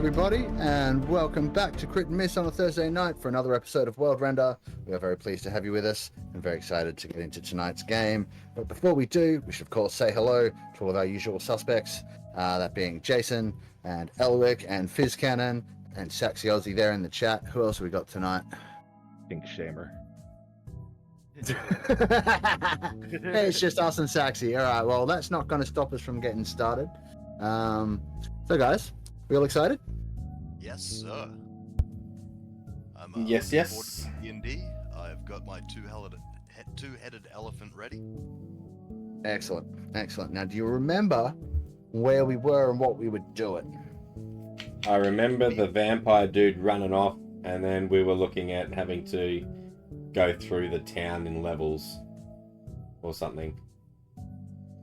everybody, and welcome back to Crit and Miss on a Thursday night for another episode of Worldrender. We are very pleased to have you with us and very excited to get into tonight's game. But before we do, we should of course say hello to all of our usual suspects, that being Jason and Elric and Fizzcannon and Saxy Aussie there in the chat. Who else have we got tonight? Pink Shamer. Hey, it's just us and Saxy. All right, well, that's not going to stop us from getting started. So guys, we all excited? Yes, sir. I'm Yes. D&D. I've got my two-headed elephant ready. Excellent. Now, do you remember where we were and what we were doing? I remember the vampire dude running off, and then we were looking at having to go through the town in levels or something.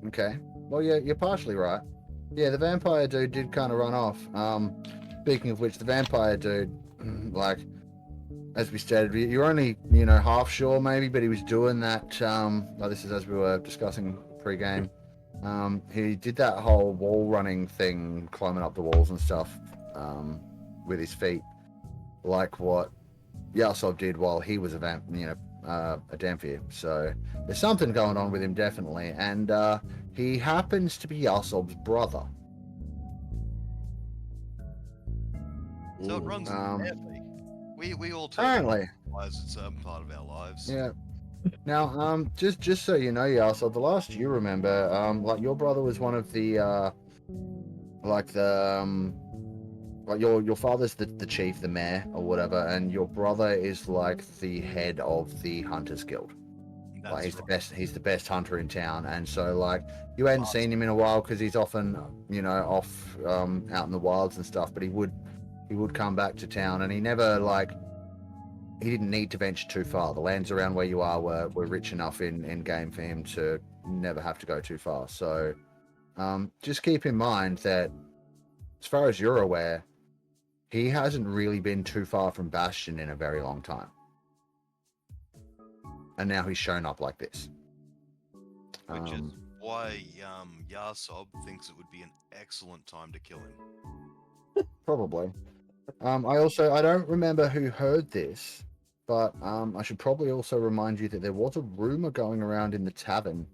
Okay. Well, yeah, you're partially right. Yeah, the vampire dude did kind of run off. Speaking of which, the vampire dude, like, as we stated, you're only, half sure maybe, but he was doing that, this is as we were discussing pre-game. He did that whole wall running thing, climbing up the walls and stuff, with his feet, like what Yahsob did while he was a Dampier. So there's something going on with him, definitely, and he happens to be Yahsob's brother. So it runs in the family. We all Apparently. realize it's part of our lives. Yeah. Now, just so you know, Yahsob, the last you remember, like your brother was one of the, your father's the chief, the mayor or whatever, and your brother is like the head of the Hunters Guild. That's Like right. he's the best hunter in town, and so like you hadn't seen him in a while because he's often off out in the wilds and stuff. But he would come back to town, and he never he didn't need to venture too far. The lands around where you are were rich enough in game for him to never have to go too far. So just keep in mind that as far as you're aware, he hasn't really been too far from Bastion in a very long time. And now he's shown up like this. Which is why Yahsob thinks it would be an excellent time to kill him. Probably. I don't remember who heard this, but I should probably also remind you that there was a rumor going around in the tavern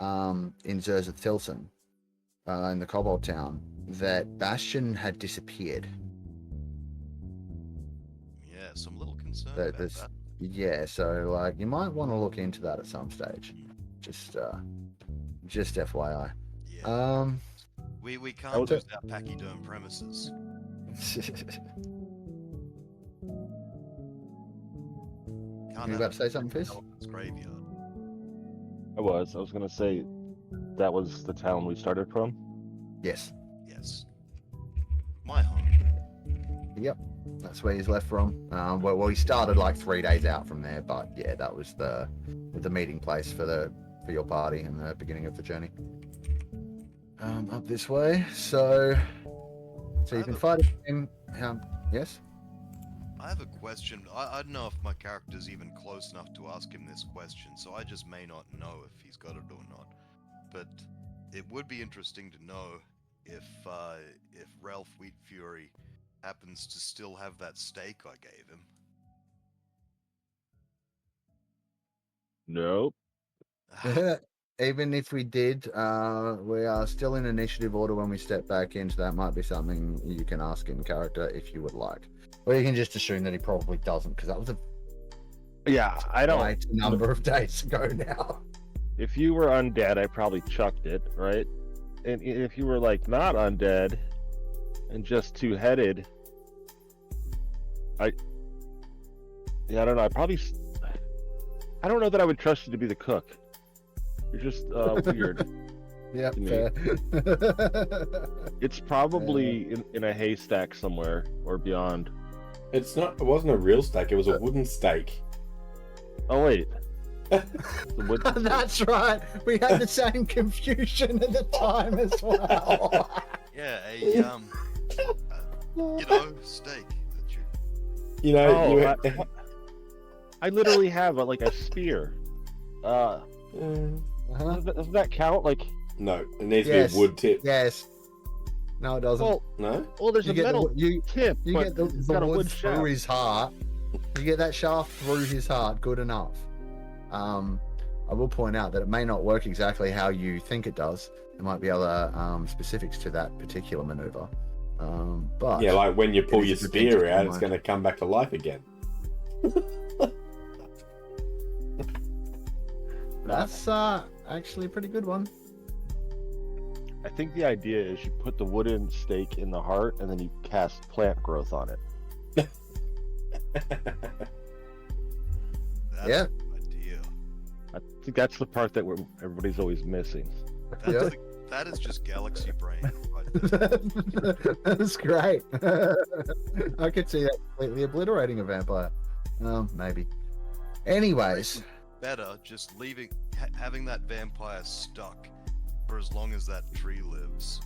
in Thilson, in the Kobold town, that Bastion had disappeared. Yeah, so I'm a little concerned about that. Yeah, so you might want to look into that at some stage. Just FYI. Yeah. We can't lose our pachyderm premises. You about to say something, Fizz? It's graveyard. I was going to say that was the town we started from. Yes. Yes. My home. Yep. That's where he's left from. Well, he started 3 days out from there, but yeah, that was the meeting place for your party and the beginning of the journey. Up this way. So you've been fighting him. Yes. I have a question. I don't know if my character's even close enough to ask him this question, so I just may not know if he's got it or not. But it would be interesting to know if Ralph Wheatfury happens to still have that steak I gave him. Nope. Even if we did, we are still in initiative order when we step back in, so that might be something you can ask in character if you would like. Or you can just assume that he probably doesn't, because that was I don't. a number of days ago now. If you were undead, I probably chucked it, right? And if you were not undead and just two-headed, I don't know. I don't know that I would trust you to be the cook. You're just weird. Yeah, to me. fair. It's probably in a haystack somewhere or beyond. It wasn't a real steak, it was a wooden steak. Oh wait. That's right. We had the same confusion at the time as well. Yeah, steak. I literally have a spear. Doesn't that count? No, it needs to be a wood tip. Yes. No, it doesn't. No? Well, there's you a get metal you tip, but get the it's got a wood wood through shaft. his heart. You get that shaft through his heart. Good enough. I will point out that it may not work exactly how you think it does. There might be other specifics to that particular maneuver. But Yeah, like when you pull it your is a potential spear out, it's mind. going to come back to life again. That's actually a pretty good one. I think the idea is you put the wooden stake in the heart, and then you cast plant growth on it. That's Yeah. a good idea. I think that's the part that everybody's always missing. That is just galaxy brain. Right there. That's great. I could see that completely obliterating a vampire. Maybe. Anyways, Better just having that vampire stuck for as long as that tree lives.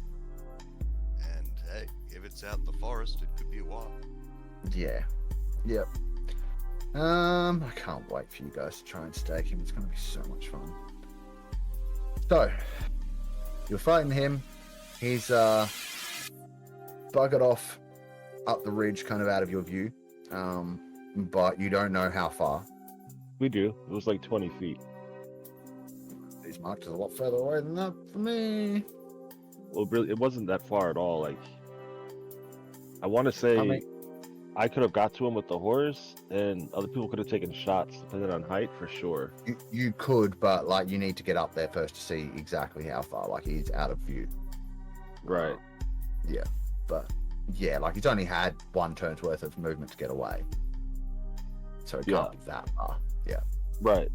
And hey, if it's out in the forest, it could be a while. yeah. Yep. I can't wait for you guys to try and stake him. It's going to be so much fun. So, you're fighting him. He's buggered off up the ridge, kind of out of your view. But you don't know how far. We do. It was like 20 feet. These markers are a lot further away than that for me. Well, really, it wasn't that far at all. Like, I want to say I could have got to him with the horse, and other people could have taken shots, depending on height, for sure. You could, but like you need to get up there first to see exactly how far. Like he's out of view. Right. But yeah, like he's only had one turn's worth of movement to get away, so it can't be that far. Yeah. Right.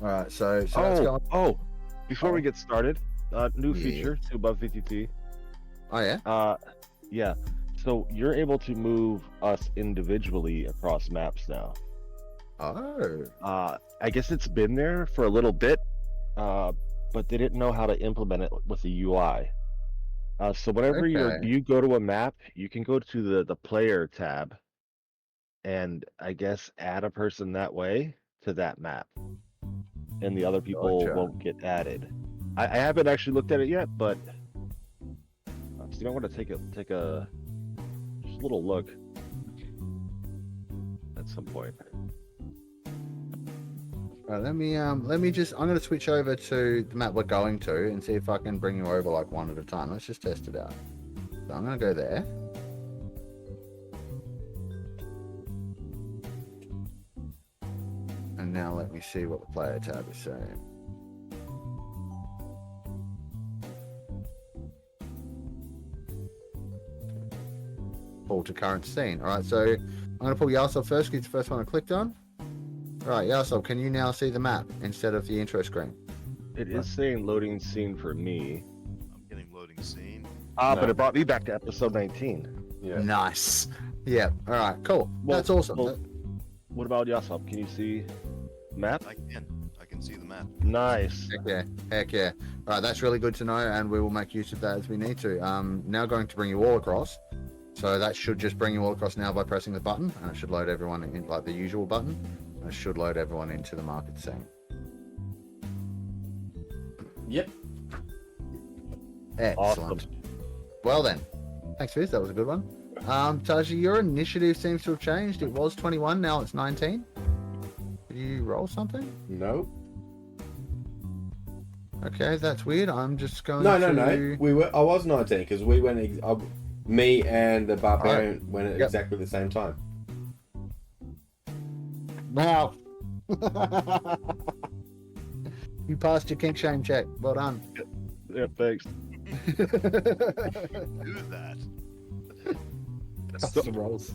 All right. So that's going. Before we get started, new Yeah. feature to above 50T. Oh yeah. Yeah. So you're able to move us individually across maps now. Oh. I guess it's been there for a little bit, but they didn't know how to implement it with the UI. So whenever Okay. you go to a map, you can go to the player tab, and I guess add a person that way to that map, and the other people Gotcha. won't get added. I haven't actually looked at it yet, but so you might want to take a just a little look at some point. All right, let me just. I'm gonna switch over to the map we're going to and see if I can bring you over like one at a time. Let's just test it out. So I'm gonna go there. And now let me see what the player tab is saying. Pull to current scene. All right, so I'm going to pull Yahsob first, because it's the first one I clicked on. All right, Yahsob, can you now see the map instead of the intro screen? It is saying loading scene for me. I'm getting loading scene. But No. it brought me back to episode 19. Yeah. Nice. Yeah. All right. Cool. Well- That's awesome. well- What about Yahsob? Can you see map? I can see the map. Nice. Heck yeah. Heck yeah. All right. That's really good to know, and we will make use of that as we need to. Now going to bring you all across. So that should just bring you all across now by pressing the button, and it should load everyone in like the usual button. And it should load everyone into the market scene. Yep. Excellent. Well then, thanks Fizz. That was a good one. Taiji, your initiative seems to have changed. It was 21, now it's 19. Did you roll something? No. Okay, that's weird. I'm just going No. I was 19 because we went. Me and the barbarian went at Yep. exactly the same time. Wow. You passed your kink shame check. Well done. Yeah, thanks. Do that. Custom rolls.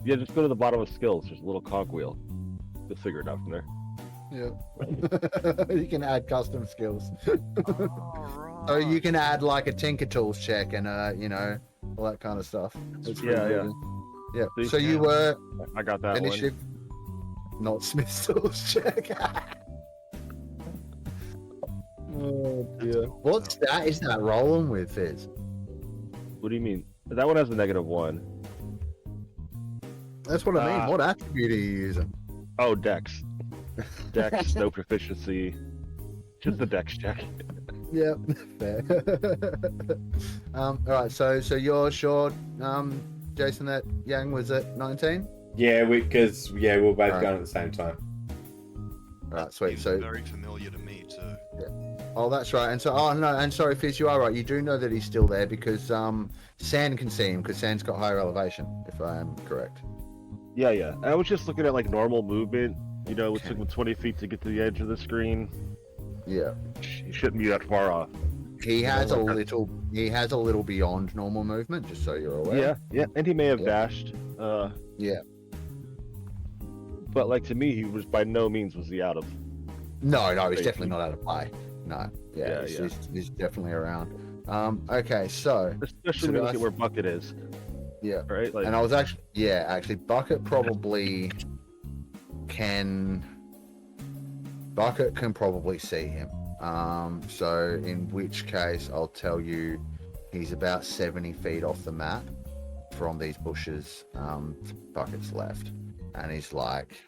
Yeah, just go to the bottom of skills. There's a little cogwheel. You'll figure it out from there. Yeah. You can add custom skills. Alright. So you can add like a Tinker Tools check and all that kind of stuff. It's Yeah, pretty yeah. good. Yeah. See? So you were I got that initiative, not Smith's Tools check. Oh dear. What's that? Is that rolling with Fizz? one. What do you mean? That one has a -1. That's what I mean. Ah. What attribute are you using? Oh, Dex. Dex, no proficiency. Just a dex check. Yeah, fair. All right, so you're sure, Jason, that Yang was at 19? Yeah, because we were both Alright. going at the same time. All right, That sweet. seems So, very familiar to me too. oh, that's right. And so, oh no, and sorry, Fizz, you are right. You do know that he's still there because Sand can see him because Sand's got higher elevation, if I am correct. Yeah. I was just looking at like normal movement. You know, it Okay. took him 20 feet to get to the edge of the screen. Yeah. He shouldn't be that far off. He has a like little beyond normal movement, just so you're aware. Yeah, and he may have Yeah. dashed. Yeah. But like to me, he was by no means was he out of. No, he's Crazy. definitely not out of play. No. Yeah, Yeah, he's definitely around. Okay, so Especially So when you I look at where Bucket is, yeah. right? Like, And I was actually Bucket probably can probably see him. So in which case I'll tell you he's about 70 feet off the map from these bushes, Bucket's left. And he's like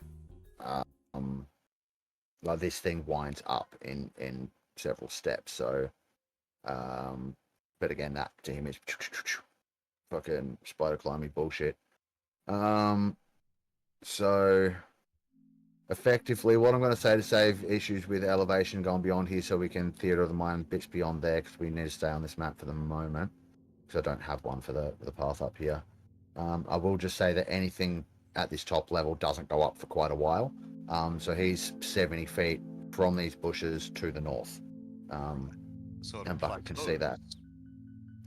this thing winds up in several steps. So but again, that to him is fucking spider climbing bullshit. So effectively, what I'm going to say to save issues with elevation going beyond here, so we can theatre of the mind bits beyond there, because we need to stay on this map for the moment, because I don't have one for the path up here. I will just say that anything at this top level doesn't go up for quite a while. So he's 70 feet from these bushes to the north. Sort of And Bucket can see plateaus. that.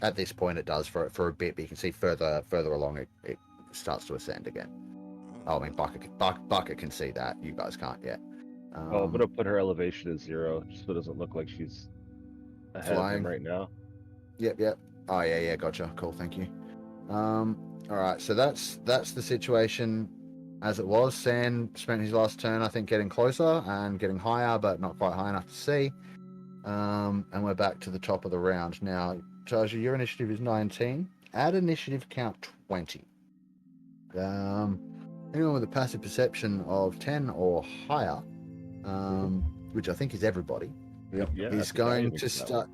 At this point, it does for a bit, but you can see further along it starts to ascend again. Oh, I mean, Bucket can see that. You guys can't yet. I'm gonna put her elevation at 0, just so it doesn't look like she's ahead of Flying. him right now. Yep. Oh, yeah, gotcha. Cool, thank you. All right, so that's the situation as it was. Sand spent his last turn, I think, getting closer and getting higher, but not quite high enough to see. And we're back to the top of the round. Now, Taiji, your initiative is 19. Add initiative count 20. Anyone with a passive perception of 10 or higher, which I think is everybody, Yeah, is going to start.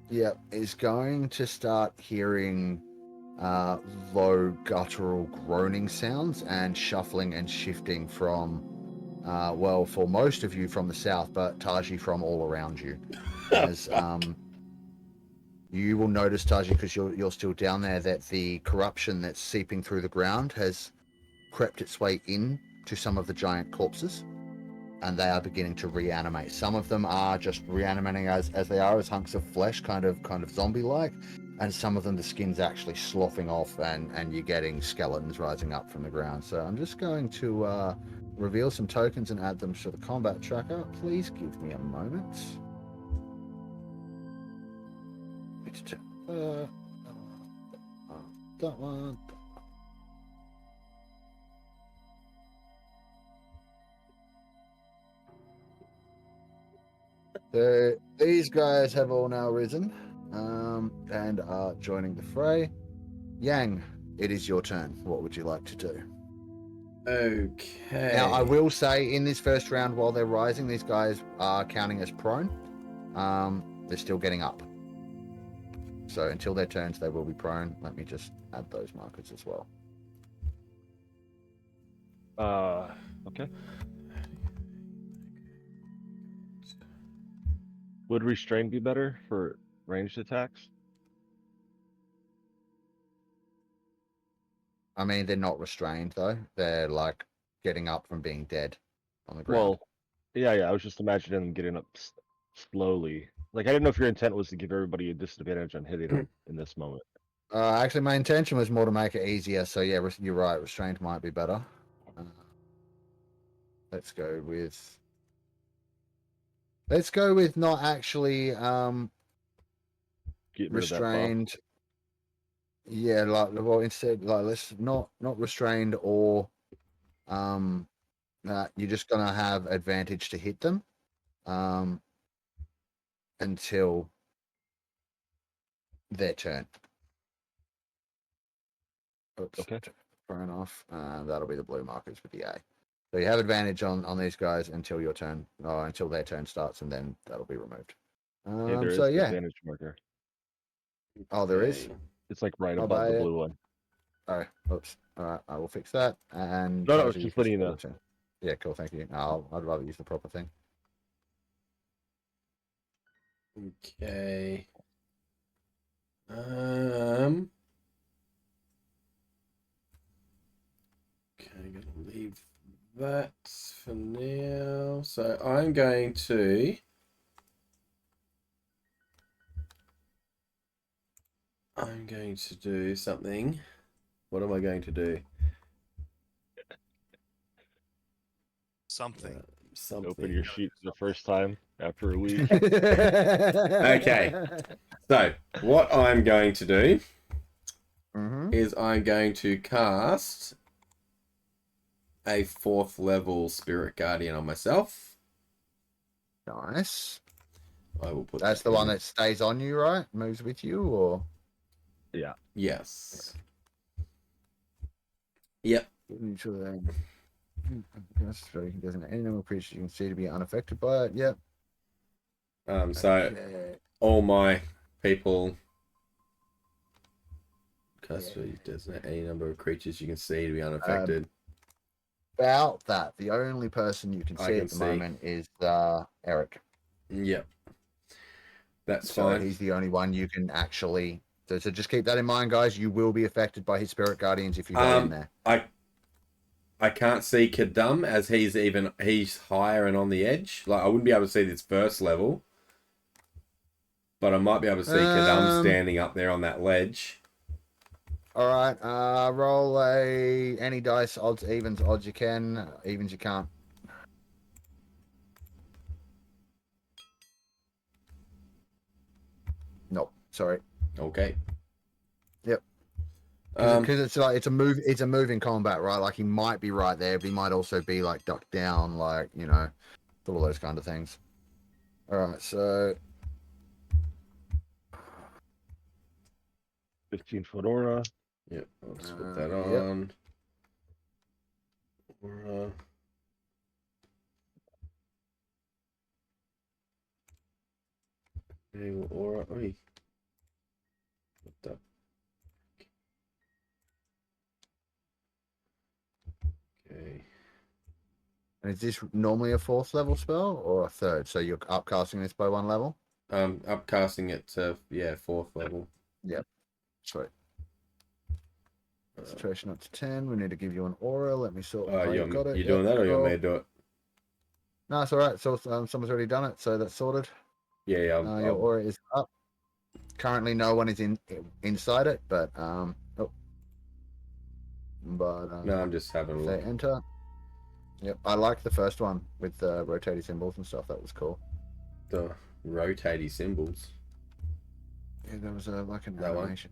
Yeah, is going to start hearing low guttural groaning sounds and shuffling and shifting from, well, for most of you from the south, but Taiji from all around you. As you will notice, Taiji, because you're still down there, that the corruption that's seeping through the ground has crept its way in to some of the giant corpses, and they are beginning to reanimate. Some of them are just reanimating as they are, as hunks of flesh, kind of zombie-like, and some of them the skin's actually sloughing off, and you're getting skeletons rising up from the ground. So I'm just going to reveal some tokens and add them to the combat tracker. Please give me a moment. That one. So these guys have all now risen, and are joining the fray. Yang, it is your turn. What would you like to do? Okay. Now, I will say, in this first round, while they're rising, these guys are counting as prone. They're still getting up. So until their turns, they will be prone. Let me just add those markers as well. Okay. Would restrain be better for ranged attacks? I mean, they're not restrained, though. They're, like, getting up from being dead on the ground. Well, yeah. I was just imagining them getting up slowly. Like, I didn't know if your intent was to give everybody a disadvantage on hitting them in this moment. Actually, my intention was more to make it easier. So, yeah, you're right. Restrained might be better. Let's go with not actually Get rid restrained. Of that Yeah, well, instead, let's not restrained, or you're just gonna have advantage to hit them until their turn. Oops, Okay. fair enough. That'll be the blue markers with the A. So you have advantage on these guys until your turn, until their turn starts, and then that'll be removed. Hey, there is So an yeah. advantage marker. Oh, there is. Okay. It's like right I'll above buy the it. blue one. Oh, oops. All right, I will fix that. And No, Taiji, it's you just can letting you start know. your turn. Yeah, cool. Thank you. No, I'd rather use the proper thing. Okay. Okay, I'm gonna leave that for now. So I'm going to do something. What am I going to do? Something. Something. Open your sheet for the first time after a week. Okay. So what I'm going to do Mm-hmm. is I'm going to cast a 4th level Spirit Guardian on myself. Nice. I will put That's that the one in. that stays on you, right? Moves with you, or? Yeah. Yes. Yep. Doesn't any number of creatures you can see to be unaffected by it. Yep. So Okay. all my people custody doesn't any number of creatures you can see to be unaffected. About that, the only person you can I see can at the see. moment is Eric. Yep. That's So fine. he's the only one you can actually. So just keep that in mind, guys. You will be affected by his spirit guardians if you go in there. I can't see Kadum as he's higher and on the edge. Like I wouldn't be able to see this first level, but I might be able to see Kadum standing up there on that ledge. All right. Roll any dice, odds, evens, odds you can. Evens you can't. Nope. Sorry. Okay. Yep. Because it's like it's a moving combat, right? Like he might be right there, but he might also be like ducked down, like all those kind of things. All right, so 15-foot aura. Yep. I'll just put that yep. on. Aura. Aura. Oi. What the? Okay. And is this normally a 4th level spell or a 3rd? So you're upcasting this by 1 level? Upcasting it to 4th level. Yep. Sweet. Concentration up to 10. We need to give you an aura. Let me sort. You're got it. doing that, or you want me to do it? No, it's all right. So someone's already done it, so that's sorted. Yeah. Your aura is up. Currently, no one is inside it, but no, I'm just having a if look. they enter. Yep, I like the first one with the rotating symbols and stuff. That was cool. The rotating symbols. Yeah, there was like an That one? animation.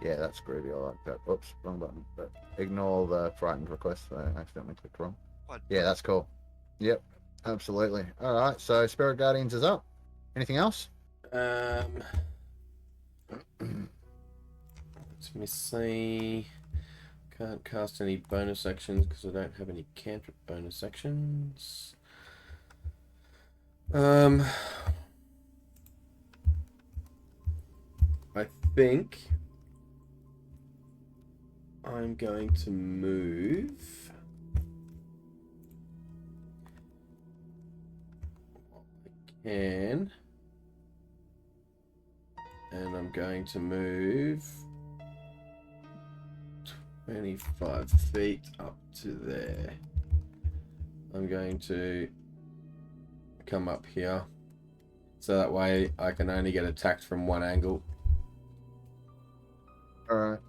Yeah, that's groovy. I like that. Oops, wrong button. But ignore the frightened request. I accidentally clicked wrong. What? Yeah, that's cool. Yep, absolutely. All right, so Spirit Guardians is up. Anything else? Let me see. Can't cast any bonus actions because I don't have any cantrip bonus actions. I think I'm going to move. I can. And I'm going to move 25 feet up to there. I'm going to come up here. So that way I can only get attacked from one angle. All right,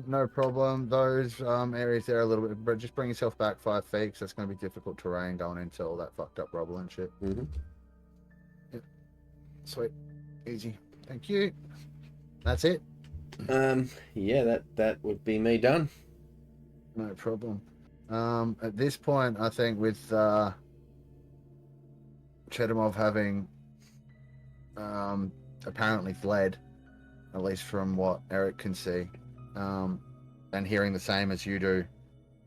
no problem. Those areas there are a little bit, but just bring yourself back 5 feet because that's going to be difficult terrain going into all that fucked up rubble and shit. Mm-hmm. Yep. Sweet, easy. Thank you. That's it. Yeah, that would be me done. No problem. At this point, I think with Chedemov having apparently fled, at least from what Eric can see, and hearing the same as you do,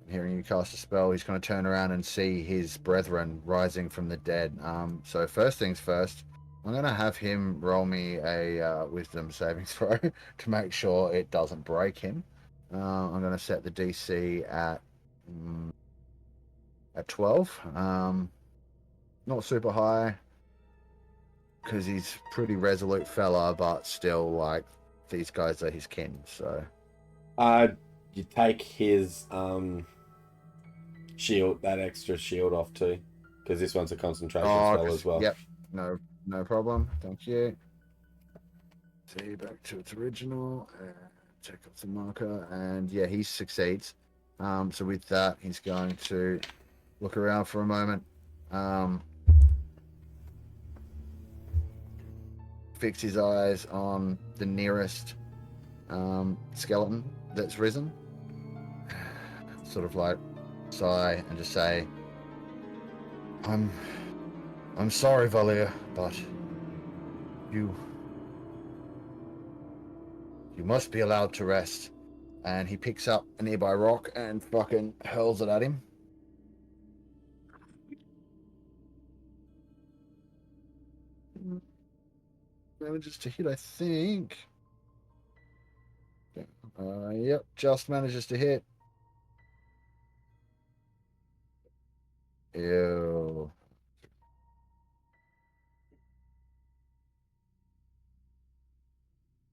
hearing you cast a spell, he's going to turn around and see his brethren rising from the dead. So first things first, I'm going to have him roll me a wisdom saving throw to make sure it doesn't break him. I'm going to set the DC at 12. Not super high because he's pretty resolute fella, but still, like, these guys are his kin. So you take his shield, that extra shield off too, because this one's a concentration spell as well. Yep, no problem. Thank you. See, back to its original. Check up the marker, and yeah, he succeeds. So with that, he's going to look around for a moment. Fix his eyes on the nearest skeleton that's risen. Sort of like sigh and just say, I'm sorry, Valir, but you must be allowed to rest. And he picks up a nearby rock and fucking hurls it at him. Manages to hit, I think. Yep, just manages to hit. Ew.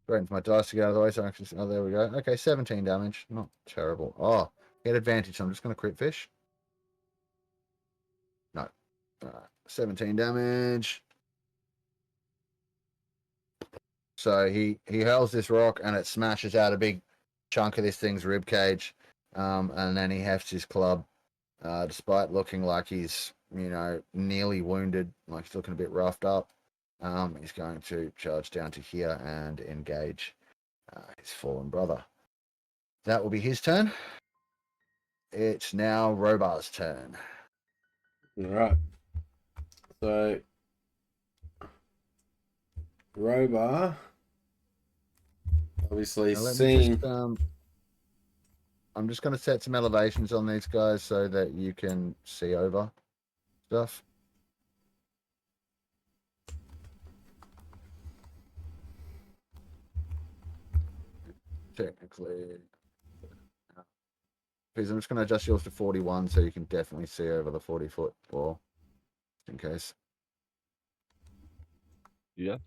Waiting for my dice to get out of the way so I can... Oh, there we go. Okay, 17 damage. Not terrible. Oh, get advantage, so I'm just going to crit fish. No. 17 damage. So he hurls this rock and it smashes out a big chunk of this thing's rib cage. And then he hefts his club. Despite looking like he's, nearly wounded, like he's looking a bit roughed up. He's going to charge down to here and engage his fallen brother. That will be his turn. It's now Robar's turn. All right. So, Robar, obviously seeing... I'm just going to set some elevations on these guys so that you can see over stuff. Technically, please, I'm just going to adjust yours to 41 so you can definitely see over the 40-foot wall, in case. Yeah.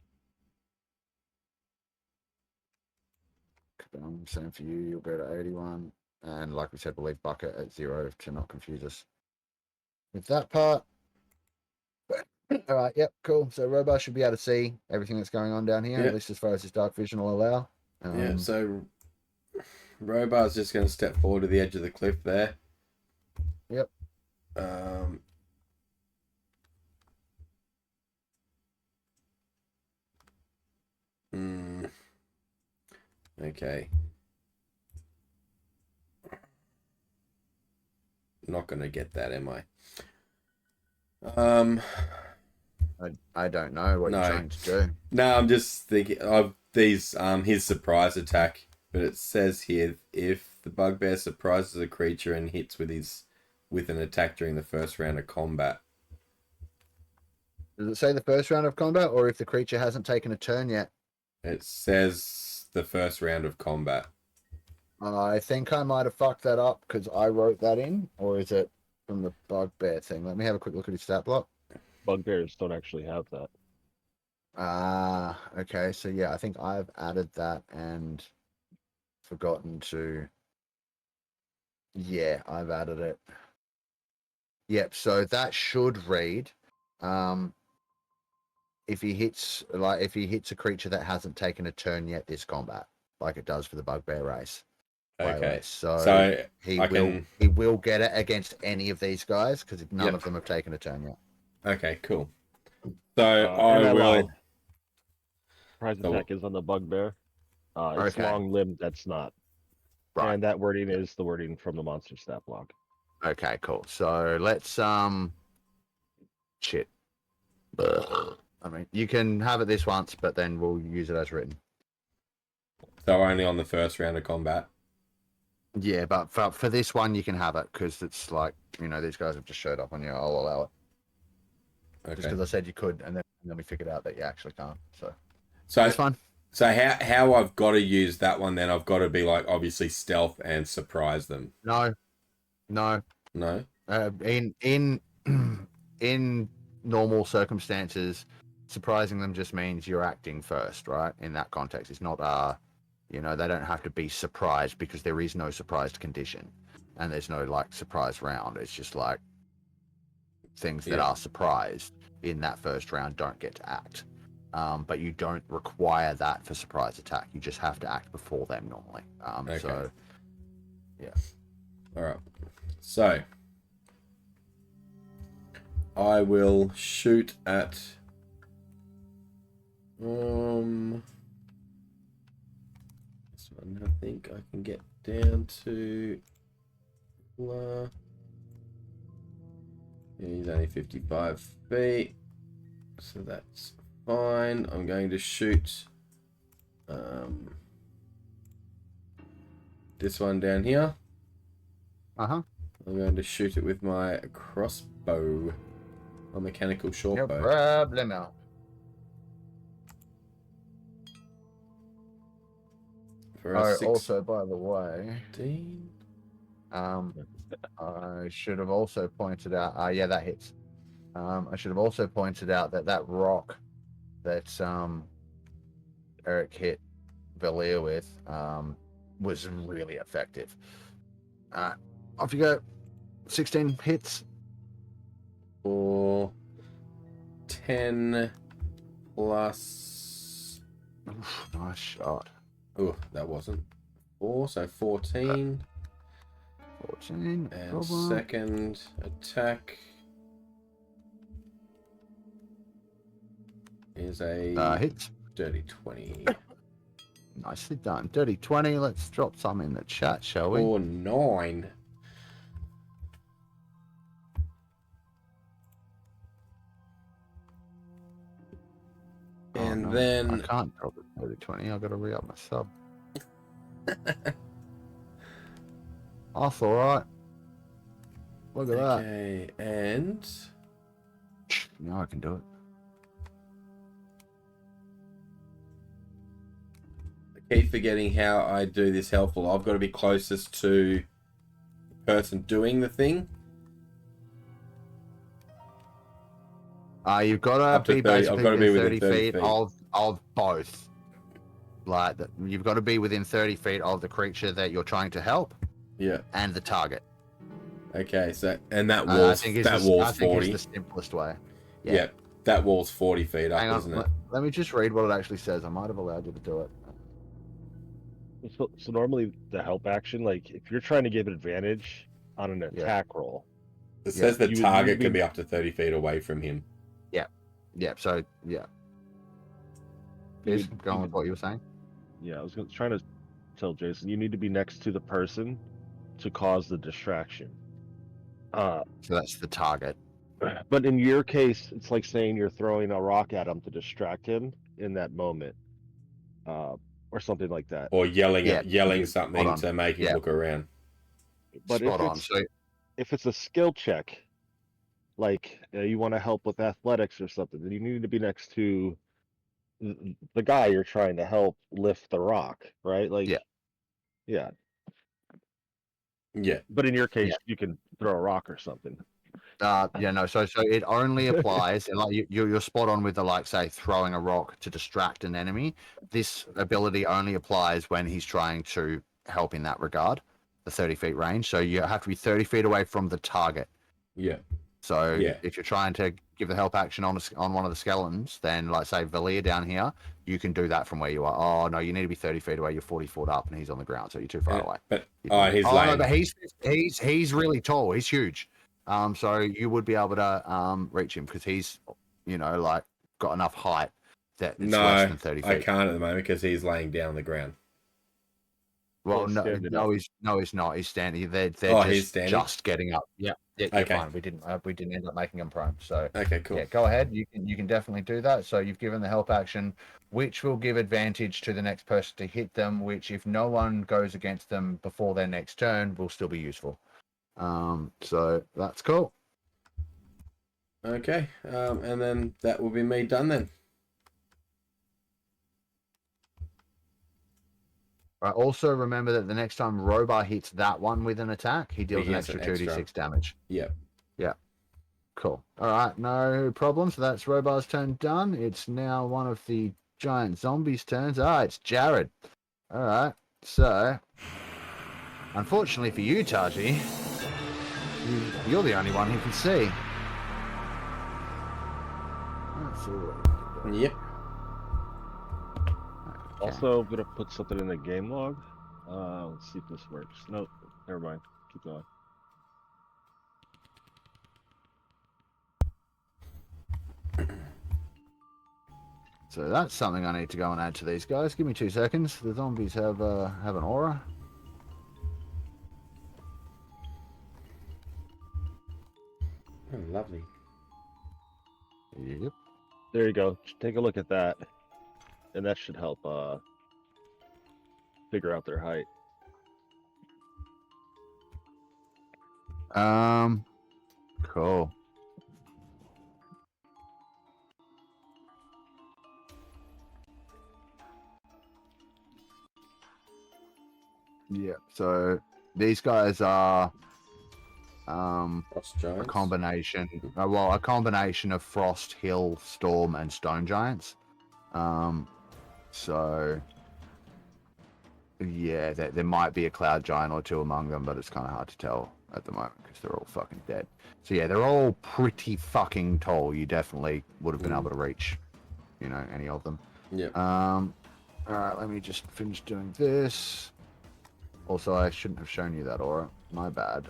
Same for you. You'll go to 81, and like we said, we'll leave bucket at 0 to not confuse us with that part. All right. Yep. Cool. So Robar should be able to see everything that's going on down here, at least as far as his dark vision will allow. So Robar's just going to step forward to the edge of the cliff there. Yep. Okay. Not going to get that, am I? I don't know what you're trying to do. No, I'm just thinking of these his surprise attack, but it says here if the bugbear surprises a creature and hits with an attack during the first round of combat. Does it say the first round of combat, or if the creature hasn't taken a turn yet? It says the first round of combat. I think I might have fucked that up because I wrote that in, or is it from the bugbear thing? Let me have a quick look at his stat block. Bugbears don't actually have that. Okay. So yeah, I think I've added that and forgotten to. Yeah, I've added it. Yep. So that should read, if he hits a creature that hasn't taken a turn yet this combat, like it does for the bugbear race. Okay. So he will get it against any of these guys because none of them have taken a turn yet. Okay, cool. So I will. Surprise attack is on the bugbear. It's long limbed. That's not. Right. And that wording is the wording from the monster stat block. Okay, cool. So let's shit. I mean, you can have it this once, but then we'll use it as written. So only on the first round of combat. Yeah, but for this one, you can have it because it's like, these guys have just showed up on you. I'll allow it. Just Okay. because I said you could, and then we figured out that you actually can't. So So it's fine. So how I've got to use that one then? I've got to be like obviously stealth and surprise them. No. No. In in normal circumstances, surprising them just means you're acting first, right? In that context, it's not they don't have to be surprised because there is no surprised condition, and there's no like surprise round. It's just like things that are surprised in that first round don't get to act. But you don't require that for surprise attack. You just have to act before them normally. Okay. So, yeah. All right. So I will shoot at this one. I think I can get down to. He's only 55 feet, so that's fine. I'm going to shoot this one down here. I'm going to shoot it with my crossbow, my mechanical short no bow. problemo. For a Also, by the way, 16. I should have also pointed out. Yeah, that hits. I should have also pointed out that rock that Eric hit Valir with was really effective. Off you go. 16 hits. For 10 plus. Oof, nice shot. Oh, that wasn't 4, so 14. 14. And second attack is a hit. dirty 20. Nicely done. Dirty 20. Let's drop some in the chat, shall we? Or 9. And then I can't drop it 30 20. I've got to re-up my sub. That's alright. Look at that. Okay, and Now I can do it. I keep forgetting how I do this helpful. I've got to be closest to the person doing the thing. You've got Up to to be 30 basically I've got to be within 30 within 30 feet of both. Like, you've got to be within 30 feet of the creature that you're trying to help. Yeah. And the target. Okay, so and that wall's wall's 40. Is the simplest way. Yeah. That wall's 40 feet up, Hang on, isn't it? let me just read what it actually says. I might have allowed you to do it. So normally the help action, like if you're trying to give advantage on an attack roll, It says the you would target be- can be up to 30 feet away from him. Yeah, so, yeah. Please, go on with what you were saying. yeah, I was trying to tell Jason, you need to be next to the person to cause the distraction. So that's the target. But in your case, it's like saying you're throwing a rock at him to distract him in that moment, or something like that. Or yelling Spot something on. to make him Yeah. look around. But Spot on. So, if it's a skill check, like you want to help with athletics or something, then you need to be next to the guy you're trying to help lift the rock, right? Like, yeah. Yeah. But in your case, you can throw a rock or something. so it only applies, and like you're spot on with the, like, say, throwing a rock to distract an enemy. This ability only applies when he's trying to help in that regard, the 30 feet range. So you have to be 30 feet away from the target. Yeah. So Yeah. if you're trying to give the help action on one of the skeletons, then, like, say, Valir down here, you can do that from where you are. Oh no, you need to be 30 feet away. You're 40 foot up, and he's on the ground, so you're too far away. But He's laying. but he's really tall. He's huge. So you would be able to reach him because he's, like, got enough height that it's less than 30 feet. I can't at the moment because he's laying down on the ground. Well, Well, no, standing no, up. he's not. He's standing. They're Oh, he's just standing? just getting up. Yeah, you're Okay. fine. We didn't end up making them prone. So Okay, cool. yeah, go ahead. You can definitely do that. So you've given the help action, which will give advantage to the next person to hit them. Which, if no one goes against them before their next turn, will still be useful. So that's cool. Okay, and then that will be me done then. Right. Also, remember that the next time Robar hits that one with an attack, he deals an gets extra an extra. 2d6 damage. Yep. Yeah. Cool. All right, no problem. So that's Robar's turn done. It's now one of the giant zombies' turns. It's Jared. All right. So, unfortunately for you, Taiji, you're the only one who can see. That's all. Yep. Okay. Also, I'm gonna put something in the game log. Let's see if this works. Nope, never mind. Keep going. So that's something I need to go and add to these guys. Give me 2 seconds. The zombies have an aura. Oh, lovely. Yep. There you go. Take a look at that, and that should help figure out their height. Cool. Yeah. So these guys are Frost a giants. combination. A combination of frost, hill, storm, and stone giants. So yeah, there might be a cloud giant or two among them, but it's kind of hard to tell at the moment because they're all fucking dead. So yeah, they're all pretty fucking tall. You definitely would have been able to reach, any of them. Yep. All right, let me just finish doing this. Also, I shouldn't have shown you that aura. My bad.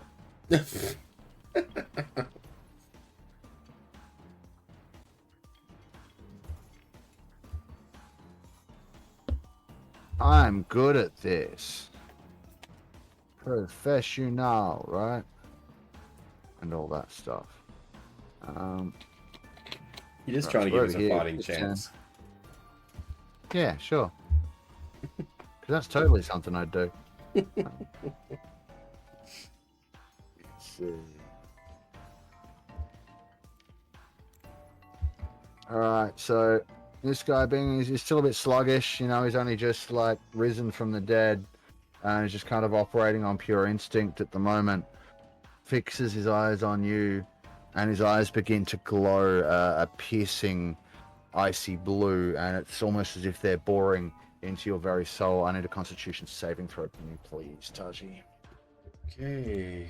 I'm good at this. Professional, right? And all that stuff. You're just Right, trying to so give over us a here, fighting it's, chance. Yeah, sure. Because that's totally something I'd do. Let's see. Alright, so this guy he's still a bit sluggish, he's only just like risen from the dead and he's just kind of operating on pure instinct at the moment. Fixes his eyes on you and his eyes begin to glow a piercing icy blue, and it's almost as if they're boring into your very soul. I need a Constitution saving throw from you, please, Taiji. Okay.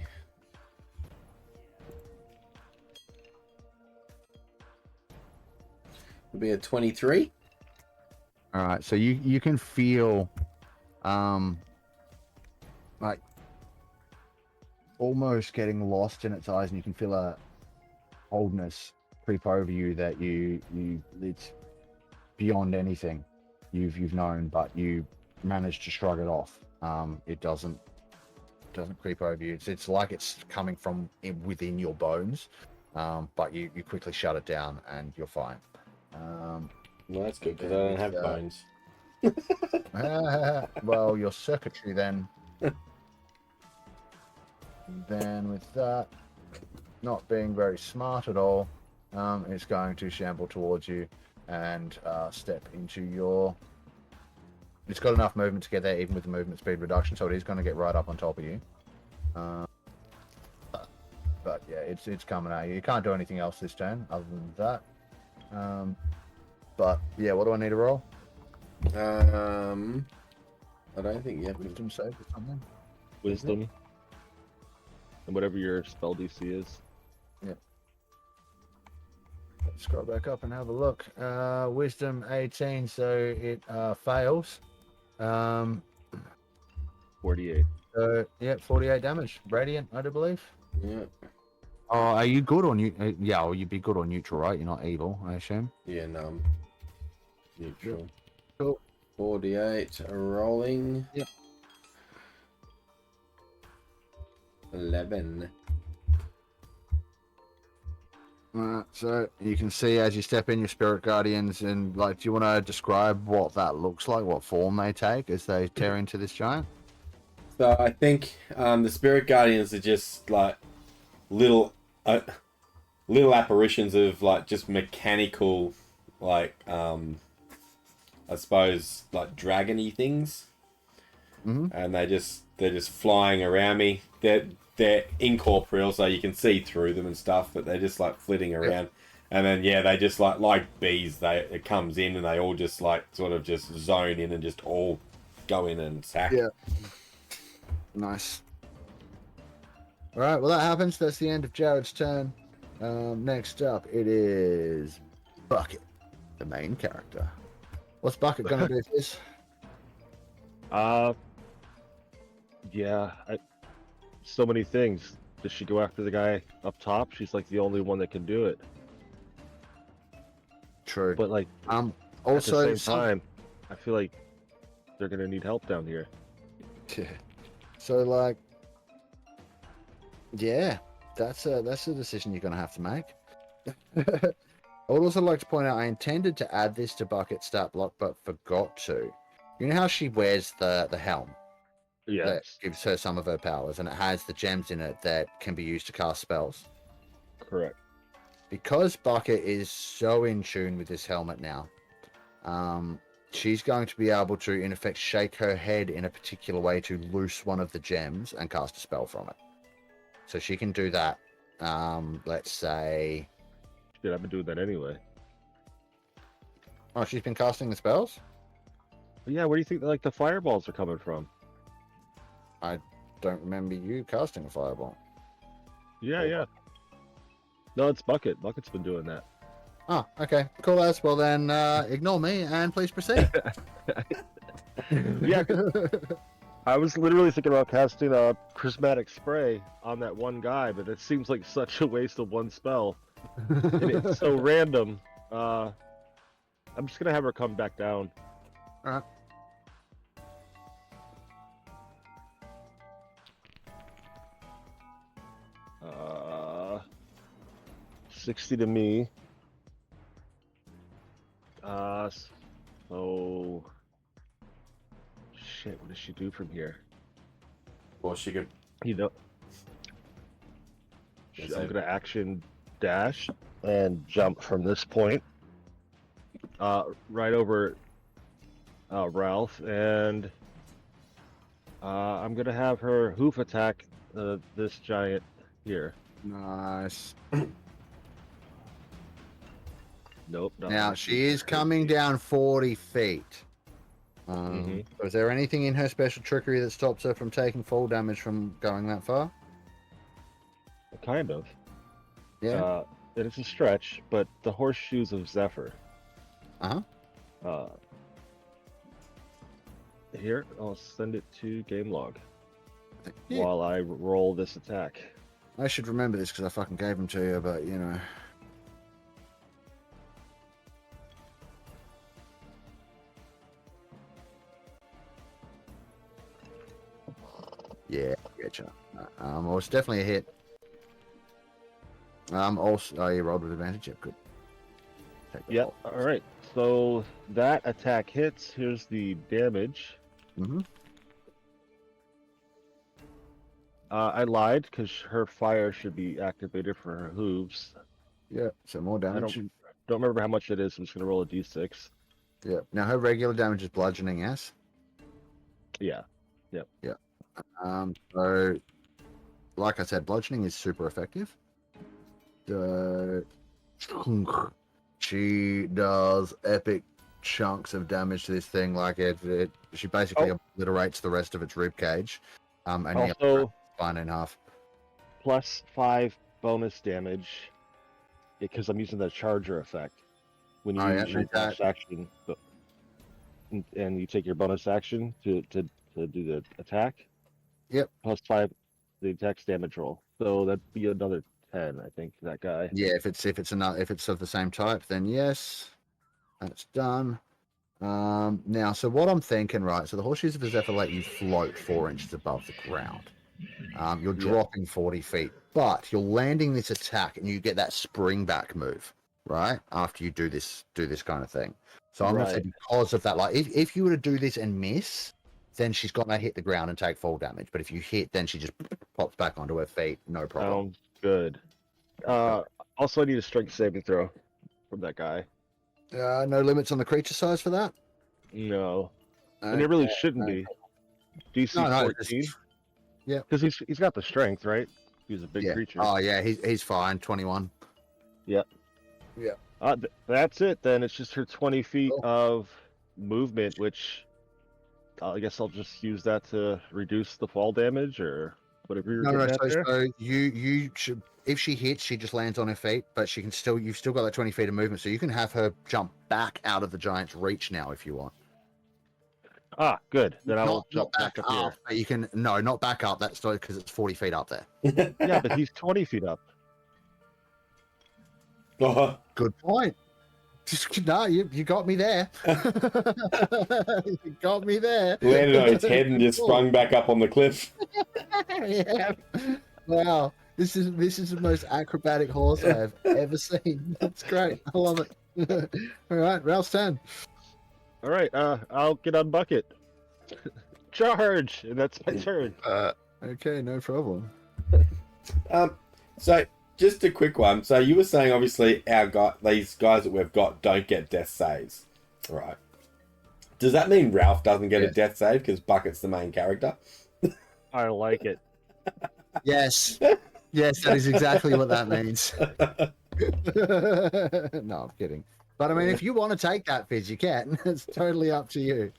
It'll be a 23. All right, so you can feel, like almost getting lost in its eyes, and you can feel a coldness creep over you that it's beyond anything you've known, but you manage to shrug it off. It doesn't creep over you. It's like it's coming from within your bones, but you quickly shut it down and you're fine. Well, that's good because I don't have bones. Well, your circuitry then. Then with that, not being very smart at all, it's going to shamble towards you and step into your... It's got enough movement to get there, even with the movement speed reduction, so it is going to get right up on top of you. But yeah, it's coming at you. You can't do anything else this turn other than that. But yeah, what do I need to roll? I don't think you have to. Wisdom save or something? Wisdom. And whatever your spell DC is. Yep. Let's scroll back up and have a look. Wisdom 18, so it fails. 48. Yeah, 48 damage. Radiant, I do believe. Yeah. Oh, are you good or neutral? Yeah, well, you'd be good or neutral, right? You're not evil, I assume. Yeah, no. I'm neutral. Cool. 48 rolling. Yep. 11. So you can see as you step in your spirit guardians, and like, do you want to describe what that looks like, what form they take as they tear into this giant? So I think the spirit guardians are just like little apparitions of like just mechanical, like I suppose like dragony things, and they're just flying around me. They're incorporeal, so you can see through them and stuff, but they're just like flitting around. And then they just like bees. It comes in and they all just like sort of just zone in and just all go in and attack. Yeah. Nice. All right. Well, that happens. That's the end of Jared's turn. Next up, it is Bucket, the main character. What's Bucket gonna do? This? Yeah. So many things. Does she go after the guy up top? She's like the only one that can do it. True. But like, also at the same time, I feel like they're gonna need help down here. Yeah. So like, yeah, that's a decision you're gonna have to make. I would also like to point out I intended to add this to Bucket stat block, but forgot to. You know how she wears the helm? Yeah. That gives her some of her powers, and it has the gems in it that can be used to cast spells. Correct. Because Bucket is so in tune with this helmet now, she's going to be able to, in effect, shake her head in a particular way to loose one of the gems and cast a spell from it. So she can do that. Let's say... Shit, I've been doing that anyway. Oh, she's been casting the spells? But yeah, where do you think like the fireballs are coming from? I don't remember you casting a fireball. Yeah. No, it's Bucket. Bucket's been doing that. Oh, okay. Cool as. Well then, ignore me and please proceed. Yeah, I was literally thinking about casting a prismatic spray on that one guy, but it seems like such a waste of one spell. And it's so random. I'm just gonna have her come back down. All right. 60 to me. So shit, what does she do from here? Well, she could. You know, I'm gonna action dash and jump from this point right over Ralph, and I'm gonna have her hoof attack this giant here. Nice. Nope. Now she is coming down 40 feet. Is there anything in her special trickery that stops her from taking fall damage from going that far? Kind of. Yeah. It's a stretch, but the horseshoes of Zephyr. Here, I'll send it to game log while I roll this attack. I should remember this because I fucking gave them to you, but you know. Yeah, getcha. Well, it's definitely a hit. Also, oh, you rolled with advantage. Yep, good. Yep. All right. So that attack hits. Here's the damage. I lied because her fire should be activated for her hooves. Yeah. So more damage. Don't remember how much it is. I'm just gonna roll a d6. Yeah. Now her regular damage is bludgeoning. Yes. Yeah. Yep. Yeah. So, like I said, bludgeoning is super effective. She does epic chunks of damage to this thing. Like she basically obliterates the rest of its rib cage. And Also, spine in half. +5 bonus damage because I'm using the charger effect. When you use your dash action, and you take your bonus action to do the attack. Yep. +5 the attack's damage roll. So that'd be another 10, I think, that guy. Yeah, if it's of the same type, then yes. That's done. Now, so what I'm thinking, right? So the horseshoes of the Zephyr let you float 4 inches above the ground. You're dropping 40 feet, but you're landing this attack, and you get that spring back move, right? After you do this kind of thing. So I'm gonna say because of that, like if you were to do this and miss, then she's gonna hit the ground and take fall damage. But if you hit, then she just pops back onto her feet, no problem. Sounds good. Also, I need a strength saving throw from that guy. No limits on the creature size for that. No, and it really shouldn't be. DC 14. Yeah, because he's got the strength, right? He's a big creature. Oh yeah, he's fine. 21. Yeah. That's it. Then it's just her 20 feet of movement, which I guess I'll just use that to reduce the fall damage or whatever you're getting at there. So you should. If she hits, she just lands on her feet, but she can still. You've still got that 20 feet of movement, so you can have her jump back out of the giant's reach now if you want. Ah, good. Then I will jump back up here. You can not back up. That's because it's 40 feet up there. Yeah, but he's 20 feet up. Good point. No, you got me there. You got me there. Landed on his head and just sprung back up on the cliff. Yeah. Wow. This is the most acrobatic horse I have ever seen. That's great. I love it. All right, Ralph's turn. All right, I'll get on bucket. Charge! And that's my turn. Okay, no problem. So just a quick one. So you were saying obviously these guys that we've got don't get death saves, right? Does that mean Ralph doesn't get a death save because Bucket's the main character? I like it. Yes. Yes, that is exactly what that means. No, I'm kidding. But I mean, if you want to take that, Fizz, you can. It's totally up to you.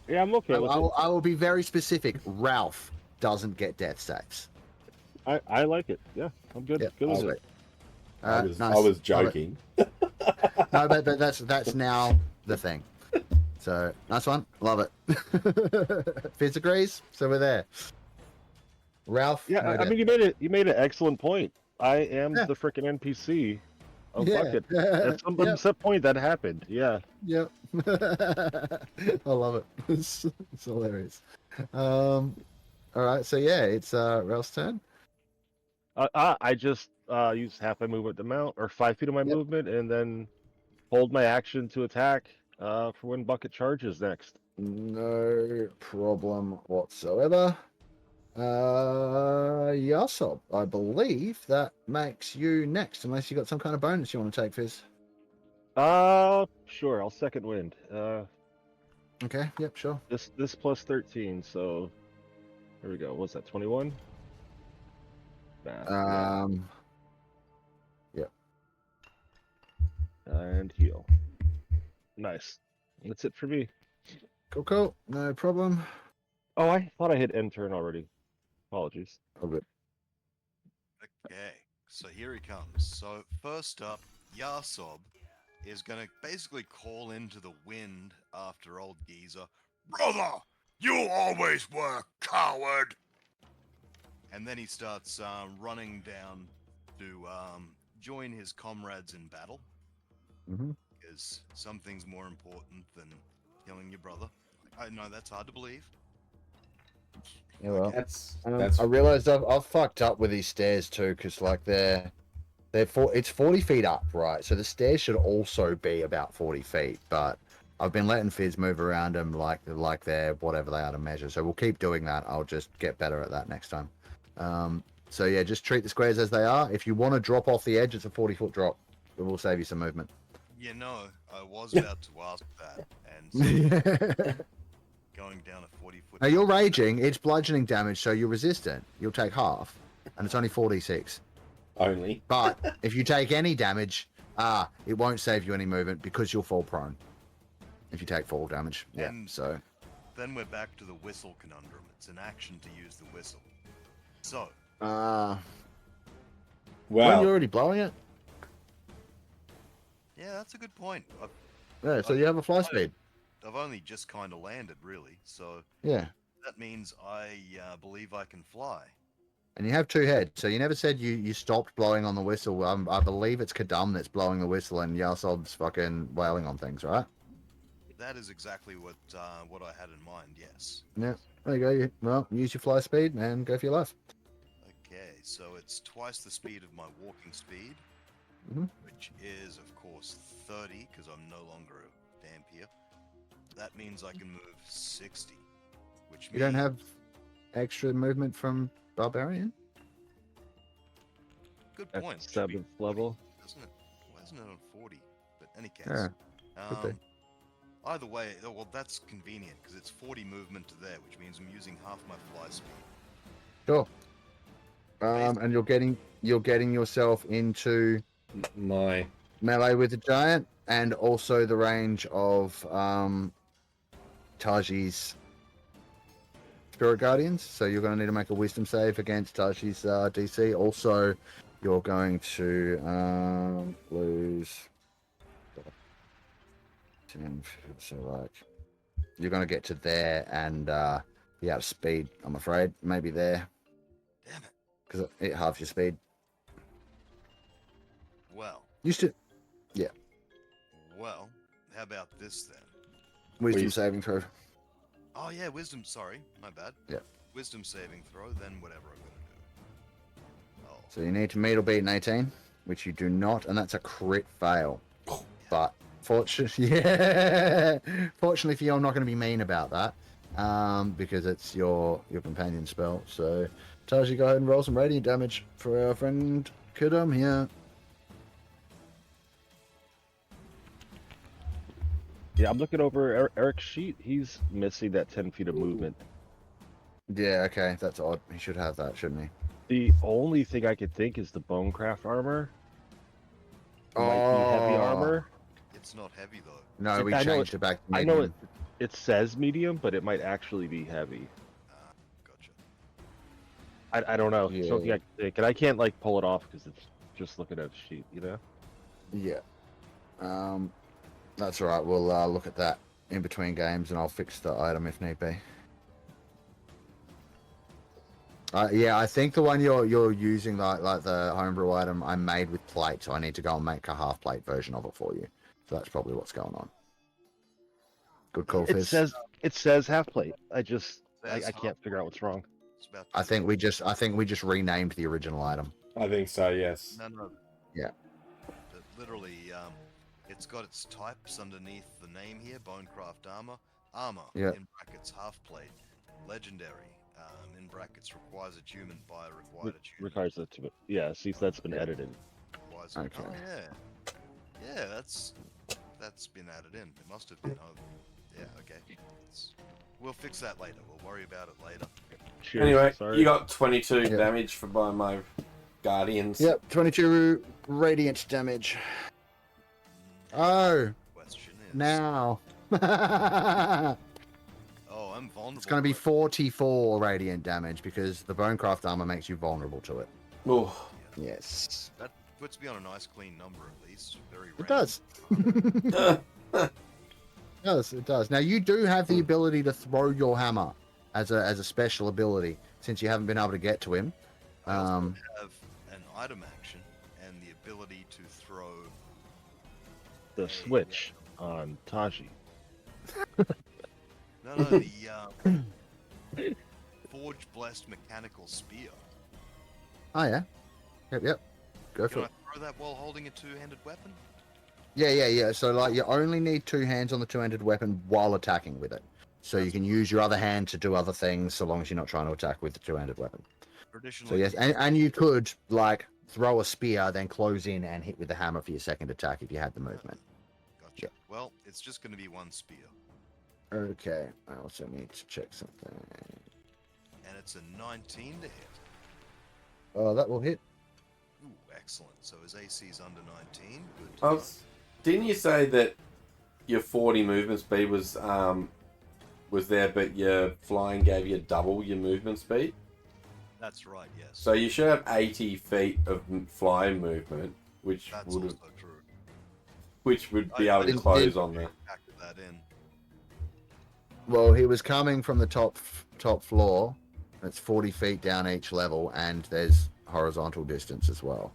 Yeah, I'm okay with it. I will be very specific. Ralph doesn't get death saves. I like it. Yeah, I'm good. Good with it. I was joking. No, but that's now the thing. So nice one. Love it. Fizz agrees. So we're there. Ralph. Yeah, I mean, you made an excellent point. I am the freaking NPC of Bucket. At some point that happened. Yeah. Yep. I love it. It's hilarious. All right. So yeah, it's Ralph's turn. I just use half my movement to mount, or 5 feet of my movement, and then hold my action to attack for when Bucket charges next. No problem whatsoever. Yahsob, I believe that makes you next, unless you got some kind of bonus you want to take, Fizz. Sure. I'll second wind. Okay. Yep. Sure. This plus 13. So there we go. What's that? 21. Yep. And heal. Nice. That's it for me. Cool. No problem. Oh, I thought I hit end turn already. Apologies. Okay. Okay, so here he comes. So first up, Yahsob is gonna basically call into the wind after old geezer. Brother, you always were coward. And then he starts running down to join his comrades in battle. Because something's more important than killing your brother. I know that's hard to believe. Yeah, well, That's I realized I've fucked up with these stairs too, because like it's 40 feet up, right? So the stairs should also be about 40 feet, but I've been letting Fizz move around them like they're whatever they are to measure. So we'll keep doing that. I'll just get better at that next time. So yeah, just treat the squares as they are. If you want to drop off the edge, it's a 40-foot drop. It will save you some movement. You know, I was about to ask that, and going down a 40-foot. Now you're raging. It's bludgeoning damage, so you're resistant. You'll take half, and it's only 46. only. But if you take any damage, it won't save you any movement because you'll fall prone. If you take fall damage, So then we're back to the whistle conundrum. It's an action to use the whistle. So. Well, Wow. you're already blowing it. Yeah, that's a good point. Yeah, so you have a fly speed. I've only just kind of landed, really. So Yeah, that means I believe I can fly. and you have two heads. So you never said you stopped blowing on the whistle. I believe it's Kadam that's blowing the whistle, and Yahsob's fucking wailing on things, right? That is exactly what I had in mind. Yes. Yeah. There you go. Well, use your fly speed and go for your life. Okay, so it's twice the speed of my walking speed, Mhm. which is, of course, 30, because I'm no longer a vampire. That means I can move 60, which means... You don't have extra movement from Barbarian? Good At point. It should be 7th level. 40, doesn't it? Why isn't it on 40? But any case. Yeah, could be. Either way, well, that's convenient, because it's 40 movement to there, which means I'm using half my fly speed. Sure. And you're getting yourself into My melee with the giant, and also the range of Taji's Spirit Guardians. So you're going to need to make a Wisdom save against Taji's DC. Also, you're going to lose 10. So like, you're going to get to there and be out of speed. I'm afraid, maybe there. Damn it. Because it halves your speed. Well, Used to well, how about this then? wisdom Please. saving throw. Oh yeah, wisdom, sorry, my bad. Yeah. Wisdom saving throw, then whatever I'm gonna do. Oh, So you need to meet or beat an 18, which you do not, and that's a crit fail. But fortunately, yeah, fortunately for you, I'm not going to be mean about that, because it's your companion spell. So Taiji, go ahead and roll some radiant damage for our friend Kidum here. Yeah, I'm looking over Eric's sheet. He's missing that 10 feet of movement. Yeah, okay, that's odd. He should have that, shouldn't he? The only thing I could think is the Bonecraft armor. Might be heavy armor. it's not heavy though. No, we I know changed it back to I know medium. it says medium, but it might actually be heavy. Gotcha. I don't know. Yeah. Something I can think, and I can't like pull it off because it's just looking at the sheet, you know. Yeah. That's all right. We'll look at that in between games, and I'll fix the item if need be. Yeah, I think the one you're using, like the homebrew item, I made with plate, so I need to go and make a half plate version of it for you. So that's probably what's going on. Good call, It Fizz. says half plate. I Says can't figure out what's wrong. It's about I think we just renamed the original item. I think so. Yes. No. Yeah. But literally, it's got its types underneath the name here: Bonecraft armor, Yeah. in brackets half plate, legendary, in brackets requires achievement by required achievement. Requires that to yeah. See, that's been edited. Requires Okay. Oh yeah, that's been added in. It must have been. Oh, yeah, okay. We'll fix that later. We'll worry about it later. Cheers, Anyway, sorry. you got 22 Yeah. damage by my guardians. Yep, 22 radiant damage. Oh, Question is, now. oh, I'm vulnerable. It's going to be to it. 44 radiant damage because the Bonecraft armor makes you vulnerable to it. Oh, Yes. That puts me on a nice clean number at least. Very It random. does. It does. Now you do have the ability to throw your hammer as a special ability, since you haven't been able to get to him. I also have an item action and the ability to throw The switch on Taji. No, the Forge Blessed Mechanical Spear. Oh yeah. Yep. Go for Can it. I throw that while holding a two-handed weapon? Yeah. So like you only need two hands on the two-handed weapon while attacking with it. So you can use your other hand to do other things so long as you're not trying to attack with the two-handed weapon. So Traditionally, yes, and you could like throw a spear, then close in and hit with the hammer for your second attack if you had the movement. Gotcha. Yeah. Well, it's just going to be one spear, Okay, I also need to check something. and it's a 19 to hit. Oh, that will hit. Ooh, excellent. So his AC's under 19. Good. to I know. was, didn't you say that your 40 movement speed was there, but your flying gave you double your movement speed? That's right. Yes. So you should have 80 feet of flying movement, which That's would also true. be I able to didn't- close on there. Factor that in. Well, he was coming from the top floor. It's 40 feet down each level, and there's horizontal distance as well.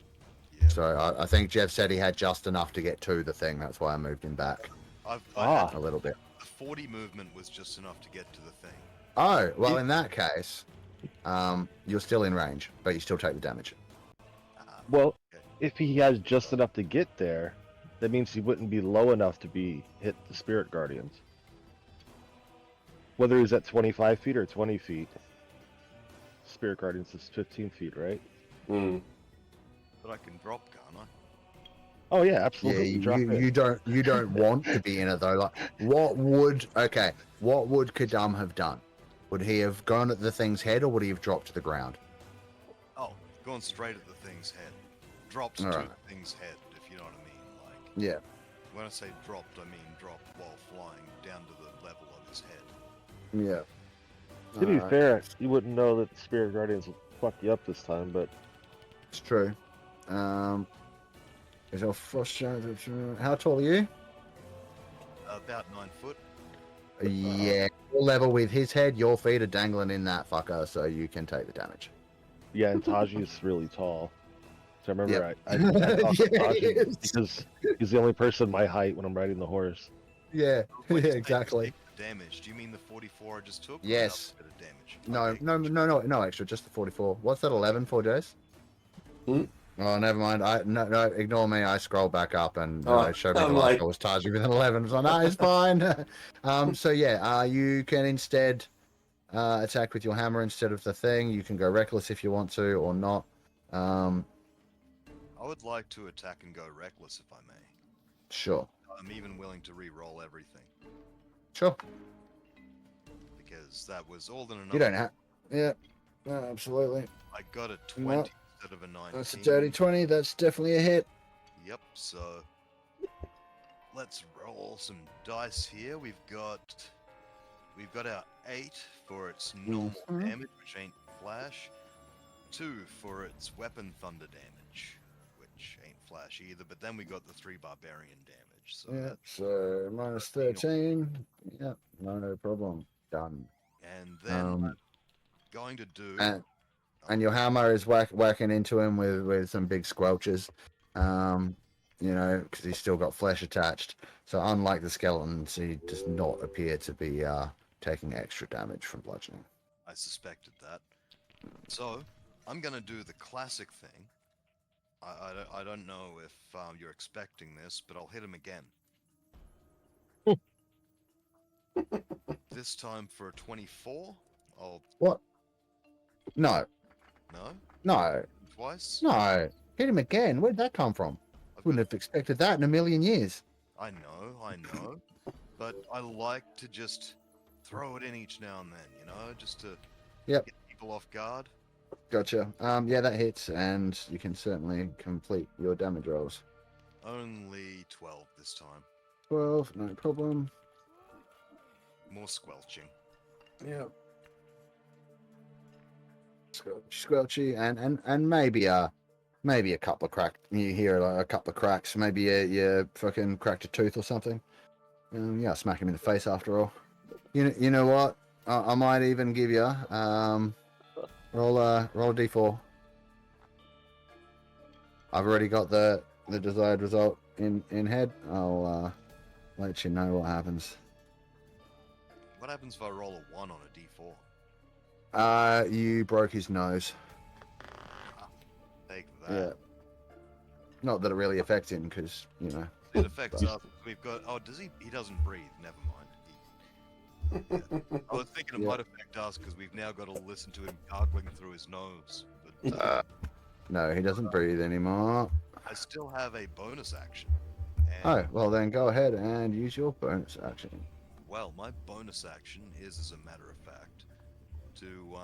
Yeah. So I think Jeff said he had just enough to get to the thing. That's why I moved him back I Ah. had a little bit. the 40 movement was just enough to get to the thing. Oh, well, in that case, you're still in range, but you still take the damage. Well, Okay. if he has just enough to get there, that means he wouldn't be low enough to be hit the spirit guardians. Whether he's at 25 feet or 20 feet, spirit guardians is 15 feet, right? Mm. But I can drop, can't I? Oh yeah, Yeah, absolutely. Drop it. you don't want to be in it though. Like, what would Kadam have done? Would he have gone at the thing's head, or would he have dropped to the ground? Oh, going straight at the thing's head. Dropped to Alright. the thing's head, if you know what I mean. Like, Yeah, when I say dropped, I mean dropped while flying down to the level of his head. yeah. To be Alright, fair, you wouldn't know that the spirit guardians will fuck you up this time, but it's true. Is our frost giant? How tall are you? About 9 foot. Yeah, you're level with his head. Your feet are dangling in that fucker, so you can take the damage. yeah, and Taiji is really tall. So I remember Yep. I talked to Yeah, he Taiji is. because he's the only person my height when I'm riding the horse. Yeah, When yeah, you say exactly. take the damage, do you mean the 44 I just took? or Yes. another bit of damage? No, Okay. no extra, just the 44. What's that? 11 for Jace? Hmm? Oh, never mind. No, ignore me. I scroll back up and Oh, I showed me the I'm last like- I was Taiji with an 11. So no, it's fine. So yeah, you can instead attack with your hammer instead of the thing. You can go reckless if you want to, or not. I would like to attack and go reckless if I may. Sure, I'm even willing to re-roll everything sure. because that was all than enough. You don't have. Yeah, no, absolutely. I got a 20 No. instead of a 19. That's a dirty 20. That's definitely a hit. Yep, so let's roll some dice here. We've got our 8 for its normal Mhm. damage, which ain't flash. 2 for its weapon thunder damage, which ain't flash either. But then we got the 3 barbarian damage. So Yeah, that's, so minus 13. Yeah, no problem. Done. and then I'm going to do. And your hammer is whacking into him with some big squelches, you know, because he's still got flesh attached. So unlike the skeletons, he does not appear to be taking extra damage from bludgeoning. I suspected that. So I'm gonna do the classic thing. I don't know if you're expecting this, but I'll hit him again. This time for a 24. I'll What? No, no no, twice. no. Hit him again. Where'd that come from? I've Wouldn't have expected that in a million years. I know, but I like to just throw it in each now and then, you know, just to Yep. get people off guard. Gotcha. Yeah, that hits, and you can certainly complete your damage rolls. Only 12 this time. 12, no problem. More squelching. Yeah. Squelchy, and maybe a couple of cracks. You hear like, a couple of cracks. Maybe you fucking cracked a tooth or something. Yeah, smack him in the face after all. You know what? I might even give you roll a d4. I've already got the desired result in head. I'll let you know what happens. What happens if I roll a 1 on a d4? You broke his nose. Take that. Yeah. Not that it really affects him, because you know. It affects us. We've got. Oh, does he? He doesn't breathe. Never mind. Yeah. I was thinking it Yeah. might affect us because we've now got to listen to him gargling through his nose. But No, he doesn't breathe anymore. I still have a bonus action. Oh, And, well then go ahead and use your bonus action. well, my bonus action is, as a matter of fact, to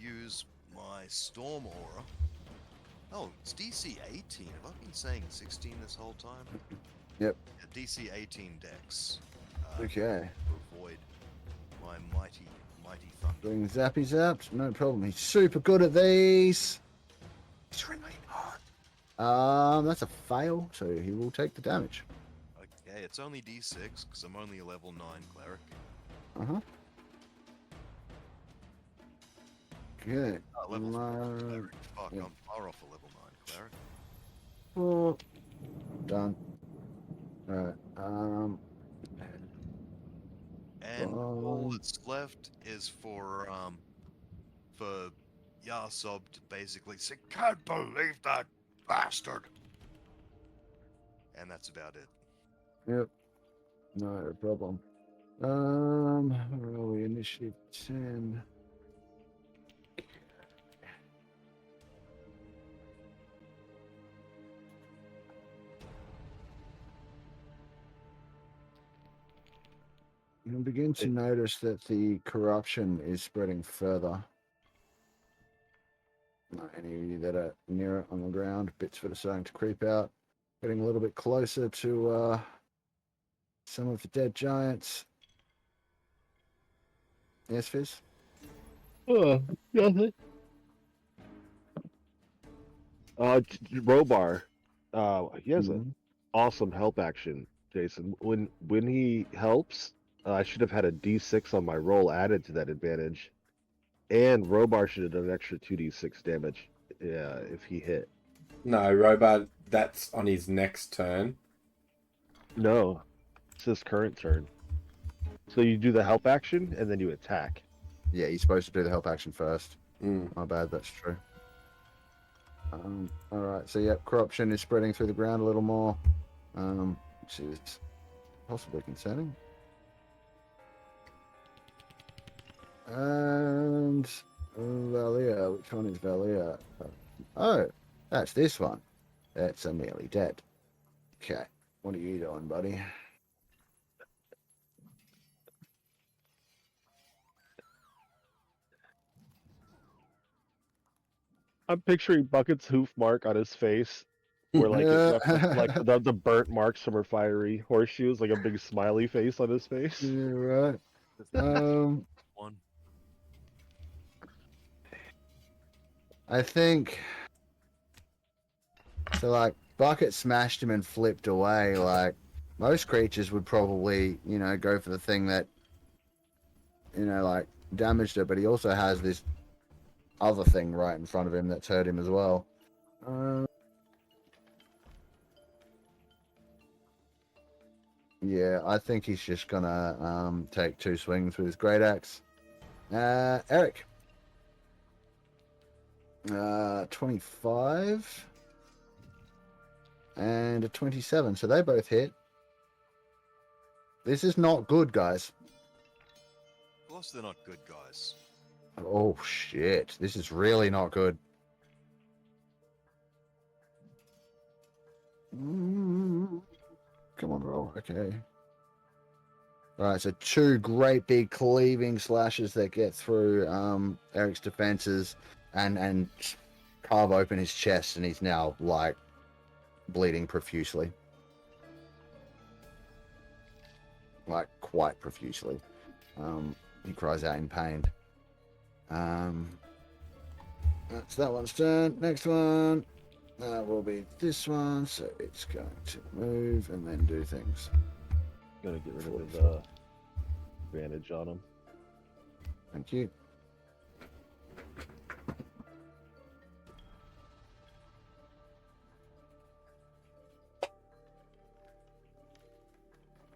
use my storm aura. Oh, it's DC 18. Have I been saying 16 this whole time? Yep. Yeah, DC 18 dex. Okay. To avoid my mighty thunder. Doing zappy zaps, no problem. He's super good at these. He's really hard. That's a fail, so he will take the damage. Okay, it's only D6 because I'm only a level 9 cleric. Uh-huh. Okay. Level 4 No. cleric. Fuck, Yeah. I'm far off a level 9 cleric. 4. Done. Alright. And all Um, that's left is for Yahsob to basically say, "Can't believe that bastard," and that's about it. Yep. No problem. Where are we? Initiative 10. You'll begin to notice that the corruption is spreading further. Any of you that are near it on the ground, bits that are starting to creep out, getting a little bit closer to some of the dead giants. Yes, Fizz? Nothing. Robar. He has an awesome help action, Jason. When he helps, I should have had a D6 on my roll added to that advantage, and Robar should have done an extra 2d6 damage. Yeah, if he hit. No, Robot, that's on his next turn. No, it's his current turn. So you do the help action and then you attack. Yeah, he's supposed to do the help action first. Mm. My bad, that's true. Alright, so yeah, corruption is spreading through the ground a little more, which is possibly concerning. And Valia, which one is Valia? Oh, that's this one. That's a nearly dead. Okay, what are you doing, buddy? I'm picturing Bucket's hoof mark on his face, where like it referenced like the burnt marks from her fiery horseshoes, like a big smiley face on his face. Yeah, right. One. I think so. Like Bucket smashed him and flipped away. Like most creatures would probably, go for the thing that, like damaged it. But he also has this other thing right in front of him that's hurt him as well. Yeah, I think he's just gonna take 2 swings with his great axe. Eric. 25 and a 27, so they both hit. This is not good, guys. Of course, they're not good guys. Oh shit, this is really not good. Come on, roll. Okay. Alright, so 2 great big cleaving slashes that get through Eric's defenses and carve open his chest, and he's now like bleeding profusely. Like quite profusely. He cries out in pain. That's that one's turn. Next one will be this one, so it's going to move and then do things. Gonna get rid of his advantage on him. Thank you.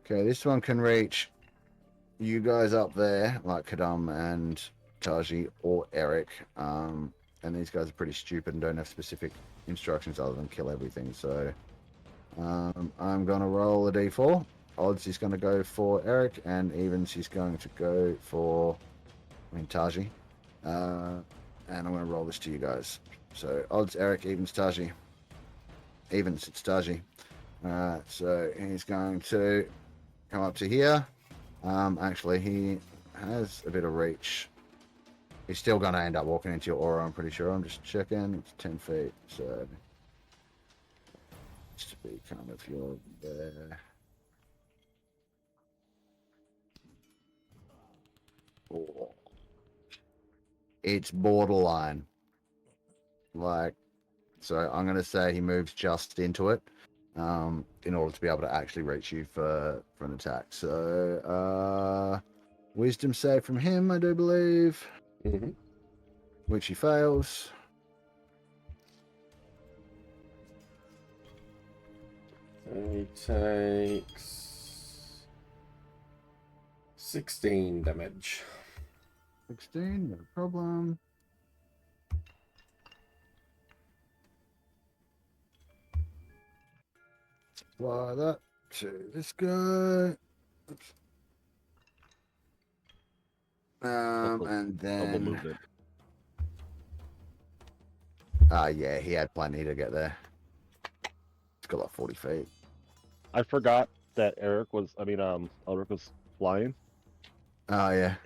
Okay, this one can reach you guys up there, like Kadam and Taiji or Eric. And these guys are pretty stupid and don't have specific instructions other than kill everything. So I'm going to roll a d4. Odds is going to go for Eric, and evens he's going to go for Taiji. And I'm going to roll this to you guys. So odds Eric, evens Taiji. Evens, it's Taiji. So he's going to come up to here. Actually, he has a bit of reach. He's still going to end up walking into your aura, I'm pretty sure. I'm just checking. It's 10 feet, so it's to be kind of your there. Oh. It's borderline. Like, so I'm going to say he moves just into it in order to be able to actually reach you for an attack. So, wisdom save from him, I do believe. Mm-hmm. Which he fails. He takes 16 damage. 16, no problem. Apply that to this guy. Oops. And Double then... movement. Yeah, he had plenty to get there. It's got like 40 feet. I forgot that Elric was flying, Oh, yeah.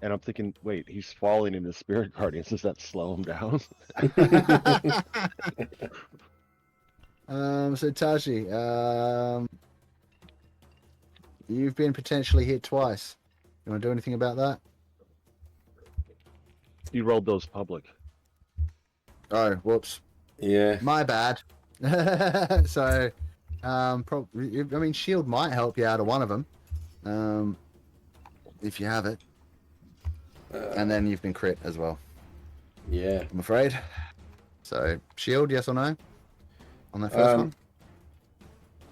and I'm thinking, wait, he's falling into Spirit Guardians. Does that slow him down? So Taiji, you've been potentially hit twice. You want to do anything about that? You rolled those public. Oh, whoops. Yeah. My bad. So, shield might help you out of one of them, if you have it. And then you've been crit as well, Yeah. I'm afraid. So, shield, yes or no? On that first one?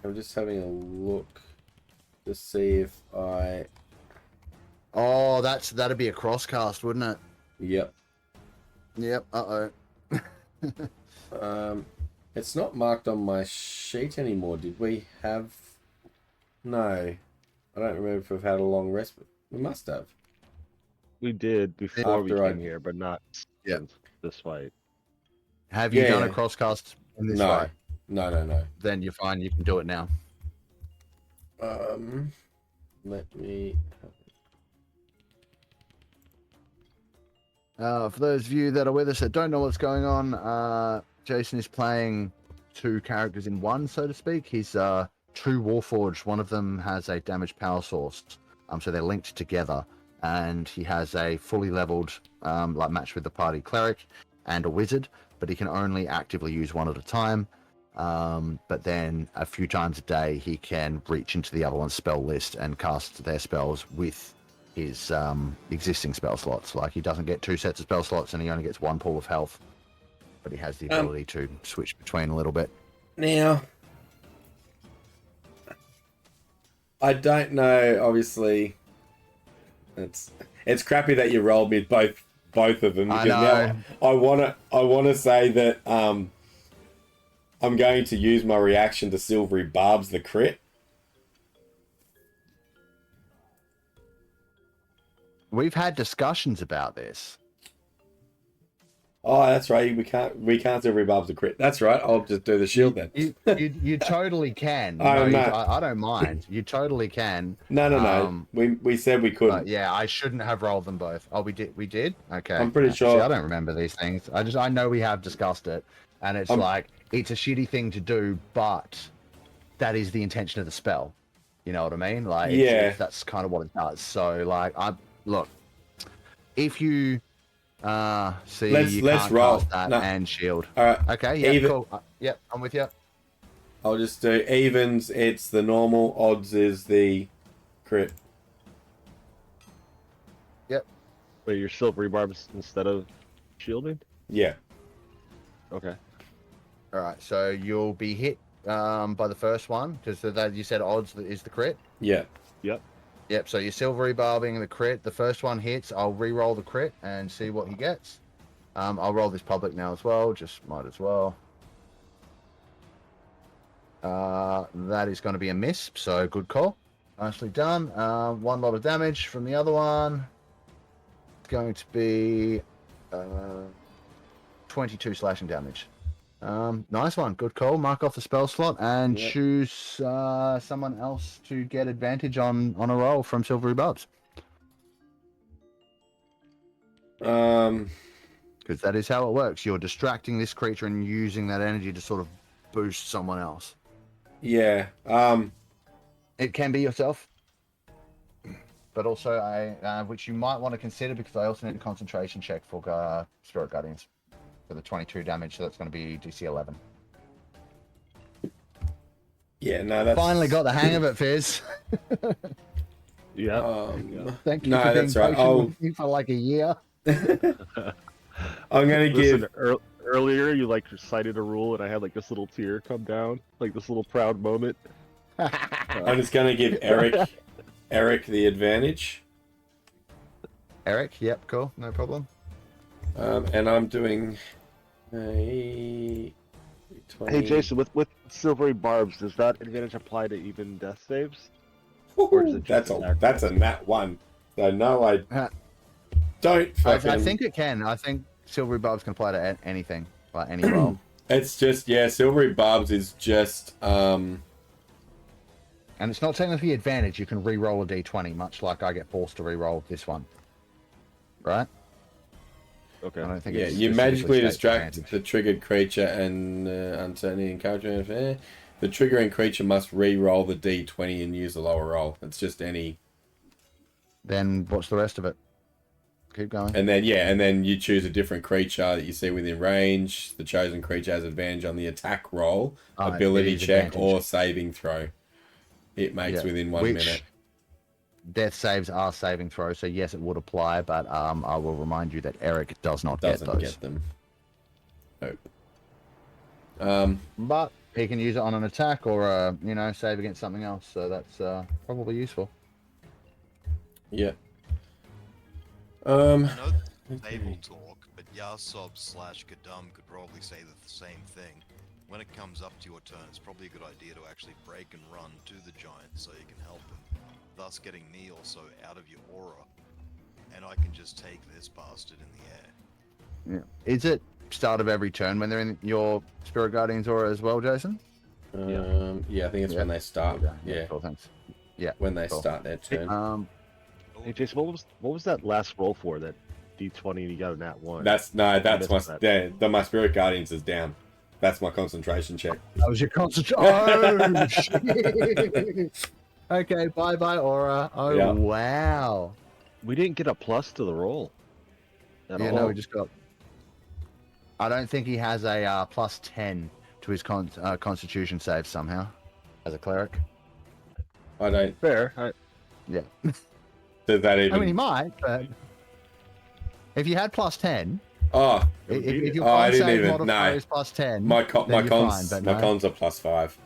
I'm just having a look to see if I... Oh, that'd be a crosscast, wouldn't it? Yep. Yep, uh-oh. It's not marked on my sheet anymore. Did we have... No. I don't remember if we've had a long rest, but we must have. We did before we After came here, but not since this fight. Have you Yeah, done yeah. a crosscast in this No. fight? No. Then you're fine, you can do it now. Let me... For those of you that are with us that don't know what's going on, Jason is playing two characters in one, so to speak. He's two Warforged. One of them has a damaged power source, so they're linked together. And he has a fully leveled, match with the party cleric and a wizard, but he can only actively use one at a time. But then a few times a day, he can reach into the other one's spell list and cast their spells with his existing spell slots. Like, he doesn't get two sets of spell slots and he only gets one pool of health, but he has the ability to switch between a little bit. Now, I don't know, obviously. It's crappy that you rolled me both of them, because now I wanna say that I'm going to use my reaction to Silvery Barbs the crit. We've had discussions about this. Oh, that's right. We can't Silvery Barbs the crit. That's right. I'll just do the shield then. You totally can. I don't mind. You totally can. No. We said we couldn't. Yeah, I shouldn't have rolled them both. Oh, we did. We did. Okay. I'm pretty sure. See, I don't remember these things. I know we have discussed it, and it's it's a shitty thing to do, but that is the intention of the spell. You know what I mean? Like, yeah, that's kind of what it does. So, like, look, if you let's roll that and shield. All right. Okay. Yeah. Cool. Yep. I'm with you. I'll just do evens. It's the normal. Odds is the crit. Yep. Wait, your silvery barbs instead of shielding? Yeah. Okay. All right. So you'll be hit by the first one, because that you said odds is the crit. Yeah. Yep, so you're silvery barbing the crit. The first one hits. I'll re-roll the crit and see what he gets. I'll roll this public now as well. Just might as well. That is going to be a miss, so good call. Nicely done. One lot of damage from the other one. It's going to be 22 slashing damage. Nice one. Good call. Mark off the spell slot and choose someone else to get advantage on a roll from Silvery Barbs. Because that is how it works. You're distracting this creature and using that energy to sort of boost someone else. Yeah. It can be yourself, but also which you might want to consider, because I also need a concentration check for Spirit Guardians. For the 22 damage, so that's going to be DC 11. Yeah, no, that's... Finally got the hang of it, Fizz. Yeah. Thank you for being patient with me for like a year. I'm going to give... Earlier, you recited a rule, and I had this little tear come down, this little proud moment. I'm just going to give Eric Eric the advantage. Eric, yep, cool, no problem. And I'm doing a 20. Hey Jason, with silvery barbs, does that advantage apply to even death saves? Or is it just That's a nat 1. So no, I don't fucking... I think it can. I think silvery barbs can apply to anything, like any roll. It's just, yeah, silvery barbs is just... And it's not technically advantage. You can re-roll a d20, much like I get forced to re-roll this one. Right? Okay. I don't think Yeah, it's you specifically magically states distract advantage. the triggered creature and uncertainty encouragement. The triggering creature must re-roll the d20 and use the lower roll. It's just any... Then what's the rest of it? Keep going. And then, yeah, and then you choose a different creature that you see within range. The chosen creature has advantage on the attack roll, ability check, advantage. or saving throw. It makes within 1 minute. Death saves are saving throws, so yes, it would apply, but I will remind you that Eric does not get Doesn't those. get them. Nope. But he can use it on an attack or, save against something else, so that's probably useful. Yeah. I know table talk, but Yahsob / Gadum could probably say the same thing. When it comes up to your turn, it's probably a good idea to actually break and run to the giant so you can help him, thus getting me also out of your aura, and I can just take this bastard in the air. Yeah. Is it start of every turn when they're in your Spirit Guardian's aura as well, Jason? Yeah, I think it's when they start. Okay. Yeah, Cool, thanks. Yeah. when they cool. start their turn. Hey Jason, what was that last roll for? That D20 and you got a nat 1. That's my that. my Spirit Guardians is down. That's my concentration check. That was your concentration. Oh, shit. Okay, bye aura. Oh, Yeah. wow. We didn't get a plus to the roll. No, we just got... I don't think he has a plus 10 to his constitution save somehow, as a cleric. I don't. Fair. Yeah. Does that even? I mean, he might, but... If you had plus 10... Oh, If your I con didn't save even. modifier No, is plus 10, my then you're cons, fine, but my no. cons are plus 5.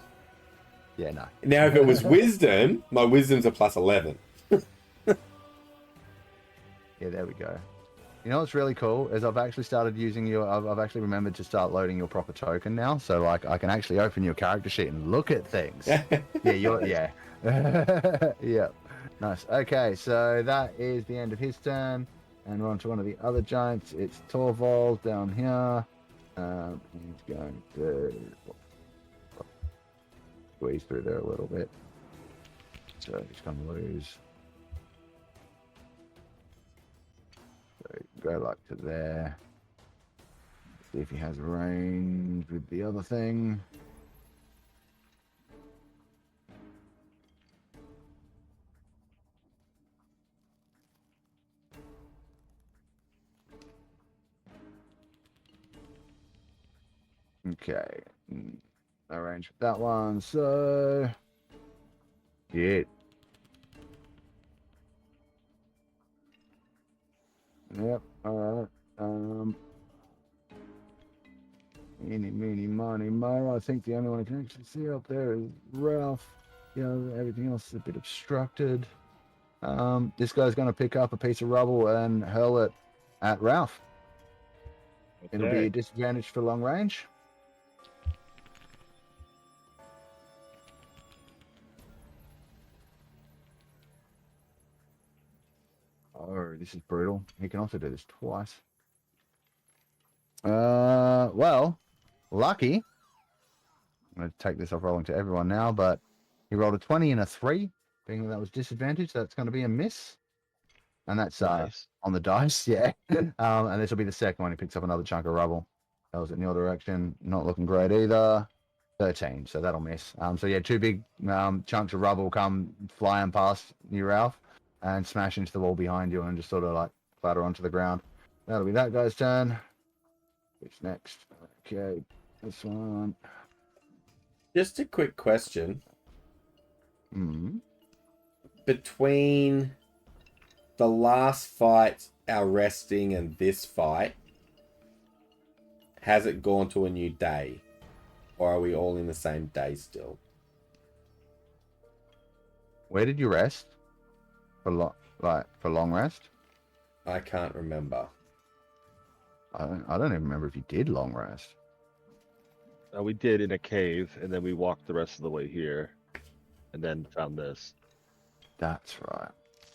Yeah, no. Now, if it was wisdom, my wisdom's a plus 11. Yeah, there we go. You know what's really cool is I've actually started using your... I've actually remembered to start loading your proper token now, so like I can actually open your character sheet and look at things. Yeah. Yeah. Nice. Okay, so that is the end of his turn. And we're on to one of the other giants. It's Torvald down here. He's going to squeeze through there a little bit. So he's going to lose. So go like to there. See if he has range with the other thing. Okay, no range with that one, so... Shit. Yep, alright. Eeny, meeny, miny, mo. I think the only one I can actually see up there is Ralph. Everything else is a bit obstructed. This guy's going to pick up a piece of rubble and hurl it at Ralph. Okay. It'll be a disadvantage for long range. Oh, this is brutal. He can also do this twice. Well, lucky. I'm going to take this off rolling to everyone now, but he rolled a 20 and a 3, being that was disadvantage. That's going to be a miss. And that's Nice. on the dice, yeah. And this will be the second one. He picks up another chunk of rubble. That was in your direction. Not looking great either. 13, so that'll miss. So yeah, 2 big chunks of rubble come flying past you, Ralph, and smash into the wall behind you and just sort of like clatter onto the ground. That'll be that guy's turn. Who's next? Okay, this one. Just a quick question. Hmm. Between the last fight, our resting, and this fight, has it gone to a new day? Or are we all in the same day still? Where did you rest? for long rest? I can't remember. I don't even remember if you did long rest. We did in a cave, and then we walked the rest of the way here, and then found this. That's right.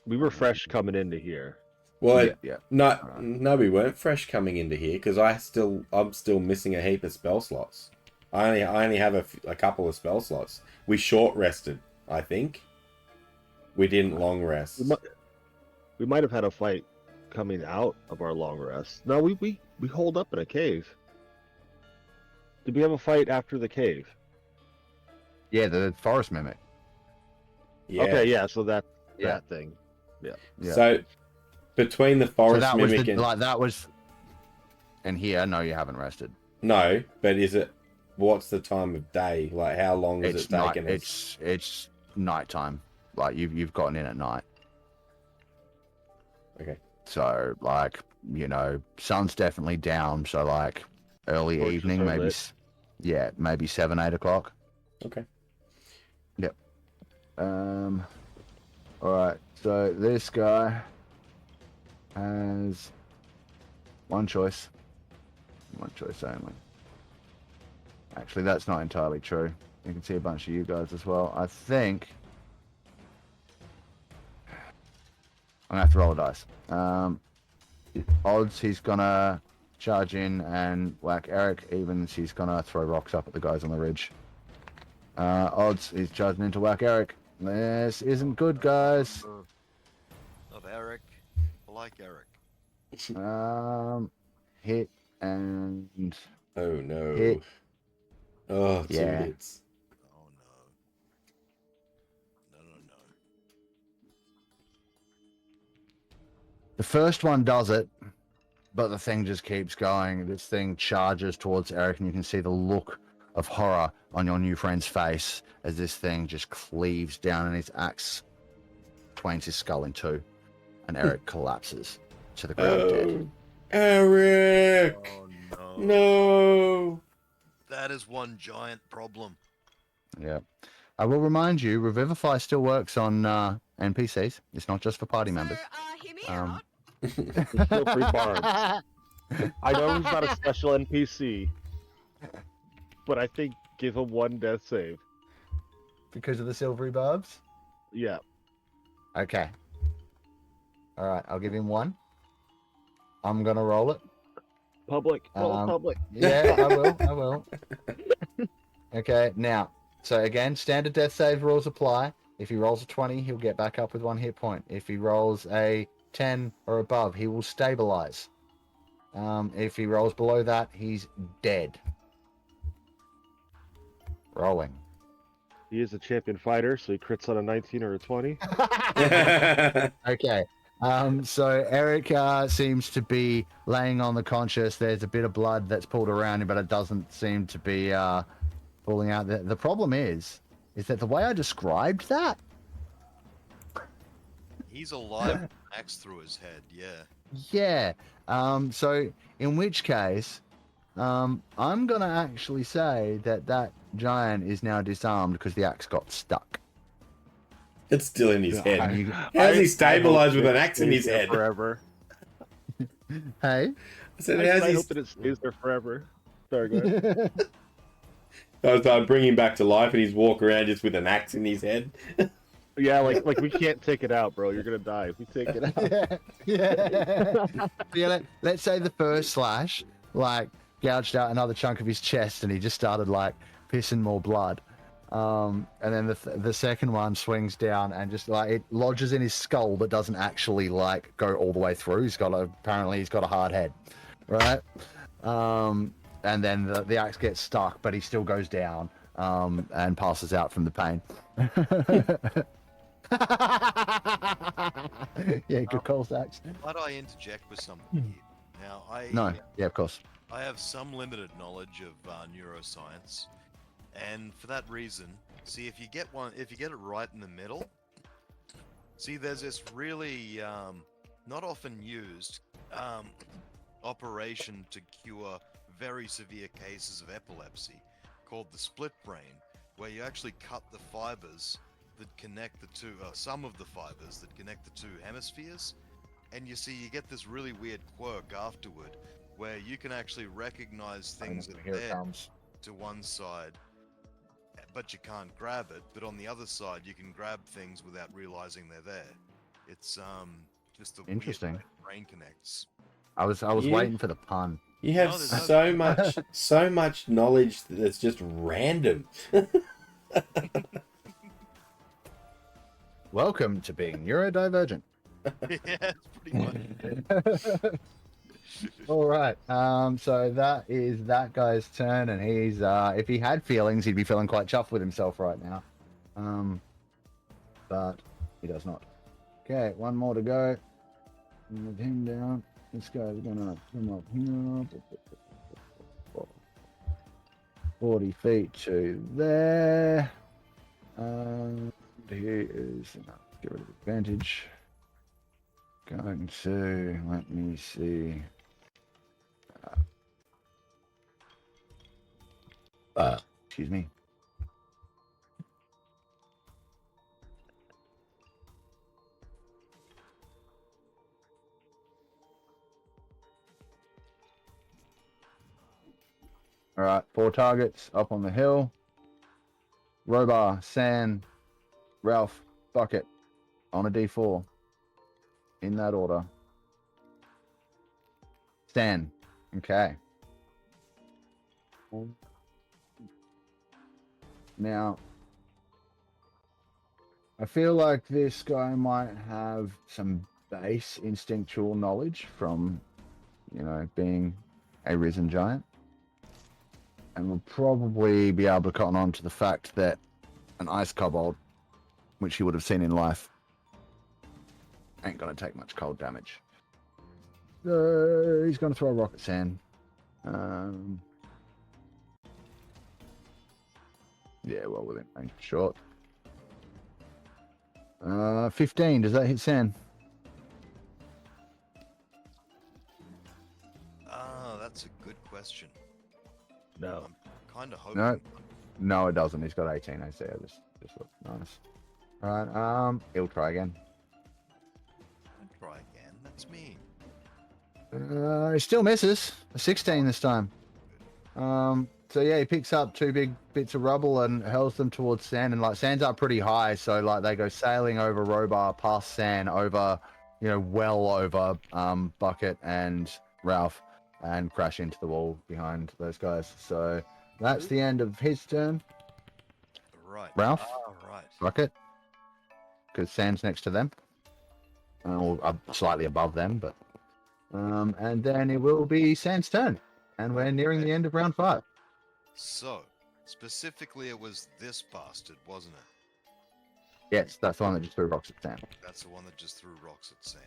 We were fresh coming into here. Well, Yeah. no, we weren't fresh coming into here because I'm still missing a heap of spell slots. I only have a couple of spell slots. We short rested, I think. We didn't long rest. We might have had a fight coming out of our long rest. No, we holed up in a cave. Did we have a fight after the cave? Yeah, the forest mimic. Yeah. Okay, yeah. So that thing. Yeah. So between the forest that was mimic and that was. And here, no, you haven't rested. no, but is it? What's the time of day? Like, how long is it taking us? It's nighttime. Like you've gotten in at night. Okay. So like sun's definitely down. So like early Torches evening, are maybe. lit. Yeah, maybe 7, 8 o'clock. Okay. Yep. All right. So this guy has one choice. One choice only. Actually, that's not entirely true. You can see a bunch of you guys as well. I think I'm gonna have to roll a dice. Odds, he's gonna charge in and whack Eric. Evens, he's gonna throw rocks up at the guys on the ridge. Odds, he's charging in to whack Eric. This isn't good, guys. Of Eric. I like Eric. Hit and Oh no. hit. Oh, 2 Yeah. hits. Oh no. No. The first one does it, but the thing just keeps going. This thing charges towards Eric, and you can see the look of horror on your new friend's face as this thing just cleaves down and his axe twains his skull in two, and Eric collapses to the ground dead. Eric! Oh no. No! That is one giant problem. Yeah. I will remind you, Revivify still works on NPCs. It's not just for party members. Hear me Um, out. Feel free bards. I know he's not a special NPC, but I think give him one death save. Because of the silvery barbs? Yeah. Okay. All right, I'll give him one. I'm going to roll it. Public. Roll public. Yeah, I will. Okay, now, so again, standard death save rules apply. If he rolls a 20, he'll get back up with 1 hit point. If he rolls a 10 or above, he will stabilize. If he rolls below that, he's dead. Rolling. He is a champion fighter, so he crits on a 19 or a 20. Okay. So Eric seems to be laying on the conscious. There's a bit of blood that's pulled around him, but it doesn't seem to be falling out. The problem is that the way I described that. He's alive with an axe through his head, yeah. Yeah. So in which case, I'm gonna actually say that giant is now disarmed because the axe got stuck. It's still in his head. You- How's he I stabilized hope with an it axe in stays his there head? forever. Hey. I said, I how's he... hope that it stays there forever. Sorry, go ahead. I'd bring him back to life and he's walk around just with an axe in his head. Yeah, like we can't take it out, bro. You're gonna die if we take it out. Yeah. Let's say the first slash gouged out another chunk of his chest, and he just started pissing more blood. And then the second one swings down and just it lodges in his skull, but doesn't actually go all the way through. Apparently he's got a hard head, right? And then the axe gets stuck, but he still goes down and passes out from the pain. Yeah, good call, Sax. Why do I interject with something here? Now, No, yeah, of course. I have some limited knowledge of neuroscience, and for that reason, see if you get it right in the middle. See, there's this really not often used operation to cure very severe cases of epilepsy called the split brain, where you actually cut the fibers that connect the two, some of the fibers that connect the two hemispheres, and you see you get this really weird quirk afterward, where you can actually recognize things that Here are it there comes. to one side, but you can't grab it. But on the other side, you can grab things without realizing they're there. It's just the weird Interesting. way the brain connects. I was You- waiting for the pun. You have No, there's no- so much knowledge that's just random. Welcome to being neurodivergent. Yeah, it's pretty much. All right. So that is that guy's turn, and he's if he had feelings, he'd be feeling quite chuffed with himself right now. But he does not. Okay, one more to go. Move him down. This guy's gonna come up here. 40 feet to there. He is get rid of advantage. Going to let me see. Excuse me. All right, 4 targets up on the hill. Robar, San, Ralph, Bucket on a D4. In that order. Stan. Okay. Now, I feel like this guy might have some base instinctual knowledge from, being a risen giant. And will probably be able to cotton on to the fact that an ice kobold, which he would have seen in life, ain't going to take much cold damage. He's going to throw a rock at Sand. Yeah, well within range. Short. 15. Does that hit Sand? That's a good question. No. I'm kind of hoping. No, it doesn't. He's got 18 AC. Just looks nice. All right. He'll try again. Try again. That's me. He still misses. A 16 this time. So yeah, he picks up 2 big bits of rubble and hurls them towards Sand, and Sand's up pretty high, so they go sailing over Robar, past Sand, over, well over Bucket and Ralph, and crash into the wall behind those guys. So that's the end of his turn. Right. Ralph? Right. Bucket, because Sand's next to them, or slightly above them, but and then it will be Sand's turn, and we're nearing the end of round 5. So, specifically, it was this bastard, wasn't it? Yes, that's the one that just threw rocks at Sand. That's the one that just threw rocks at Sand.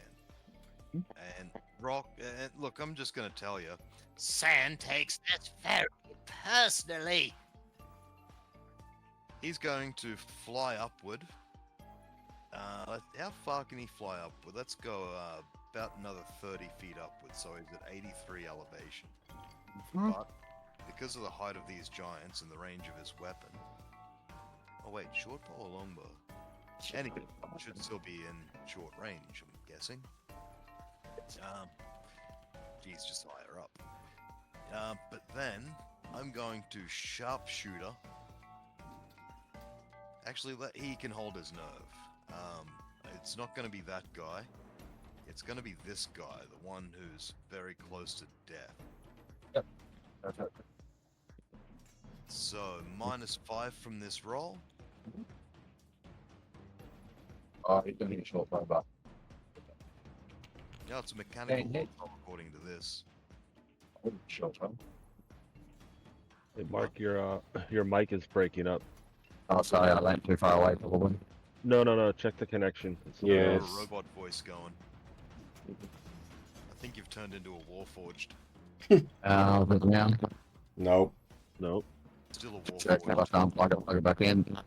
And look, I'm just gonna tell you, Sand takes this very personally. he's going to fly upward. How far can he fly upward? Let's go about another 30 feet upward. So he's at 83 elevation. But because of the height of these giants and the range of his weapon. Oh wait, short bow or longbow? Anyway, should still be in short range, I'm guessing. He's just higher up. But then I'm going to sharpshooter. Actually, he can hold his nerve. It's not going to be that guy. It's going to be this guy, the one who's very close to death. Yep. That's it. So, -5 from this roll. Oh, he's going to get short bow, but Yeah, it's a mechanical Hey, roll according to this. short bow. Hey, Mark, your mic is breaking up. Oh, sorry, I went too far away, probably. No. Check the connection. It's Yeah. Got Yes. a robot voice going. I think you've turned into a Warforged. But now, Nope. Nope. Still a check that Warforged. plug it back in.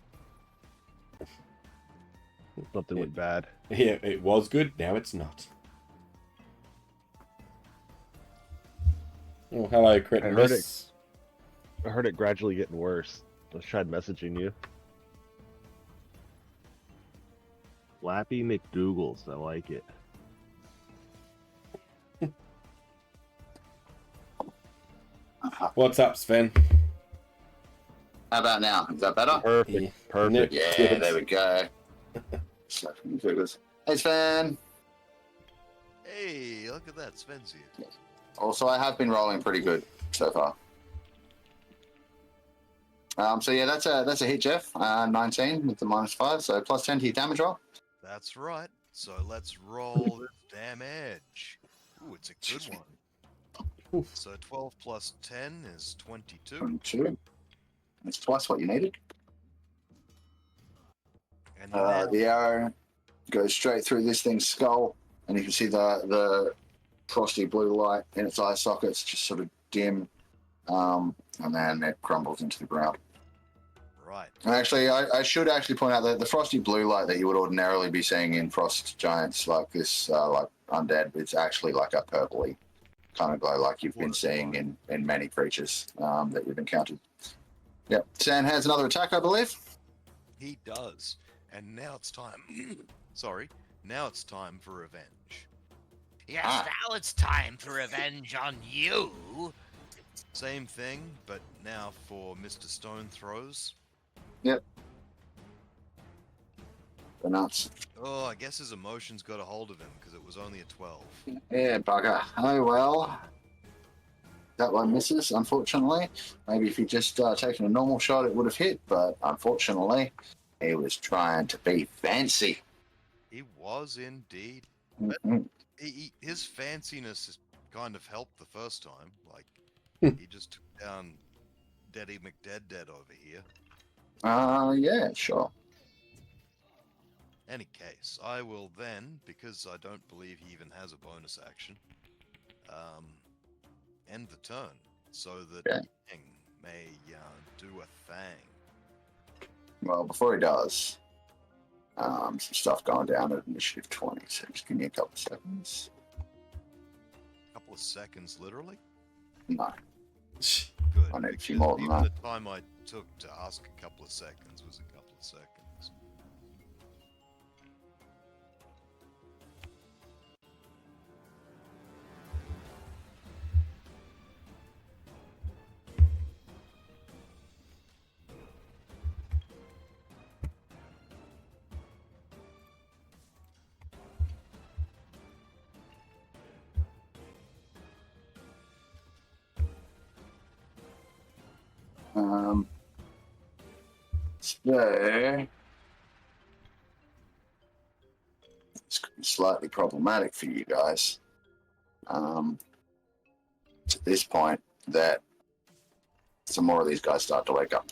Something went bad. Yeah, it was good. Now it's not. Oh, hello, Crit. I heard it. I heard it gradually getting worse. I tried messaging you. Flappy McDougal's. I like it. What's up, Sven? How about now? Is that better? Perfect. Yeah. Perfect. Yeah, there we go. Hey, Sven. Hey, look at that, Sven's here. Also, I have been rolling pretty good so far. So yeah, that's a hit, Jeff. 19 with the -5, so +10 to your damage roll. That's right. So let's roll this damage. Ooh, it's a good one. So 12 plus 10 is 22. 22. That's twice what you needed. And now, The arrow goes straight through this thing's skull, and you can see the frosty blue light in its eye sockets just sort of dim, and then it crumbles into the ground. right. And actually, I should actually point out that the frosty blue light that you would ordinarily be seeing in frost giants like this, like undead, it's actually like a purpley kind of glow like you've been seeing in many creatures that you've encountered. Yep. San has another attack, I believe. He does. And now it's time. Sorry. Now it's time for revenge. Yes, now it's time for revenge on you. Same thing, but now for Mr. Stone Throws. Yep. The nuts. Oh, I guess his emotions got a hold of him because it was only a 12. Yeah, bugger. Oh well. That one misses, unfortunately. Maybe if he'd just taken a normal shot, it would have hit, but unfortunately, he was trying to be fancy. He was indeed. Mhm. His fanciness kind of helped the first time. Like, he just took down Daddy McDead over here. Yeah, sure. Any case, I will then, because I don't believe he even has a bonus action, end the turn so that Okay. King may do a thing. Well, before he does, some stuff going down at initiative 20, so just give me a couple of seconds. A couple of seconds, literally? No. Good. I need a few because more than even that. the time I took to ask a couple of seconds was a couple of seconds. So it's slightly problematic for you guys. To this point, that some more of these guys start to wake up.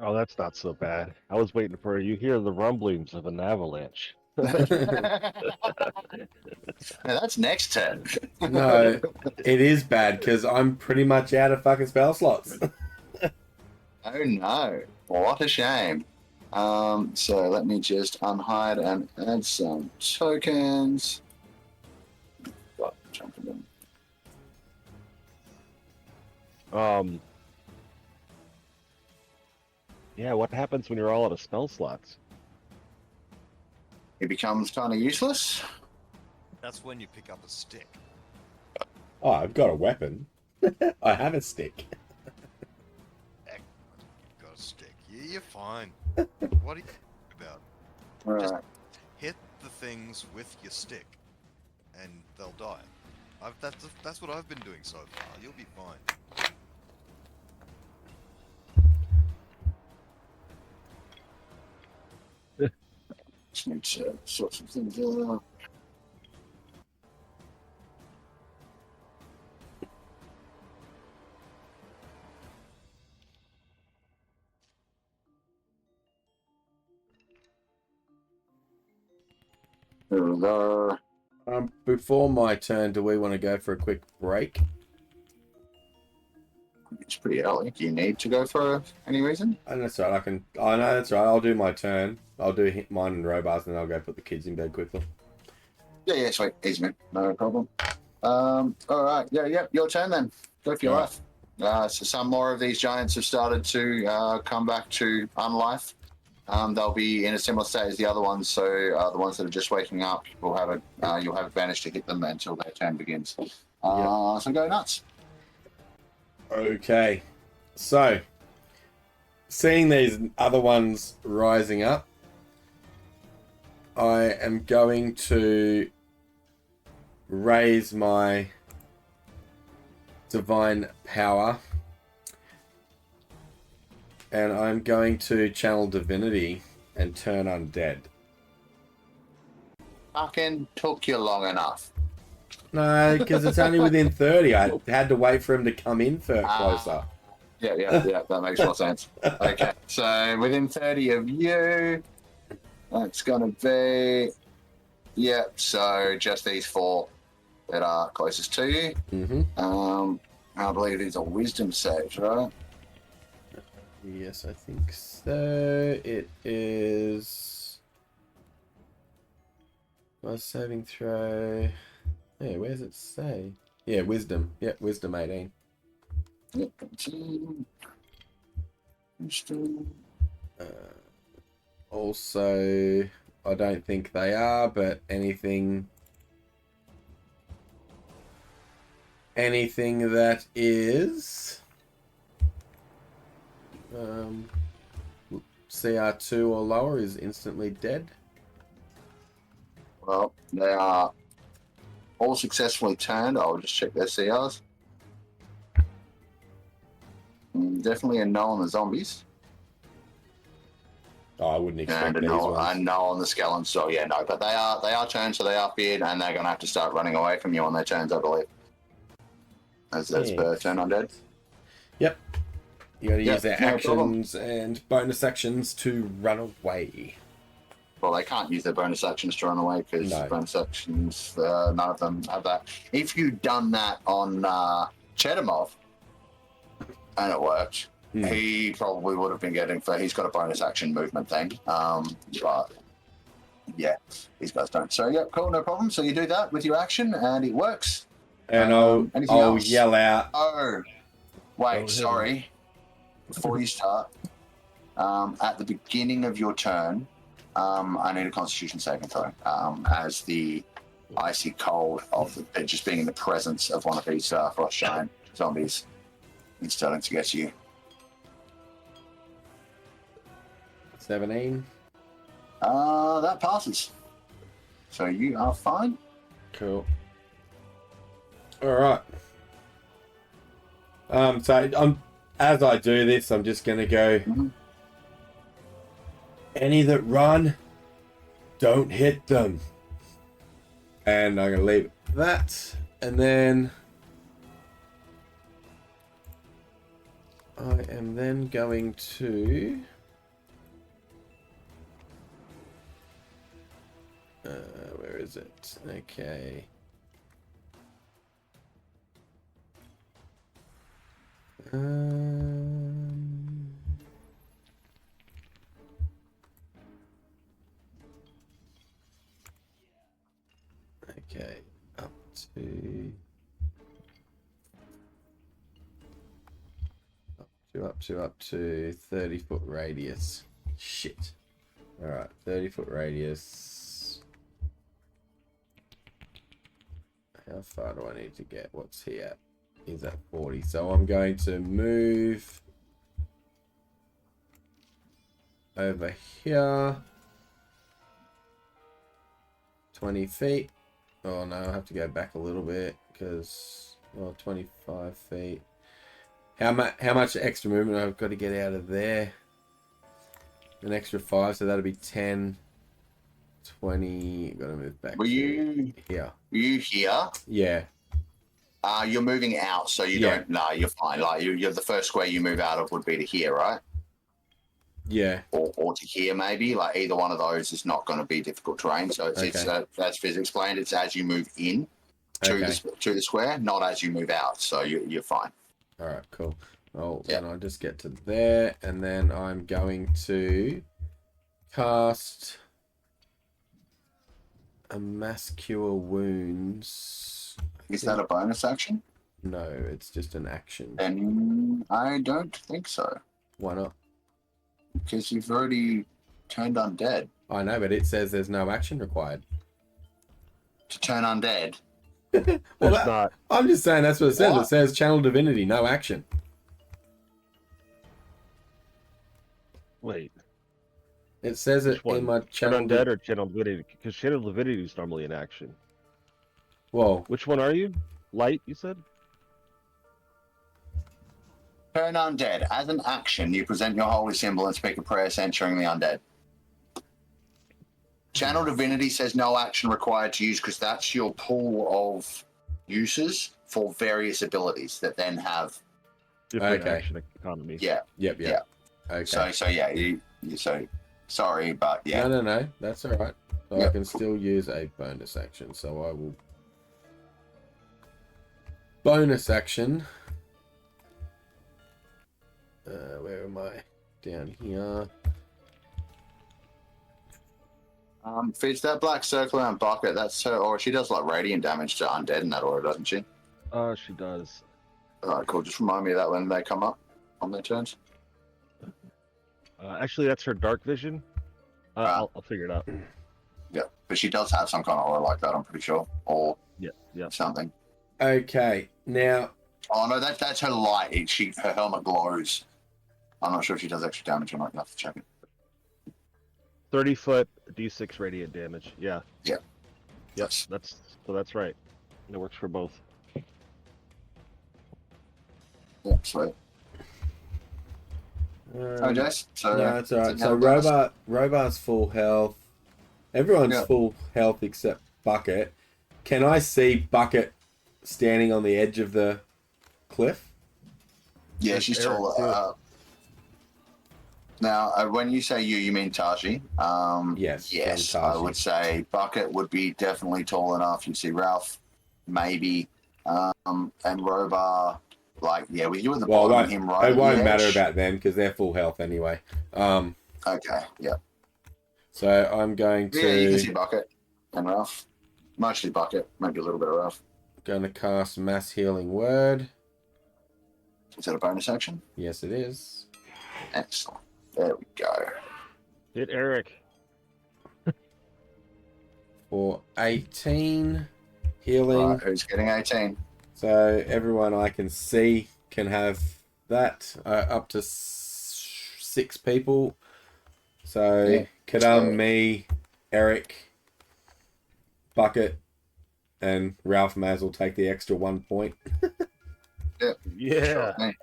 Oh, that's not so bad. I was waiting for you hear the rumblings of an avalanche. Now that's next turn. No, it is bad because I'm pretty much out of fucking spell slots. Oh no! What a shame. So let me just unhide and add some tokens. Got jumping in. Yeah, what happens when you're all out of spell slots? It becomes kind of useless. That's when you pick up a stick. Oh, I've got a weapon. I have a stick. Excellent. You've got a stick. You're fine. What are you about? All Just right. hit the things with your stick, and they'll die. That's what I've been doing so far. You'll be fine. Just need to sort some things out. There we go. Before my turn, do we want to go for a quick break? It's pretty early. Do you need to go for any reason? I know that's right. I know that's right. I'll do my turn. I'll do mine and Robars, and then I'll go put the kids in bed quickly. Yeah, sweet. Easy, man. No problem. All right. Yeah. Your turn then. Go for your All right. life. So some more of these giants have started to come back to unlife. They'll be in a similar state as the other ones, so the ones that are just waking up will have you'll have advantage to hit them until their turn begins. So go nuts. Okay. So, seeing these other ones rising up, I am going to raise my divine power, and I'm going to channel divinity and turn undead. Fucking took you long enough. No, because it's only within 30. I had to wait for him to come in closer. Yeah, that makes more sense. Okay, so within 30 of you, that's gonna be, so just these 4 that are closest to you. Mm-hmm. I believe it is a wisdom save, right? Yes, I think so. It is a saving throw. Hey, where does it say? Yeah, wisdom. Yeah, wisdom 18. Yep, 18. Also, I don't think they are, but anything that is CR2 or lower is instantly dead. Well, they are all successfully turned. I'll just check their CRs. Definitely a no on the zombies. Oh, I wouldn't expect And these no ones. on the skeletons. So yeah, no. But they are turned, so they are feared, and they're going to have to start running away from you on their turns, I believe. As per turn undead. Yep. You got to use their no actions and bonus actions to run away. Well, they can't use their bonus actions to run away because bonus actions, none of them have that. If you'd done that on Chedamov, and it worked, he probably would have been getting he's got a bonus action movement thing. But yeah, these guys don't. So yeah, cool, no problem. So you do that with your action, and it works. And I'll yell out. Oh, wait, sorry. Before you start, at the beginning of your turn, I need a Constitution saving throw. As the icy cold of just being in the presence of one of these frost giant zombies is starting to get you. 17. That passes. So you are fine. Cool. All right. So as I do this, I'm just gonna go. Any that run, don't hit them. And I'm gonna leave that, and then I am then going to. Where is it? Okay. Okay, up to 30-foot radius. Shit. All right, 30-foot radius. How far do I need to get? What's he at? He's at 40. So I'm going to move over here. 20 feet. Oh no, I have to go back a little bit because 25 feet. How much extra movement I've got to get out of there? An extra 5, so that'll be 10, 20. Got to move back. Were you here? Were you here? Yeah. You're moving out, so you don't. No, you're fine. Like you're the first square you move out of would be to here, right? Yeah. Or to here maybe. Like either one of those is not going to be difficult terrain. So it's as Fizz explained, it's as you move in to the square, not as you move out. So you're fine. All right, cool. Oh, then I'll just get to there, and then I'm going to cast a Mass Cure Wounds. Is that a bonus action? No, it's just an action. And I don't think so. Why not? Because you've already Turned undead. I know, but it says there's no action required. To turn undead. Well, There's not. I'm just saying that's what it says. What? It says channel divinity, no action. Wait. It says it Which one? in my Turn channel. undead or channel divinity? Because channel divinity is normally in action. Whoa. Which one are you? Light, you said? Turn undead. As an action, you present your holy symbol and speak a prayer censuring the undead. Channel divinity says no action required to use because that's your pool of uses for various abilities that then have. Different Okay. action economy. Yeah. Yep. Yeah. Okay. So yeah. You so sorry, but yeah. No. That's all right. So I Yep. can still use a bonus action. So I will. Bonus action. Where am I? Down here. Feeds that black circle around Bucket. That's her, or she does like radiant damage to undead in that order, doesn't she? She does. All right, cool. Just remind me of that when they come up on their turns. Actually, that's her dark vision. I'll figure it out. Yeah, but she does have some kind of aura like that, I'm pretty sure, or Yeah. something. Okay. Now. Oh no, that's her light. Her helmet glows. I'm not sure if she does extra damage or not. You have to check it. 30-foot D6 radiant damage. Yeah. Yeah. Yes. That's right. It works for both. Yeah, sweet. Oh, Jace. So No, it's alright. so So now Robar's full health. Everyone's Yeah. full health except Bucket. Can I see Bucket standing on the edge of the cliff? yeah, she's Eric, tall. too. Now, when you say you mean Taiji. Yes, Yes, I'm I Taiji. would say Bucket would be definitely tall enough. You see Ralph, maybe, and Robar. Like, yeah, with you at the Well, bottom, him right. it won't at the matter edge. about them because they're full health anyway. Okay, yeah. So I'm going Yeah, you can to see Bucket and Ralph. Mostly Bucket, maybe a little bit of Ralph. cast Mass Healing Word. Is that a bonus action? Yes, it is. Excellent. There we go. Hit Eric. For 18 healing. Right, who's getting 18? So everyone I can see can have that. Up to 6 people. So Yeah. Kadam, me, Eric, Bucket, and Ralph may as well take the extra 1 point. Yeah. Sure.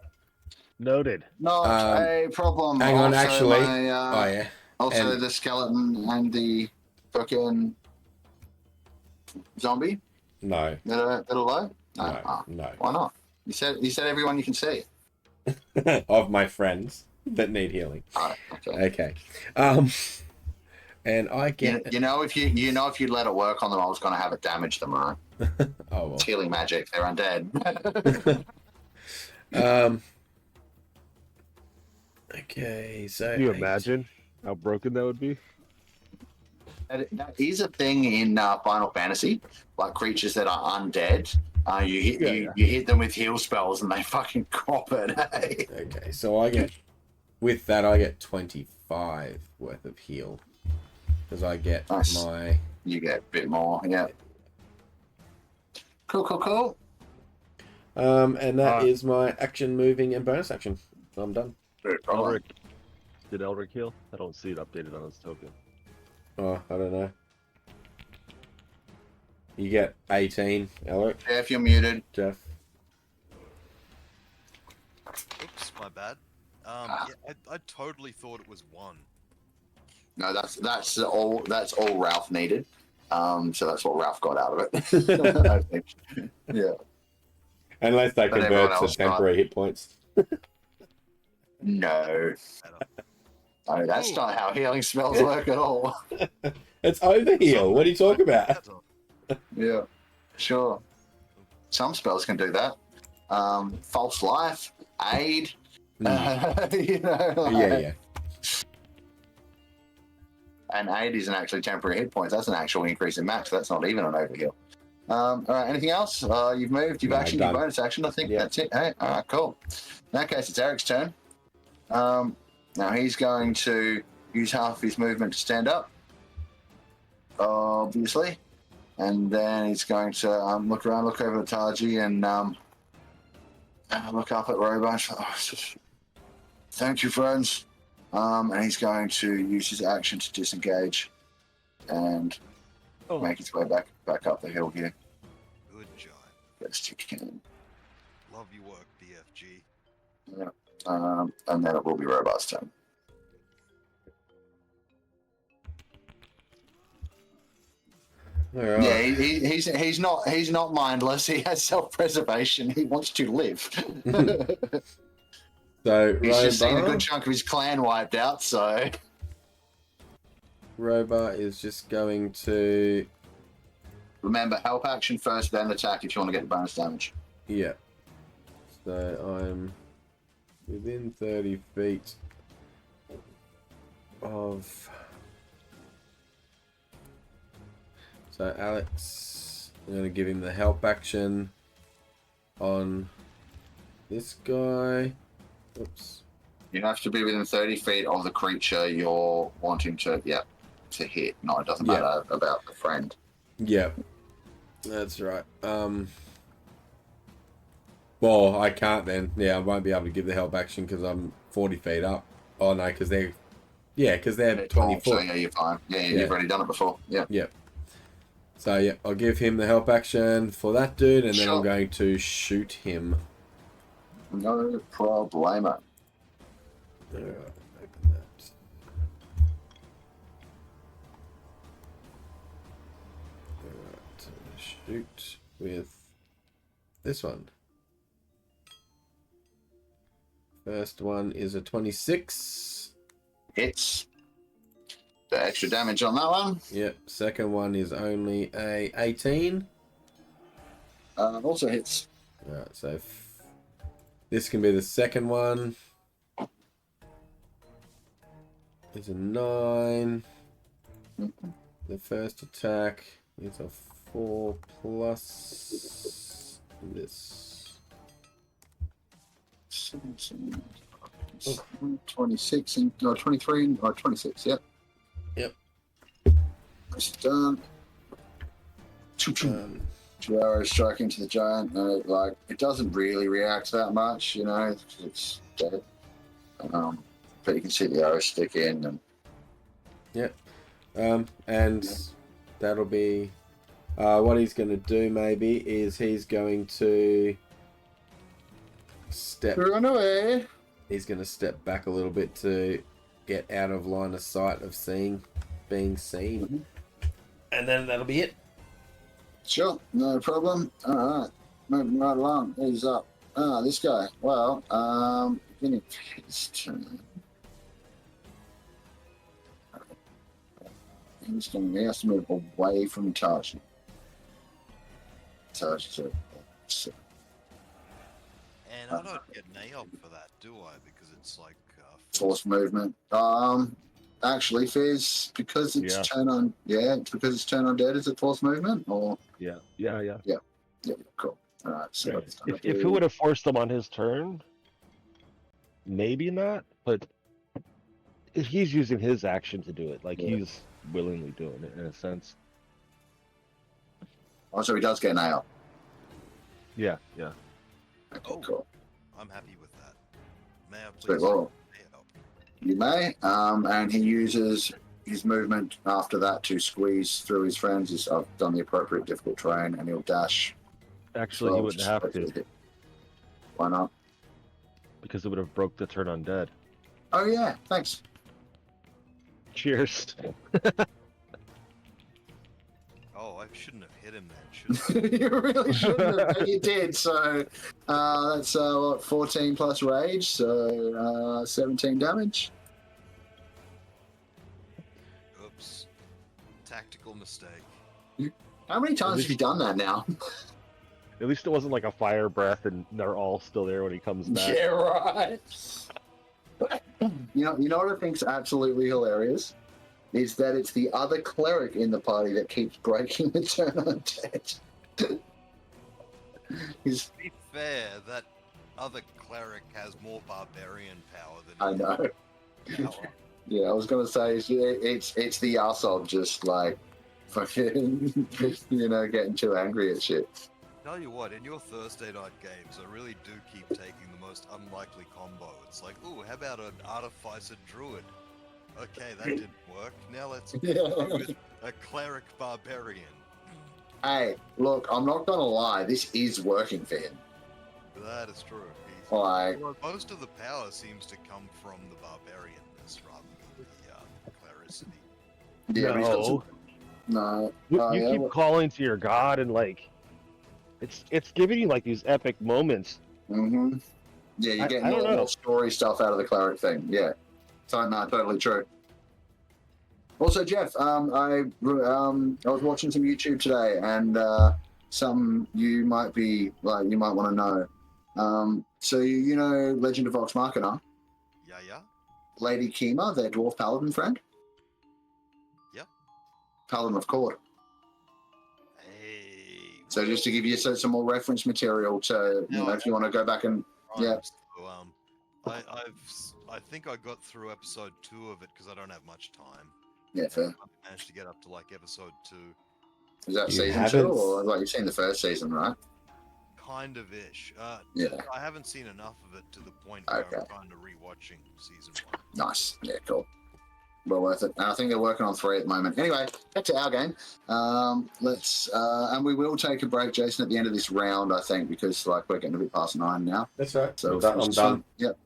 Noted. Not a problem. Hang on, Also, actually. my, Oh yeah. also, and- the skeleton and the fucking zombie No. that are low? No. Oh, No. why not? You said everyone you can see. Of my friends that need healing. Oh, okay. Okay. And I get You know if you let it work on them, I was going to have it damage them, right? oh well. It's healing magic. They're undead. Okay, so Can you imagine how broken that would be? That is a thing in Final Fantasy, like creatures that are undead. You hit them with heal spells and they fucking crop it. Hey? Okay, so I get 25 worth of heal because I get Nice. my You get a bit more, yeah. Cool. and that is my action, moving, and bonus action. I'm done. Elric. Did Elric heal? I don't see it updated on his token. Oh, I don't know. You get 18, Elric, Yeah, if you're muted. Jeff. Oops, my bad. Yeah, I totally thought it was 1. No, that's all Ralph needed. So that's what Ralph got out of it. I think. Yeah. Unless they But convert everyone to else temporary hit points. No. No, that's not how healing spells work at all. It's overheal. What are you talking about? Yeah. Sure. Some spells can do that. False life, aid. You know, Yeah. And aid isn't actually temporary hit points. That's an actual increase in max. That's not even an overheal. All right. Anything else? You've moved. You've No, actioned done. your bonus action. I think Yeah. that's it. Hey, all right. Cool. In that case, it's Eric's turn. Now he's going to use half of his movement to stand up, obviously. And then he's going to look around, look over at Taiji, and look up at Robot. Thank you, friends. And he's going to use his action to disengage and make his way back up the hill here. Good job. Best you can. Love your work, BFG. Yeah. And then it will be Robot's turn. All right. Yeah, he's not mindless. He has self-preservation. He wants to live. So He's just seen a Robar, good chunk of his clan wiped out. So Robar is just going to, remember, help action first, then attack if you want to get the bonus damage. yeah. So I'm within 30 feet of. So Alex, I'm going to give him the help action on this guy. Oops. You have to be within 30 feet of the creature you're wanting to hit. No, it doesn't matter about the friend. Yeah, that's right. Well, I can't then. Yeah, I won't be able to give the help action because I'm 40 feet up. Oh no, because they're 20 foot. So yeah, you're fine. Yeah, you've already done it before. Yeah. Yeah. So yeah, I'll give him the help action for that dude, and then I'm going to shoot him. No problemo. Alright, open that. Alright, shoot with this one. First one is a 26. Hits. The extra damage on that one. Yep. Second one is only a 18. Also hits. Alright, so this can be the second one. It's a 9. The first attack is a 4 plus this. 26 and 23 or 26. Yep. Yep. It's done. Two arrows strike into the giant, and it doesn't really react that much, you know. It's dead. But you can see the arrows stick in, and Yep. And that'll be what he's going to do. Maybe is he's going to run away. He's going to step back a little bit to get out of line of sight of being seen, and then that'll be it. Sure, no problem. All right, moving right along. He's up. This guy. Well, beginning of his turn. He has to move away from Taiji. And I don't get an AOP for that, do I? Because it's like force movement. Actually, Fizz, because it's turn on. Yeah, it's because it's turn on dead. Is it force movement or? Yeah. Yeah, cool. All right. So If it would have forced him on his turn, maybe not. But if he's using his action to do it, like he's willingly doing it in a sense. Also, he does get an AOP. Yeah. Okay, cool. I'm happy with that. May I Sweet, please? well, you may. And he uses his movement after that to squeeze through his friends. I've done the appropriate difficult terrain, and he'll dash. Actually, he wouldn't have to, Why not? because it would have broke the turn undead. Oh yeah, thanks. Cheers. Oh, I shouldn't have hit him then, should I? You really shouldn't have, but you did. So that's 14 plus rage, so 17 damage. Oops. Tactical mistake. How many times have you done that now? At least it wasn't like a fire breath and they're all still there when he comes back. Yeah, right. You know what I think's absolutely hilarious? Is that it's the other cleric in the party that keeps breaking the turn undead. To be fair, that other cleric has more barbarian power than I know. power. Yeah, I was gonna say it's the Yahsob just like fucking getting too angry at shit. Tell you what, in your Thursday night games, I really do keep taking the most unlikely combo. It's like, ooh, how about an artificer druid? Okay, that didn't work. Now let's go with a cleric barbarian. Hey, look, I'm not gonna lie, this is working for him. That is true. Like, Well, most of the power seems to come from the barbarianness rather than the clericity. yeah, he's got some, No. no. You keep calling to your god and like, it's giving you like these epic moments. Mm-hmm. Yeah, you're getting more story stuff out of the cleric thing. Yeah, so no, totally true. Also, Jeff, I was watching some YouTube today, and some you might want to know. So you know Legend of Vox Machina? Yeah. Lady Kima, their dwarf paladin friend? Yep. Paladin of Court. Hey. So just to give you some more reference material to, if you want to go back and, yeah. So, I think I got through episode 2 of it because I don't have much time. Yeah, fair. I managed to get up to like episode 2. Is that season 2, or like you've seen the first season, right? Kind of ish. Yeah. I haven't seen enough of it to the point where I'm kind of rewatching season 1. Nice. Yeah, cool. Well worth it. And I think they're working on 3 at the moment. Anyway, back to our game. Let's and we will take a break, Jason, at the end of this round, I think, because like we're getting a bit past 9 now. That's right. So I'm done. Yep.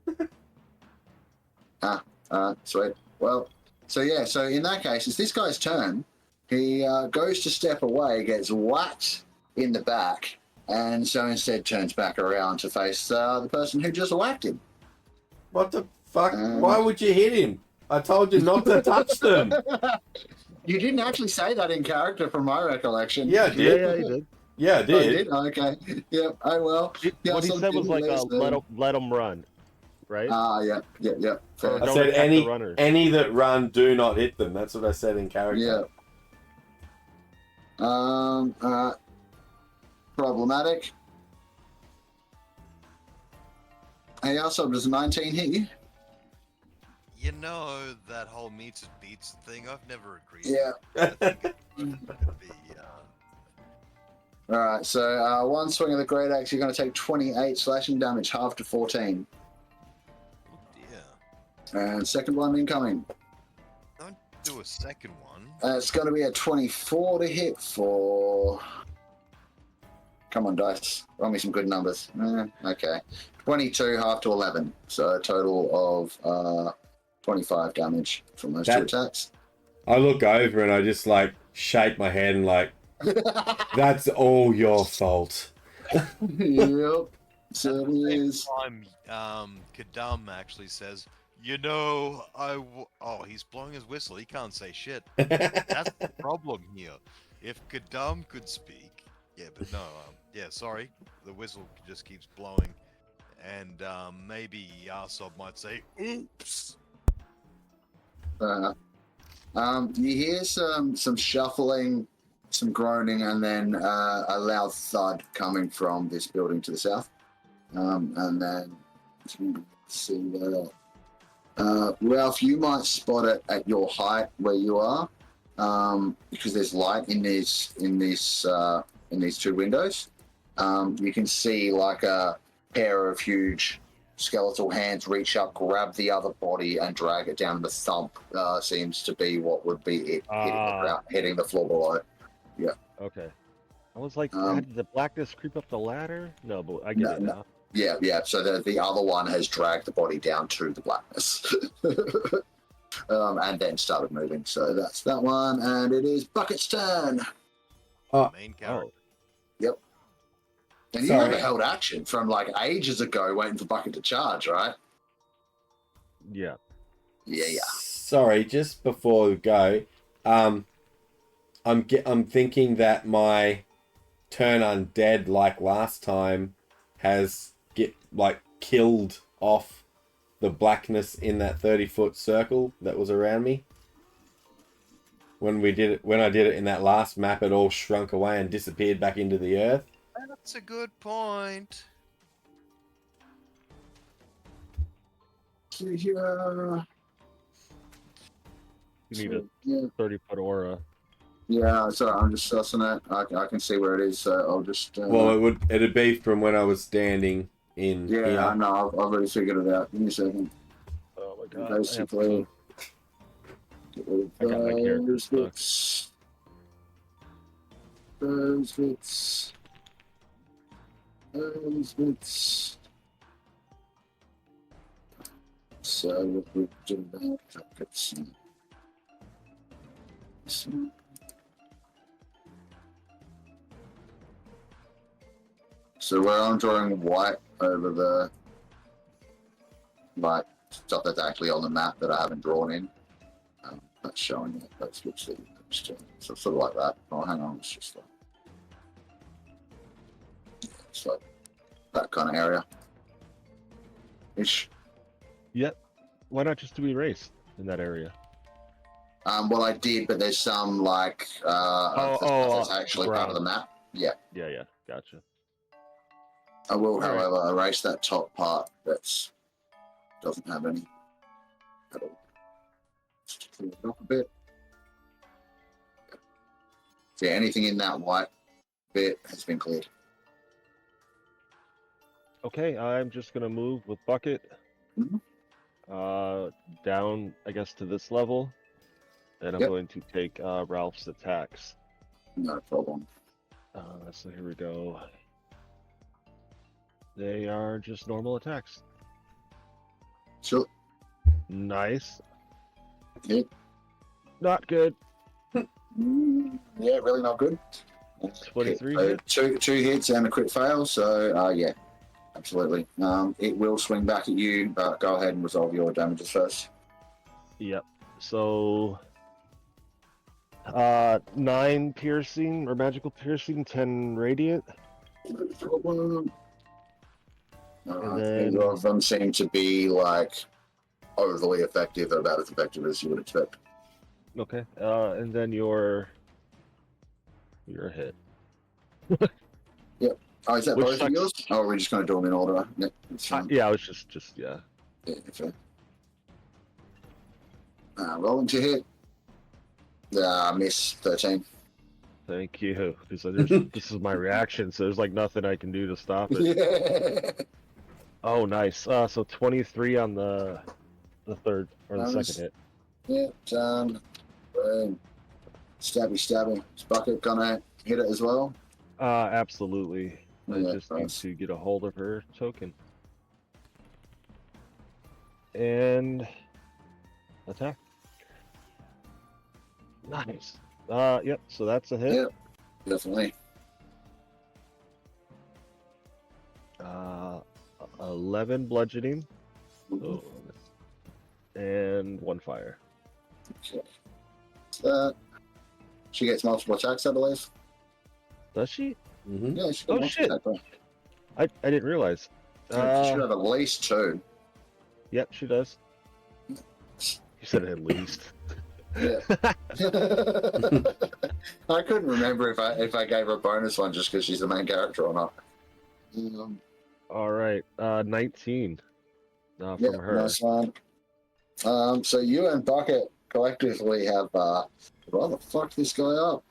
Sweet. Well, so in that case, it's this guy's turn. He goes to step away, gets whacked in the back, and so instead turns back around to face the person who just whacked him. What the fuck? Why would you hit him? I told you not to touch them. You didn't actually say that in character from my recollection. Yeah, I did. Yeah, you did. Yeah, I did. Oh, you did? Okay. Yep. Oh, well. What he said was like, let him run, right? Yeah. Fair. I said any that run, do not hit them. That's what I said in character. Yeah. Problematic. Hey, Yahsob, does a 19 hit you? You know, that whole meets and beats thing, I've never agreed. Yeah. I think it could be, Alright, so one swing of the Great Axe, you're going to take 28 slashing damage, half to 14. Oh dear. And second one incoming. Don't do a second one. It's going to be a 24 to hit for... Come on, dice. Roll me some good numbers. Okay. 22, half to 11. So a total of 25 damage from those 2 attacks. I look over and I just like shake my head and like, that's all your fault. Yep. Certainly is. Kadam actually says, you know, he's blowing his whistle. He can't say shit. That's the problem here. If Kadam could speak, but no, sorry, the whistle just keeps blowing, and maybe Yahsob might say, oops. You hear some shuffling, some groaning, and then a loud thud coming from this building to the south. And then let's see where. Ralph, you might spot it at your height where you are, because there's light in these 2 windows. You can see like a pair of huge skeletal hands reach up, grab the other body, and drag it down. The thump seems to be what would be it hitting the floor below. Yeah. Okay. I was like, did the blackness creep up the ladder? No, but I get it now. Yeah. So the other one has dragged the body down to the blackness. And then started moving. So that's that one, and it is Bucket's turn. Main character. Yep. And you haven't held action from like ages ago, waiting for Bucket to charge, right? Yeah. Yeah. Sorry, just before we go, I'm thinking that my turn undead, like last time, has killed off the blackness in that 30-foot circle that was around me. When I did it in that last map, it all shrunk away and disappeared back into the earth. That's a good point. You need Yeah. a 30-foot aura. Yeah, so I'm just sussing it. I can see where it is, so I'll just. Well, it'd be from when I was standing in Yeah, here. I know. I've already figured it out. Give me a second. Oh my god! Basically, get rid of I got my character those stuck. bits. Those bits. Those bits. So we'll do that. So where I'm drawing white over the like stuff that's actually on the map that I haven't drawn in, that's showing it. That's literally so sort of like that. Oh, hang on, it's just like it's like that kind of area. Ish. Yep. Why not just do erase in that area? Well, I did, but there's some like that's actually part of the map. Yeah. Yeah. Gotcha. I will, All right. however, erase that top part that's doesn't have any at all. Just clean it up a bit. So yeah, anything in that white bit has been cleared. Okay, I'm just gonna move with bucket Mhm. down, I guess, to this level, and I'm Yep. going to take Ralph's attacks. No problem. So here we go. They are just normal attacks. Sure. Nice. Hit. Not good. Yeah, really not good. 23 So hit. two hits and a crit fail. So yeah, absolutely. It will swing back at you, but go ahead and resolve your damages first. Yep. So 9 piercing or magical piercing, 10 radiant. No problem. And then- Neither of them seem to be like overly effective, or about as effective as you would expect. Okay. And then your hit. Oh, is that Which both of sucks. yours? Oh, we're just going to do them in order. Yeah, that's fine. Yeah, I was just yeah. Yeah, fair. Rolling to hit. Miss 13. Thank you. Because this is my reaction, so there's like nothing I can do to stop it. Yeah. Oh, nice. So 23 on the third or the Nice. second hit. Yeah, done. Boom. Stabby. Is Bucket gonna hit it as well? Absolutely. I Yeah, just need nice. to get a hold of her token. And attack. Nice. Yep, so that's a hit. Yep. Definitely. 11 bludgeoning. Ooh. And 1 fire. Okay. She gets multiple attacks, I believe. Does she? Mm-hmm. Yeah, she Oh, gets shit. multiple attacks. I didn't realize. She should have at least 2. Yep, she does. You said at least. Yeah. I couldn't remember if I gave her a bonus one just because she's the main character or not. All right, 19 from Yeah, her. nice one. So you and Bucket collectively have rather fucked this guy up.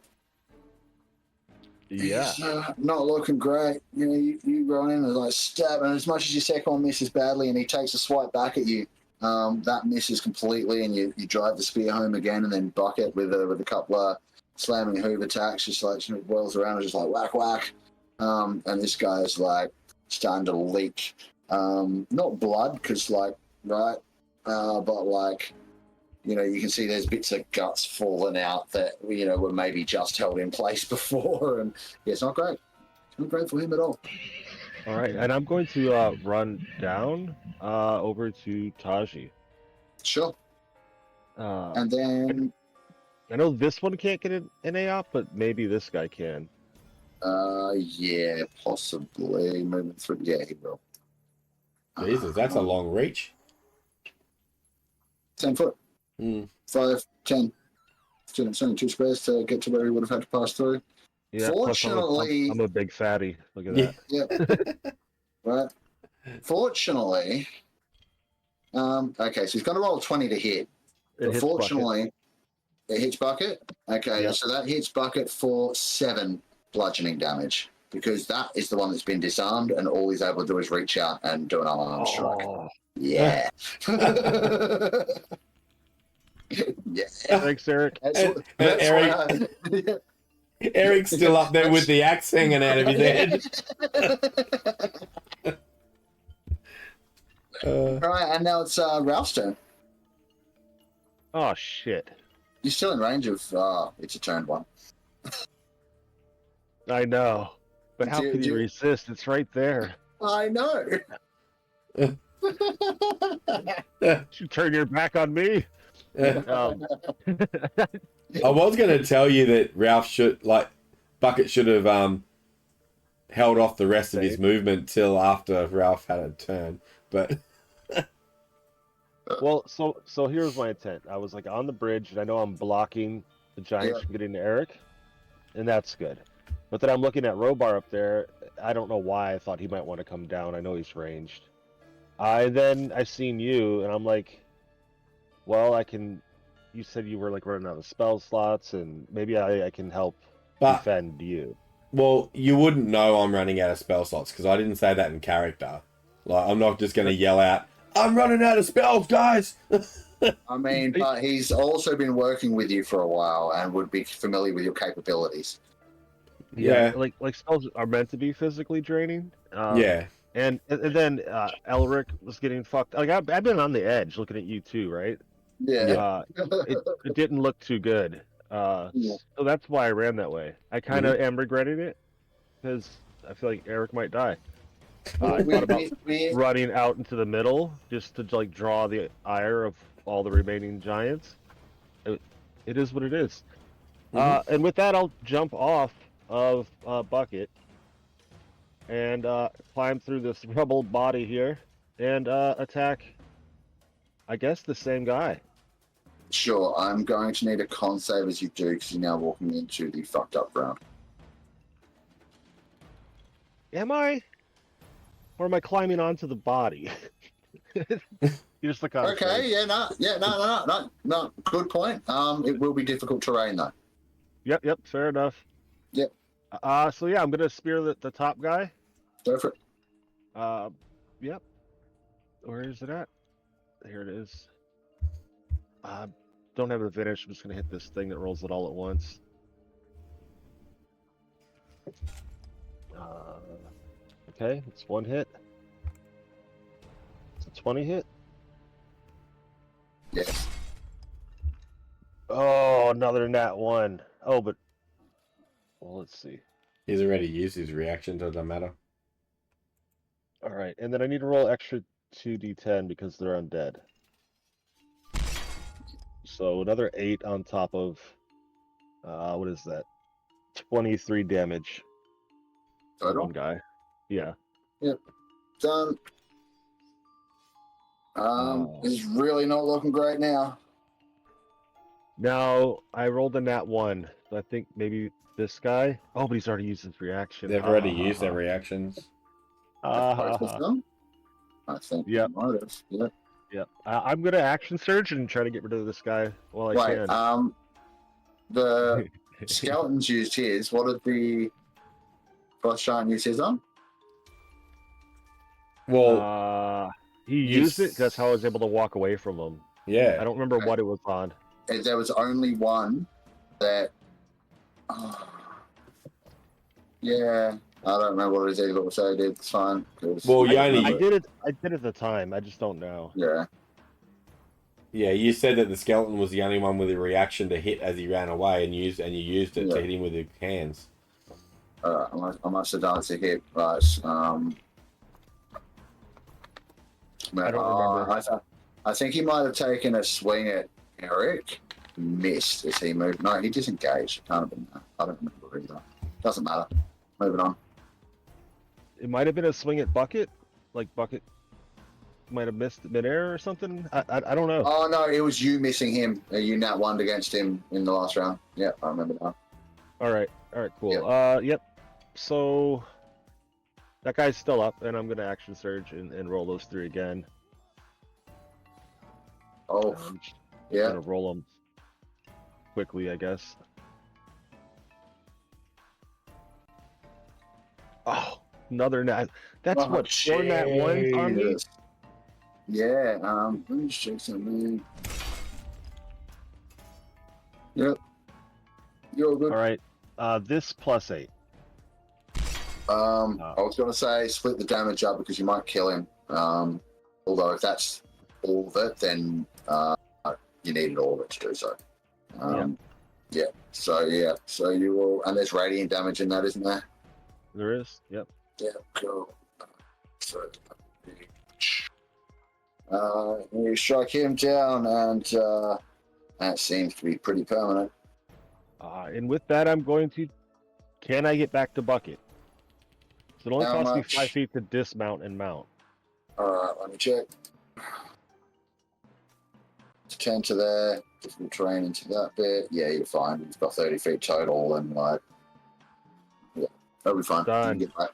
Yeah. He's, not looking great. You know, you run in and like stab, and as much as your second one misses badly, and he takes a swipe back at you, that misses completely, and you drive the spear home again, and then Bucket with a couple of slamming hoof attacks, just like whirls around and just like whack whack, and this guy's like starting to leak, not blood, because like right, but like. You know, you can see there's bits of guts falling out that, you know, were maybe just held in place before. And yeah, it's not great. It's not great for him at all. All right, and I'm going to run down over to Taiji. Sure. And then, I know this one can't get an AOP, but maybe this guy can. yeah, possibly. Moving through. Yeah, he will. Jesus, that's a long reach. 10 foot. 5, 10. It's only 2 squares to get to where he would have had to pass through. Yeah, plus I'm a big fatty. Look at that. Yep. Right. Fortunately, okay, so he's going to roll 20 to hit. It But hits fortunately, It hits Bucket? Okay, Yep. so that hits Bucket for 7 bludgeoning damage. Because that is the one that's been disarmed, and all he's able to do is reach out and do an unarmed strike. Oh, Yeah. Yeah. thanks, Eric. And Eric's still up there with the axe hanging out of his head. All right, and now it's Ralph's turn. Oh shit! You're still in range of. It's a turn 1. I know, but how Do- can do- you resist? It's right there. I know. You turn your back on me. I was going to tell you that Ralph Bucket should have held off the rest of his movement till after Ralph had a turn, but Well, so here's my intent. I was like on the bridge, and I know I'm blocking the giants from getting to Eric, and that's good. But then I'm looking at Robar up there. I don't know why I thought he might want to come down. I know he's ranged. I seen you, and I'm like, well, I can. You said you were like running out of spell slots, and maybe I can help defend you. Well, you wouldn't know I'm running out of spell slots because I didn't say that in character. Like, I'm not just going to yell out, "I'm running out of spells, guys!" I mean, but he's also been working with you for a while and would be familiar with your capabilities. Yeah. Like spells are meant to be physically draining. Yeah. And then Elric was getting fucked. Like I've been on the edge looking at you too, right? Yeah. It didn't look too good. So that's why I ran that way. I kind of am regretting it because I feel like Eric might die. I thought about running out into the middle just to like draw the ire of all the remaining giants. It is what it is. And with that, I'll jump off of Bucket and climb through this rubble body here and attack, I guess, the same guy. Sure, I'm going to need a con save as you do because you're now walking into the fucked up round. Am I? Or am I climbing onto the body? You just look on. Okay, no. Good point. It will be difficult terrain though. Yep, fair enough. Yep. So yeah, I'm gonna spear the top guy. Go for it. Yep. Where is it at? Here it is. Don't have the finish. I'm just gonna hit this thing that rolls it all at once. Okay, it's 1 hit. It's a 20 hit. Yes. Oh, another nat 1. Oh, but well, let's see. He's already used his reaction, so it doesn't matter. All right, and then I need to roll extra 2d10 because they're undead. So another 8 on top of what is that? 23 damage. Total? One guy. Yeah. Yep. Done. It's really not looking great now. Now I rolled a nat 1. So I think maybe this guy. Oh, but he's already used his reaction. They've already used their reactions. I think. Yep. you might have. Yep. Yep. I'm gonna action surge and try to get rid of this guy while I Right. can. The skeletons used his. What did the frost giant use his on? Well, he used it. That's how I was able to walk away from him. yeah. I don't remember what it was on. There was only one that. Yeah, I don't remember what it is either, but so I did. It's fine. Well, you I only. did it. I did at the time. I just don't know. Yeah. Yeah, you said that the skeleton was the only one with a reaction to hit as he ran away, and you used it to hit him with your hands. Alright, I must have done it to hit. Right. I don't remember. I think he might have taken a swing at Eric. Missed as he moved. No, he disengaged. Can't have been that. I don't remember either. Doesn't matter. Moving on. It might have been a swing at Bucket. Like Bucket might have missed midair or something. I don't know. Oh no, it was you missing him. You nat one against him in the last round. Yeah, I remember now. All right, cool. Yep. So that guy's still up, and I'm gonna action surge and roll those 3 again. Oh, I'm yeah. gonna roll them. quickly, I guess. Oh, another nat. That's Oh, what, 4 nat ones on me? Jesus. Yeah, let me just check something. Yep. You're all good. All right. This +8. I was going to say split the damage up because you might kill him. Although if that's all of it, then you needed all of it to do so. Yeah. So you will, and there's radiant damage in that, isn't there? There is. Yep. Yeah. Cool. So you strike him down, and that seems to be pretty permanent. And with that, I'm going to. Can I get back to bucket? So it only How costs me much? 5 feet to dismount and mount. All right, let me check. 10 to there, difficult terrain into that bit. Yeah, you're fine. You've got 30 feet total, and yeah, that'll be fine. Done. You can get back.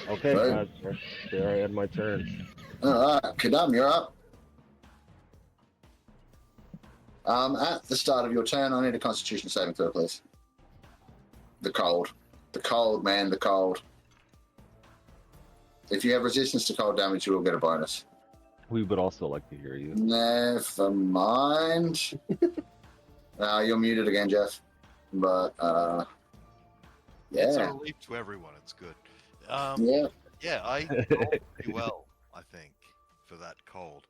Okay, Right. there I end my turn. All right, Kadam, you're up. At the start of your turn, I need a Constitution saving throw, please. The cold, man, the cold. If you have resistance to cold damage, you will get a bonus. We would also like to hear you. Never mind. You're muted again, Jeff. But It's a yeah, relief to everyone. It's good. yeah. Yeah, I rolled pretty well, I think, for that cold.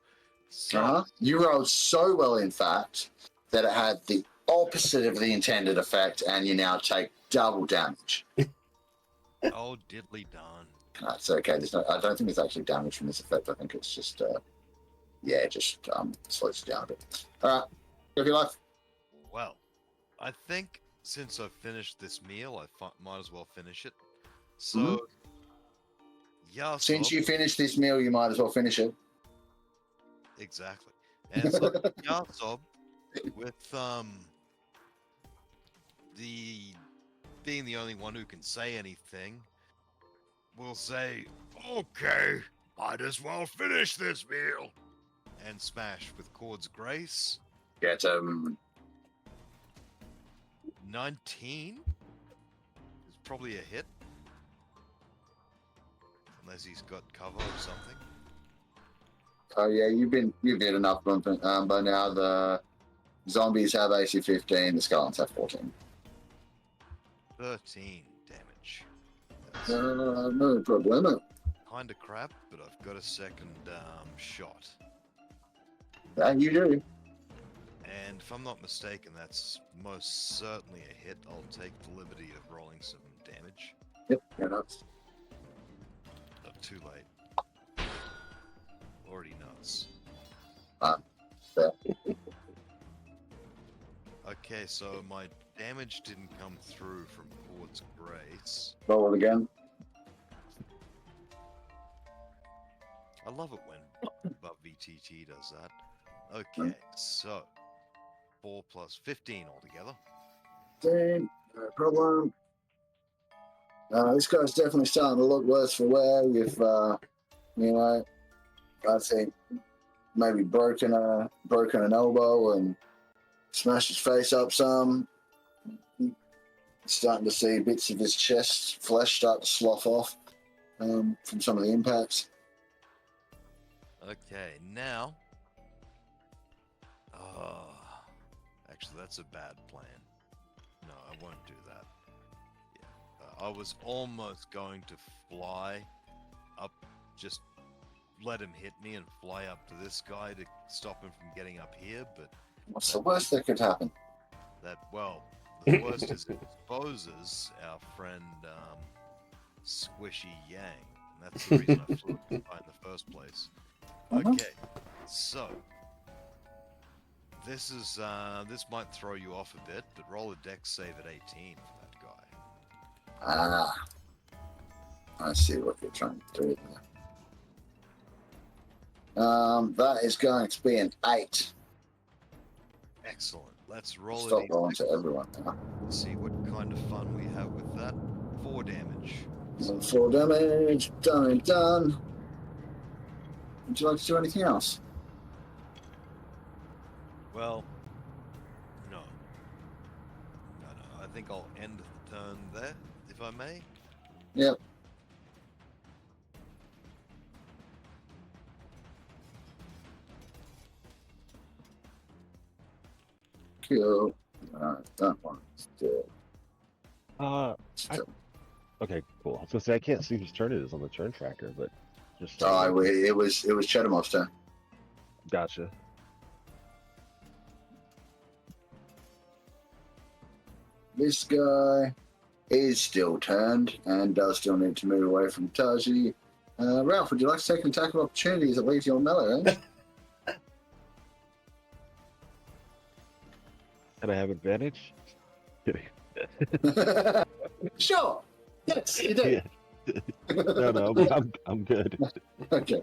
So, You rolled so well, in fact, that it had the opposite of the intended effect, and you now take double damage. oh, diddly darn. That's okay. I don't think there's actually damage from this effect. I think it's just, slows you down a bit. All right, go for your life. Well, I think since I've finished this meal, I might as well finish it. So, Yahsob, Since you finished this meal, you might as well finish it. exactly. And so Yahsob, with being the only one who can say anything, will say, "Okay, might as well finish this meal," and smash with Cord's Grace. Get 19 is probably a hit, unless he's got cover or something. Oh yeah, you've been enough by now. The zombies have AC 15. The skeletons have 14. 13 damage. No problem. Kind of crap, but I've got a second shot. That you do. And if I'm not mistaken, that's most certainly a hit. I'll take the liberty of rolling some damage. Yep, you're nuts. Not too late. Already nuts. Fair. Okay, so my damage didn't come through from Cord's Grace. Roll it again. I love it when VTT does that. Okay, so 4 plus 15 altogether. 15, no problem. This guy's definitely starting to look worse for wear. You've, I think maybe broken an elbow and smashed his face up some. Starting to see bits of his chest flesh start to slough off from some of the impacts. Okay, now. Actually, that's a bad plan. No, I won't do that. Yeah, I was almost going to fly up, just let him hit me and fly up to this guy to stop him from getting up here, but What's the worst that could happen? the worst is it exposes our friend Squishy Yang. And that's the reason I flew in the first place. Okay, so this is this might throw you off a bit, but roll a dex save at 18 for that guy. I see what you're trying to do there. That is going to be an 8. Excellent. Let's roll Stop it. rolling to everyone now. See what kind of fun we have with that. 4 damage. 4 damage. Done. Would you like to do anything else? Well, no. think I'll end the turn there, if I may. Yep. Cool. That one's dead. Okay, cool. I was gonna say I can't see whose turn it is on the turn tracker, but just It was Chedamov's turn. Gotcha. This guy is still turned and does still need to move away from Taiji. Ralph, would you like to take an attack of opportunity as it leaves your melee range? Can I have advantage? Kidding. Sure. Yes, you do. Yeah. No, I'm good. Okay.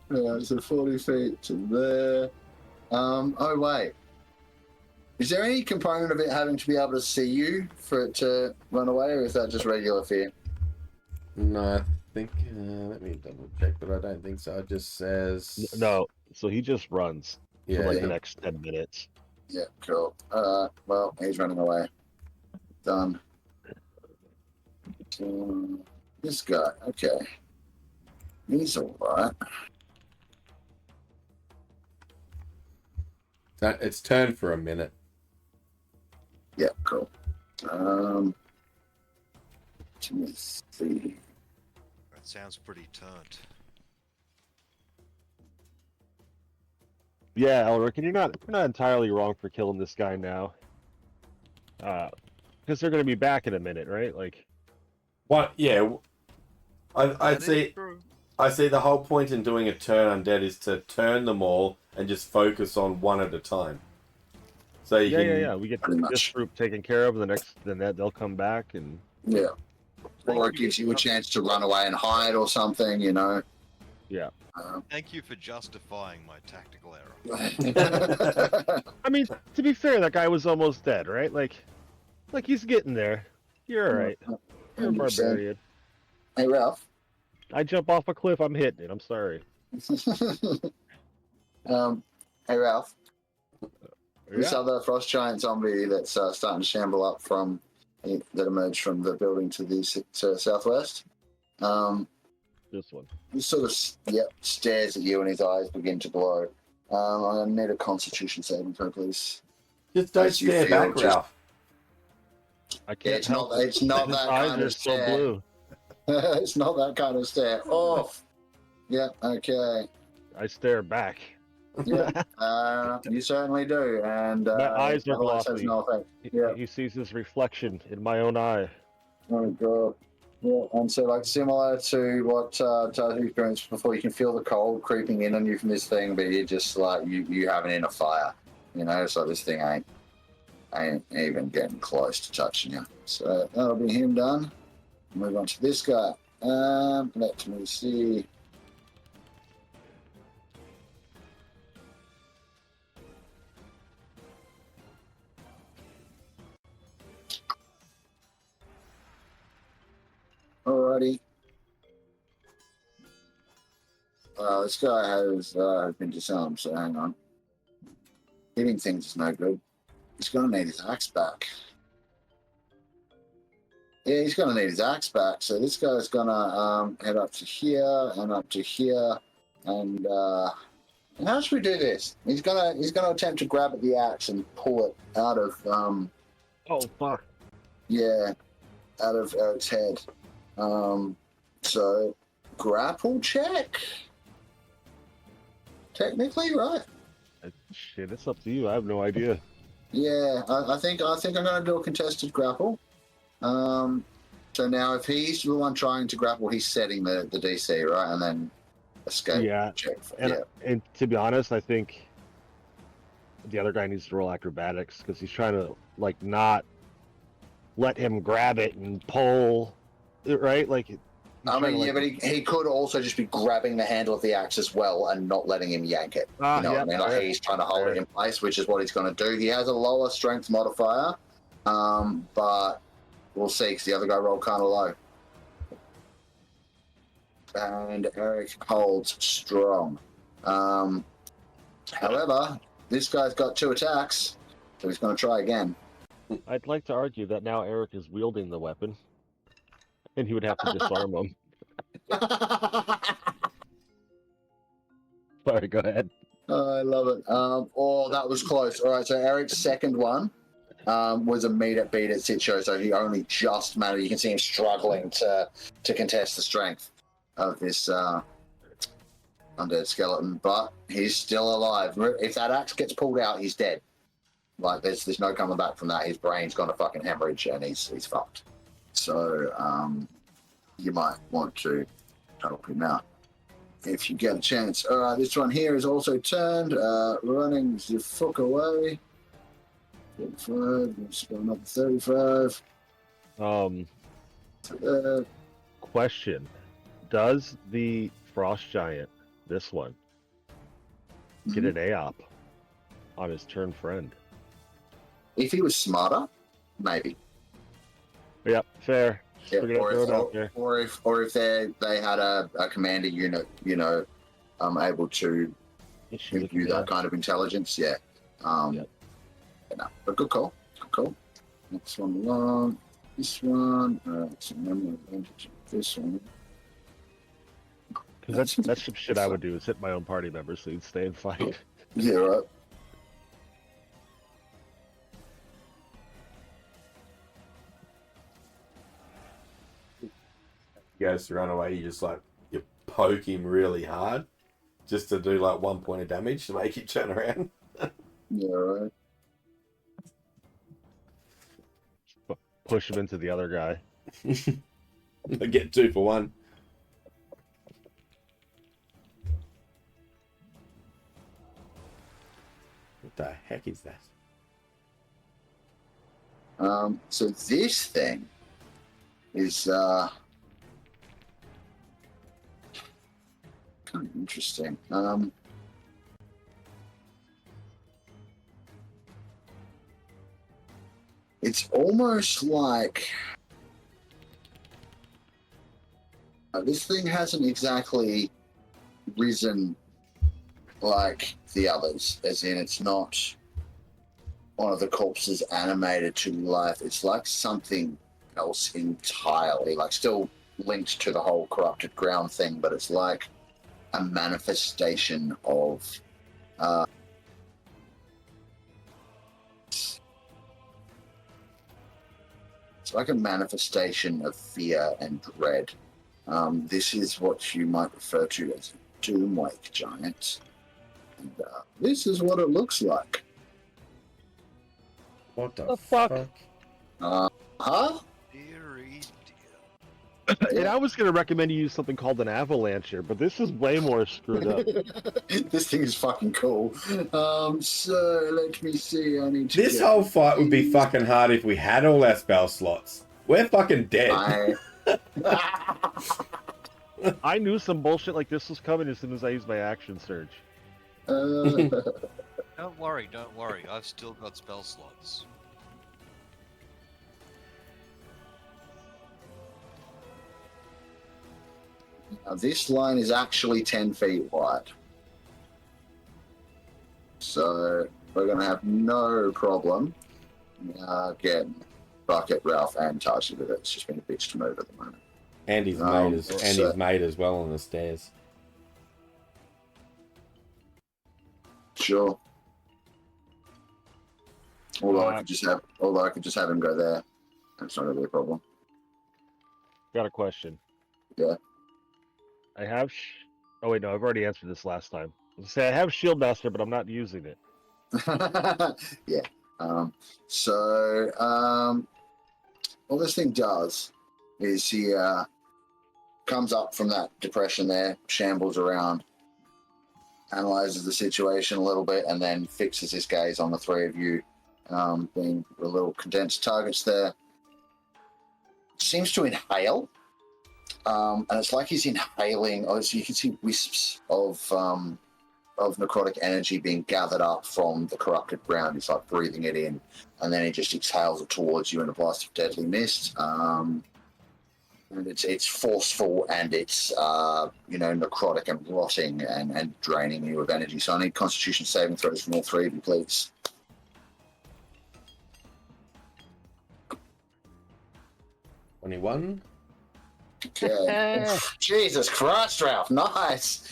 So 40 feet to there. Oh wait. Is there any component of it having to be able to see you for it to run away, or is that just regular fear? No, I think. Let me double check, but I don't think so. It just says. No, so he just runs Yeah. for like the next 10 minutes. Yeah, cool. Well, he's running away. Done. This guy, okay. He's alright. It's turned for a minute. Yeah, cool. Let me see. That sounds pretty turned. Yeah, Elric, and you're not entirely wrong for killing this guy now. Because they're going to be back in a minute, right? Like, What? Yeah. I'd That is say. true. I see the whole point in doing a turn undead is to turn them all and just focus on one at a time. So you can. yeah. We get Pretty this much. group taken care of, then they'll come back, and Yeah. Or it gives you a chance to run away and hide or something, you know. yeah. Thank you for justifying my tactical error. I mean, to be fair, that guy was almost dead, right? Like he's getting there. You're all right. You're a 100%. barbarian. Hey, Ralph. I jump off a cliff, I'm hitting it. I'm sorry. Hey, Ralph. This Yeah. other frost giant zombie that's starting to shamble up that emerged from the building to the southwest. This one. He sort of stares at you and his eyes begin to glow. I need a Constitution saving throw, please. Just don't As you stare feel back, just- Ralph. I can't it's help not- it. it's not His that eyes kind are of still stare. blue. It's not that kind of stare. Off. Yeah. Okay. I stare back. Yeah. You certainly do, and My eyes are otherwise has glossy. no effect. Yeah. He sees his reflection in my own eye. Oh god. Yeah, and so like similar to what Taiji experienced before, you can feel the cold creeping in on you from this thing, but you just like you have an inner fire. You know, it's like this thing ain't even getting close to touching you. So that'll be him done. Move on to this guy. Let me see. Alrighty. This guy has been disarmed, so hang on. Hitting things is no good. He's gonna need his axe back. Yeah, he's gonna need his axe back. So this guy's gonna head up to here and up to here, and how should we do this? He's gonna attempt to grab at the axe and pull it out of Oh fuck! out of Eric's head. So grapple check. Technically, right? Shit, it's up to you. I have no idea. Yeah, I think I'm going to do a contested grapple. So now if he's the one trying to grapple, he's setting the DC, right? And then escape Yeah, check. and to be honest, I think the other guy needs to roll acrobatics because he's trying to like not let him grab it and pull it, right? Like, I mean, yeah, but he could also just be grabbing the handle of the axe as well and not letting him yank it. You know what I mean? Like he's trying to hold it in place, which is what he's going to do. He has a lower strength modifier, but we'll see because the other guy rolled kind of low. And Eric holds strong. However, this guy's got 2 attacks, so he's going to try again. I'd like to argue that now Eric is wielding the weapon, and he would have to disarm him. Sorry, go ahead. I love it. Oh, that was close. All right, so Eric's second one was a beat it sit-show, so he only just managed. You can see him struggling to contest the strength of this undead skeleton, but he's still alive. If that axe gets pulled out, he's dead. Like, there's no coming back from that. His brain's gonna fucking hemorrhage, and he's fucked. So you might want to help him out if you get a chance. All right, this one here is also turned, running the fuck away. 45, let's go another 35. Question: does the frost giant, this one, get an AOP on his turn friend? If he was smarter, maybe. Yep, fair. Yeah, We're gonna throw it out there. or if they had a commander unit, able to give you that kind of intelligence, yeah. Yep. No, but good call. Good call. Next one along. This one. So memory advantage of this one. Because that's some shit I would do, is hit my own party members so you'd stay and fight. Yeah, right. He goes to run away, you poke him really hard just to do like 1 point of damage to make him turn around. Yeah, right. Push him into the other guy. Get 2 for 1. What the heck is that? So this thing is kind of interesting. It's almost like this thing hasn't exactly risen like the others, as in it's not one of the corpses animated to life. It's like something else entirely, like still linked to the whole corrupted ground thing, but it's like a manifestation of it's like a manifestation of fear and dread. This is what you might refer to as a doom-wake giant. And this is what it looks like. What the fuck? Huh? Deary dear. And I was going to recommend you use something called an avalancher, but this is way more screwed up. This thing is fucking cool. So let me see. I need to. This whole fight would be fucking hard if we had all our spell slots. We're fucking dead. I knew some bullshit like this was coming as soon as I used my action surge. Don't worry. I've still got spell slots. Now, this line is actually 10 feet wide. So we're going to have no problem getting Bucket, Ralph, and Taiji with it. It's just been a bitch to move at the moment. And his mate as well on the stairs. Sure. Although I could just have him go there. That's not going to be a problem. Got a question. Yeah. I have. Oh wait, no, I've already answered this last time. I was gonna say I have Shield Master, but I'm not using it. Yeah. What this thing does is he comes up from that depression there, shambles around, analyzes the situation a little bit, and then fixes his gaze on the three of you, being the little condensed targets there. Seems to inhale. And it's like he's inhaling. So you can see wisps of necrotic energy being gathered up from the corrupted ground. He's like breathing it in, and then he just exhales it towards you in a blast of deadly mist. And it's forceful, and it's necrotic and rotting and draining you of energy. So I need Constitution saving throws from all three of you, please. 21. Okay. Jesus Christ, Ralph. Nice.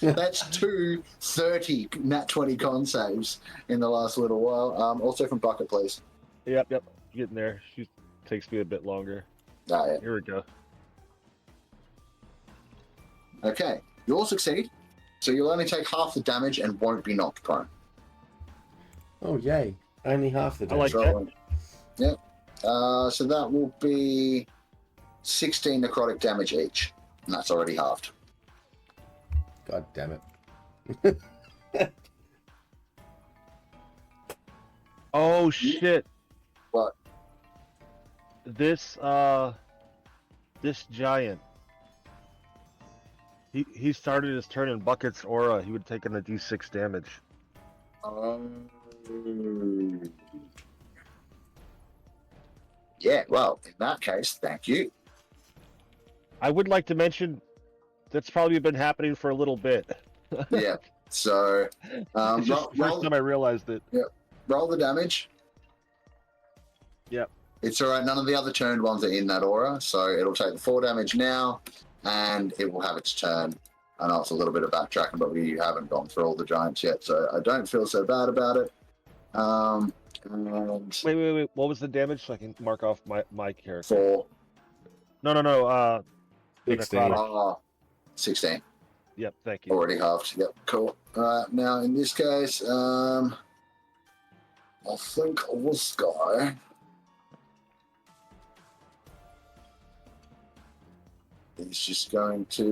That's 2 30 nat 20 con saves in the last little while. Also from Bucket, please. Yep. Getting there. She takes me a bit longer. Ah, yeah. Here we go. Okay. You'll succeed. So you'll only take half the damage and won't be knocked prone. Oh, yay. Only half the I like damage. that. Yeah. So that will be 16 necrotic damage each. And that's already halved. God damn it. Oh shit. What? This giant. He started his turn in Bucket's aura. He would take a d6 damage. Yeah, well, in that case, thank you. I would like to mention that's probably been happening for a little bit. Yeah. So It's just the first time I realized it. roll the damage. Yep. It's all right. None of the other turned ones are in that aura, so it'll take the 4 damage now, and it will have its turn. I know it's a little bit of backtracking, but we haven't gone through all the giants yet, so I don't feel so bad about it. And Wait. What was the damage so I can mark off my character? 4. No. 16. necrotic. 16. Yep, thank you. Already halved. Yep, cool. All right, now in this case, I think this guy. He's just going to.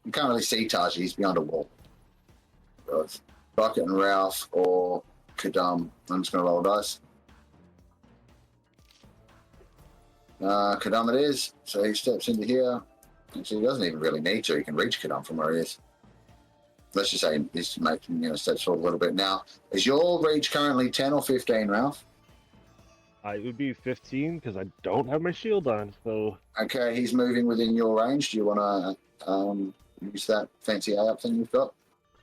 You can't really see Taiji. He's behind a wall. So it's Bucket and Ralph or Kadam. I'm just going to roll dice. Kadam it is. So he steps into here. Actually, he doesn't even really need to. He can reach Kadam from where he is. Let's just say he's making steps forward a little bit. Now, is your reach currently 10 or 15, Ralph? It would be 15 because I don't have my shield on. So Okay, he's moving within your range. Do you want to use that fancy A-up thing you've got?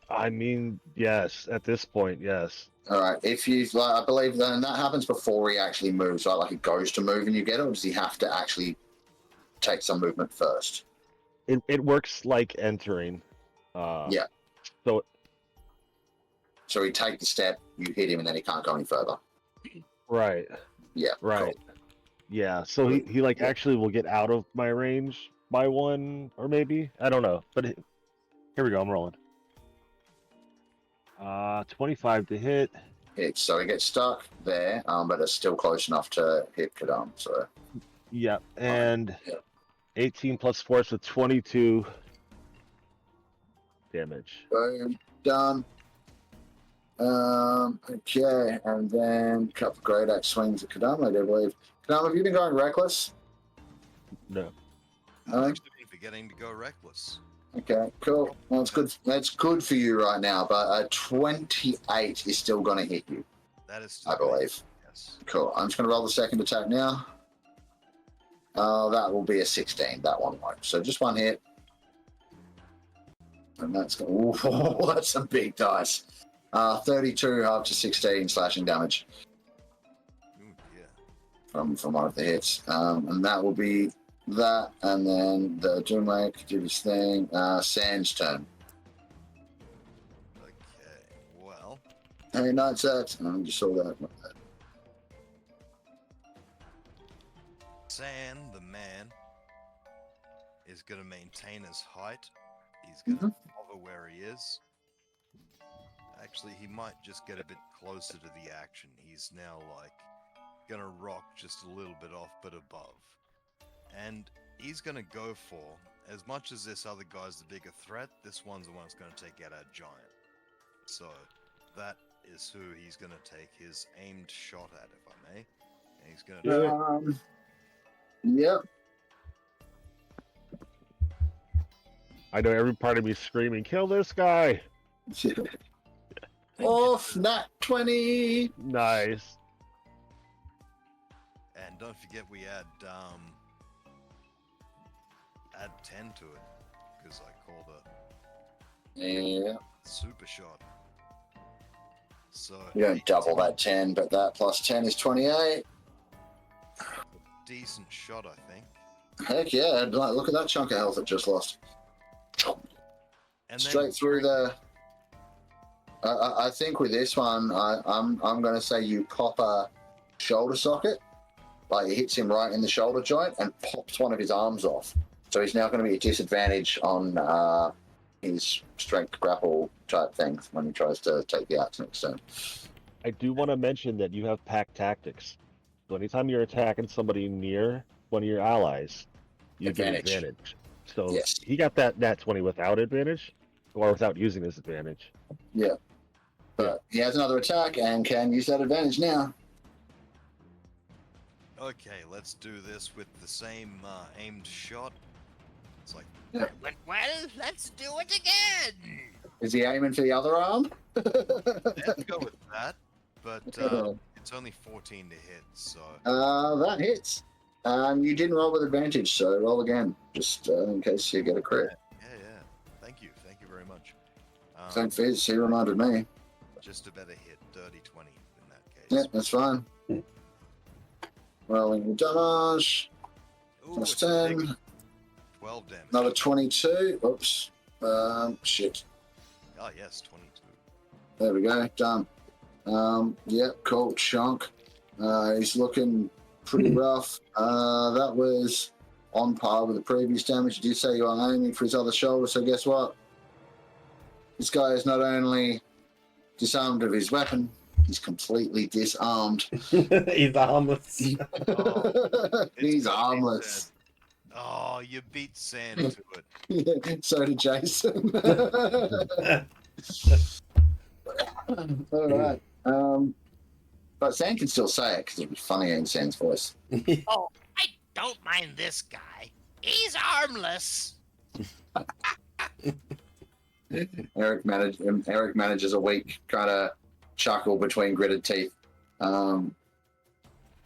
I mean, yes. At this point, yes. All right. If you, I believe then that happens before he actually moves, right? Like he goes to move and you get it, or does he have to actually take some movement first? It works like entering. Yeah. So he take the step, you hit him, and then he can't go any further. right. Yeah. Right. Cool. Yeah. So he like actually will get out of my range by 1 or maybe I don't know. But here we go. I'm rolling. 25 to hit. So he gets stuck there, but it's still close enough to hit Kadam. So. Yep. And Yeah. 18 plus 4, so 22 damage. Boom. Done. Okay, and then a couple of great axe swings at Kadam, I do believe. Kadam, have you been going reckless? No. Thanks to me for getting to go reckless. Okay, cool. Well, it's good. That's good for you right now, but a 28 is still going to hit you, That is still I believe. Yes. Cool. I'm just going to roll the second attack now. That will be a 16. That one won't. So just one hit. And that's going to... Ooh, that's a big dice. 32 up to 16 slashing damage Ooh, yeah. from one of the hits. And that will be that. And then the Doomlake did his thing. Sand's turn. Okay. Well, Hey, Night's Axe. I just saw that. Sand, the man, is going to maintain his height. He's going to hover where he is. Actually, he might just get a bit closer to the action. He's now, like, going to rock just a little bit off, but above. And he's going to go for, as much as this other guy's the bigger threat, this one's the one that's going to take out our giant. So, that is who he's going to take his aimed shot at, if I may. And he's going to... Yep. I know every part of me screaming, "Kill this guy!" Off nat 20. Nice. And don't forget we add 10 to it, because I called a Yeah. super shot. So You don't double that 10, but that plus 10 is 28. decent shot, I think. Heck yeah! Look at that chunk of health it just lost. And Straight through the. I think with this one, I'm going to say you pop a shoulder socket, like it hits him right in the shoulder joint and pops one of his arms off. So he's now going to be at disadvantage on his strength grapple type thing when he tries to take the axe next turn. I do want to mention that you have pack tactics. So anytime you're attacking somebody near one of your allies, you get advantage. So yes. He got that nat 20 without advantage, or without using his advantage. Yeah. But he has another attack and can use that advantage now. Okay, let's do this with the same aimed shot. It's like, Well, let's do it again. Is he aiming for the other arm? let's go with that. But it's only 14 to hit, so... That hits. You didn't roll with advantage, so roll again, just in case you get a crit. Yeah. Thank you very much. Thank Fizz, he reminded me. Just a better hit, dirty 20 in that case. Yeah, that's fine. Rolling damage. Ooh, Plus it's a big 10. 12 damage. Another 22. Oops. Shit. Oh, yes, 22. There we go. Done. Yeah, cool. Chunk. He's looking pretty rough. That was on par with the previous damage. You did say you are aiming for his other shoulder, so guess what? This guy is not only disarmed of his weapon, he's completely disarmed. He's armless. He's armless. Oh, you beat Sand to it. Yeah, so did Jason. All right. But Sand can still say it because it'd be funny in Sand's voice. Oh, I don't mind this guy. He's harmless. Eric manages a weak kind of chuckle between gritted teeth.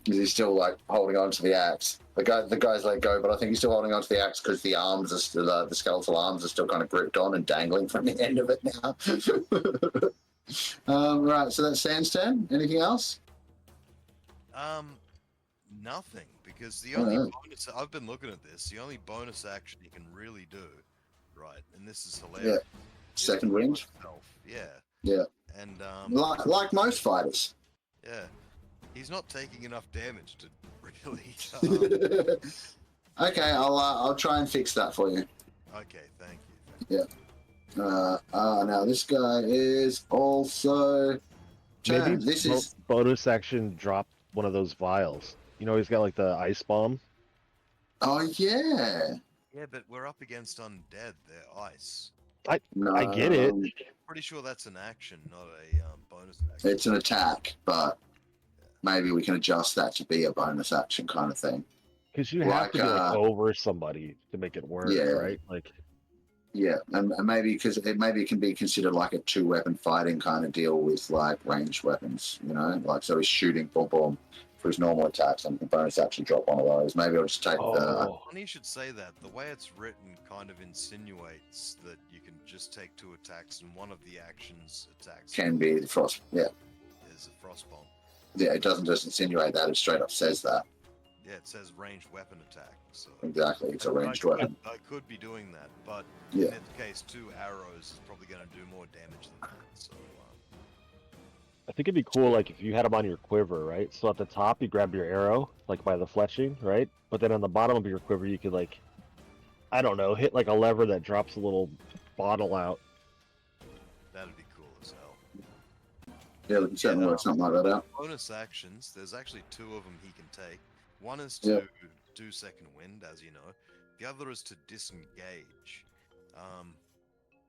He's still like holding on to the axe. The guy's let go, but I think he's still holding on to the axe because the arms are still, the skeletal arms are still kind of gripped on and dangling from the end of it now. Right, so that's Sand's turn. Anything else? Nothing, because the only bonus, I've been looking at this, the only bonus action you can really do, right, and this is hilarious. Yeah. Second wind. Yeah. And like most fighters. yeah, he's not taking enough damage to really. Okay, I'll try and fix that for you. Okay, thank you. Yeah. Now this guy is also. Maybe this is bonus action drop one of those vials. You know, he's got like the ice bomb. Oh yeah. Yeah, but we're up against undead. They're ice. No, I get it. Pretty sure that's an action, not a bonus action. It's an attack, but maybe we can adjust that to be a bonus action kind of thing. Because you have to be like over somebody to make it work, right? Like. Yeah, and maybe because maybe it can be considered like a 2-weapon fighting kind of deal with like ranged weapons, you know, like so he's shooting boom for his normal attacks and the bonus action drop one of those. Maybe I'll just take the. Funny you should say that. The way it's written kind of insinuates that you can just take 2 attacks and one of the actions attacks Can be the frost. Yeah. Is a frost bomb. Yeah, it doesn't just insinuate that; it straight up says that. Yeah, it says ranged weapon attack. So Exactly, it's a ranged weapon. I could be doing that, but Yeah. in this case, 2 arrows is probably going to do more damage than that. So. I think it'd be cool, like, if you had them on your quiver, right? So at the top, you grab your arrow, like, by the fletching, right? But then on the bottom of your quiver, you could, like, I don't know, hit, like, a lever that drops a little bottle out. That'd be cool as hell. Yeah, we can certainly work something like that out. Bonus actions, there's actually 2 of them he can take. One is to do second wind, as you know. The other is to disengage.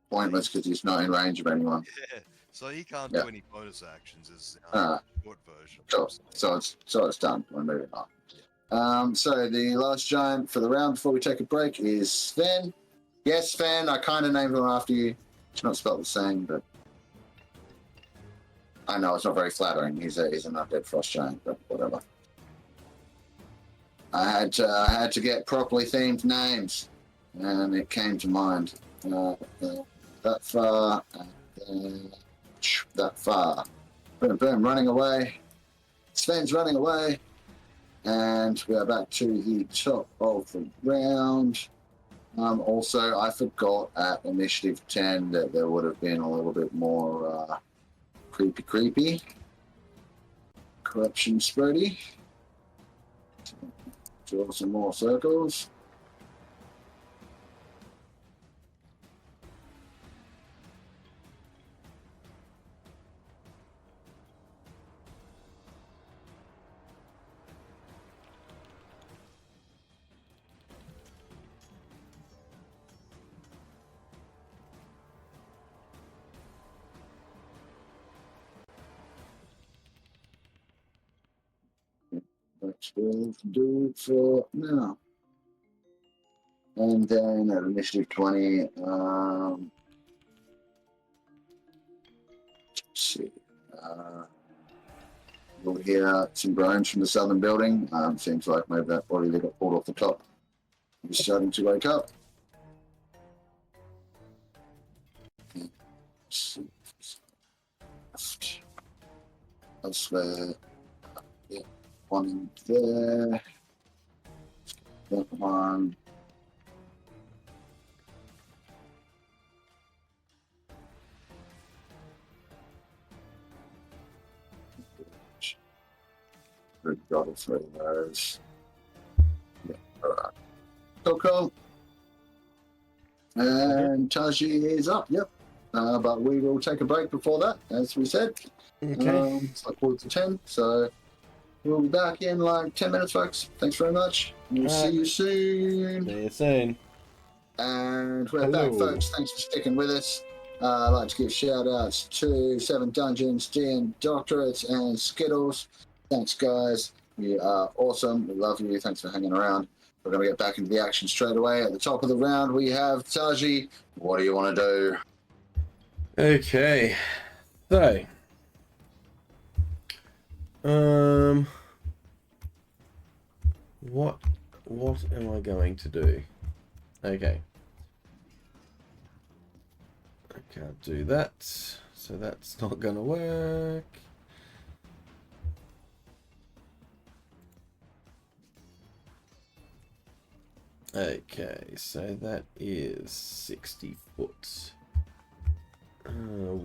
Pointless because he's not in range of anyone. Yeah, so he can't do any bonus actions. Is short version. So it's done. We're moving on. So the last giant for the round before we take a break is Sven. Yes, Sven. I kind of named him after you. It's not spelled the same, but I know it's not very flattering. He's an undead frost giant, but whatever. I had to get properly themed names, and it came to mind. That far, that far. Boom, boom, running away. Sven's running away. And we are back to the top of the round. Also, I forgot at initiative 10 that there would have been a little bit more creepy. Corruption spready. Draw some more circles. That's will do for now. And then at initiative 20, let's see. We'll hear some groans from the southern building. Seems like maybe that body that got pulled off the top is starting to wake up. Elsewhere. Yeah. One in there. That one. Got it for those. Yeah. All right. Cool. And Taiji is up. Yep. But we will take a break before that, as we said. Okay. It's like quarter to 10, so we'll be back in like 10 minutes, folks. Thanks very much. We'll see you soon. See you soon. And we're Hello. back, folks. Thanks for sticking with us. I'd like to give shout outs to 7 Dungeons, DN Doctorates, and Skittles. Thanks, guys. You are awesome. We love you. Thanks for hanging around. We're going to get back into the action straight away. At the top of the round, we have Taiji. What do you want to do? Okay. So. What am I going to do? Okay. I can't do that, so that's not gonna work. Okay, so that is 60 foot.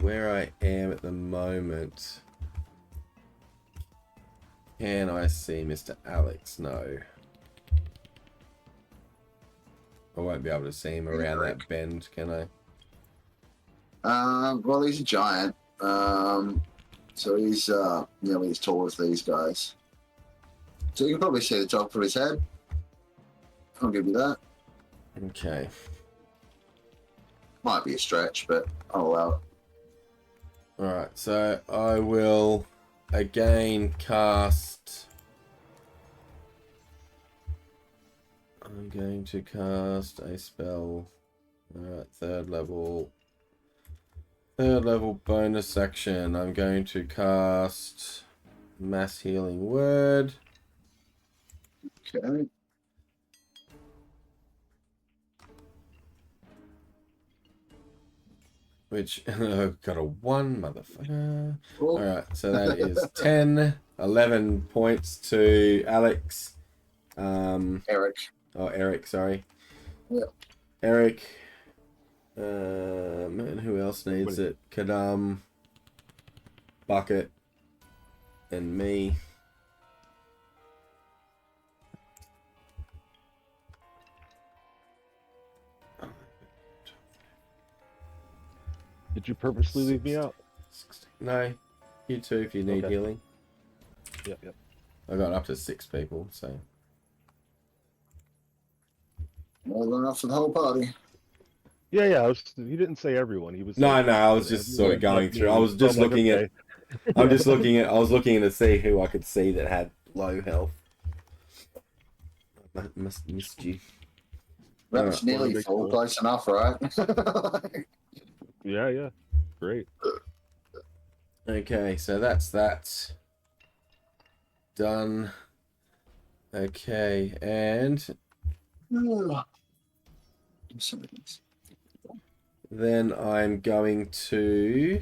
Where I am at the moment. Can I see Mr. Alex? No. I won't be able to see him around that bend, can I? Well, he's a giant. So he's nearly as tall as these guys. So you can probably see the top of his head. I'll give you that. Okay. Might be a stretch, but I'll allow it. Alright, so I will again cast... I'm going to cast a spell. Alright, third level bonus action. I'm going to cast Mass Healing Word. Okay. Which, I've got a 1, motherfucker. Cool. Alright, so that is 10, 11 points to Alex. Eric. Oh, Eric, sorry. Yeah. Eric. And who else needs it? Kadam, Bucket, and me. Did you purposely leave me out? No, you too if you need Okay. healing. Yep. I got up to 6 people, so. More than enough for the whole party. Yeah. He didn't say everyone. He was. No, like, I was just sort of going through. I was just I'm like, looking okay. at. I'm just looking at. I was looking to see who I could see that had low health. I missed you. That's nearly Big full. pool. Close enough, right? Yeah. Great. Okay, so that's that. Done. Okay, and then I'm going to...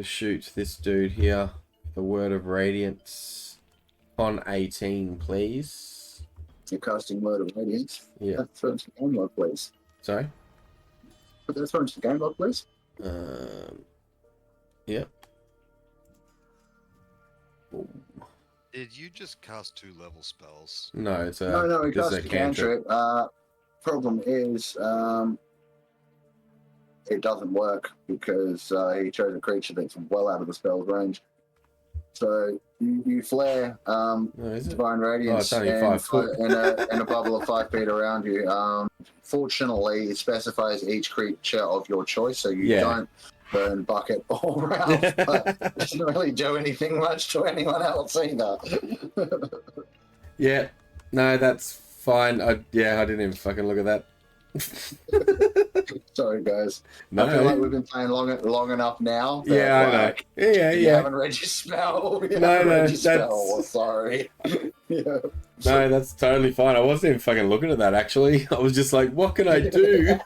shoot this dude here. the word of radiance on 18, please. You're casting Word of Radiance. Yeah. Throw into the game log, please. Sorry. Put that throw into the game log, please. Yeah. Did you just cast 2-level spells? No, it's a No, he just cast a a cantrip. cantrip. Problem is, it doesn't work because he chose a creature that's well out of the spell's range. So you flare No, is it? Divine Oh, Radiance it's only 5 foot. in a bubble of 5 feet around you. Fortunately, it specifies each creature of your choice, so you don't burn Bucket or Ralph, but it doesn't really do anything much to anyone else either. Yeah. No, that's fine. I didn't even fucking look at that. Sorry, guys. No. I feel like we've been playing long enough now. That, Yeah, I know. Yeah, You haven't read your spell. You haven't read your spell. Sorry. Yeah. No, that's totally fine. I wasn't even fucking looking at that, actually. I was just like, what can I do?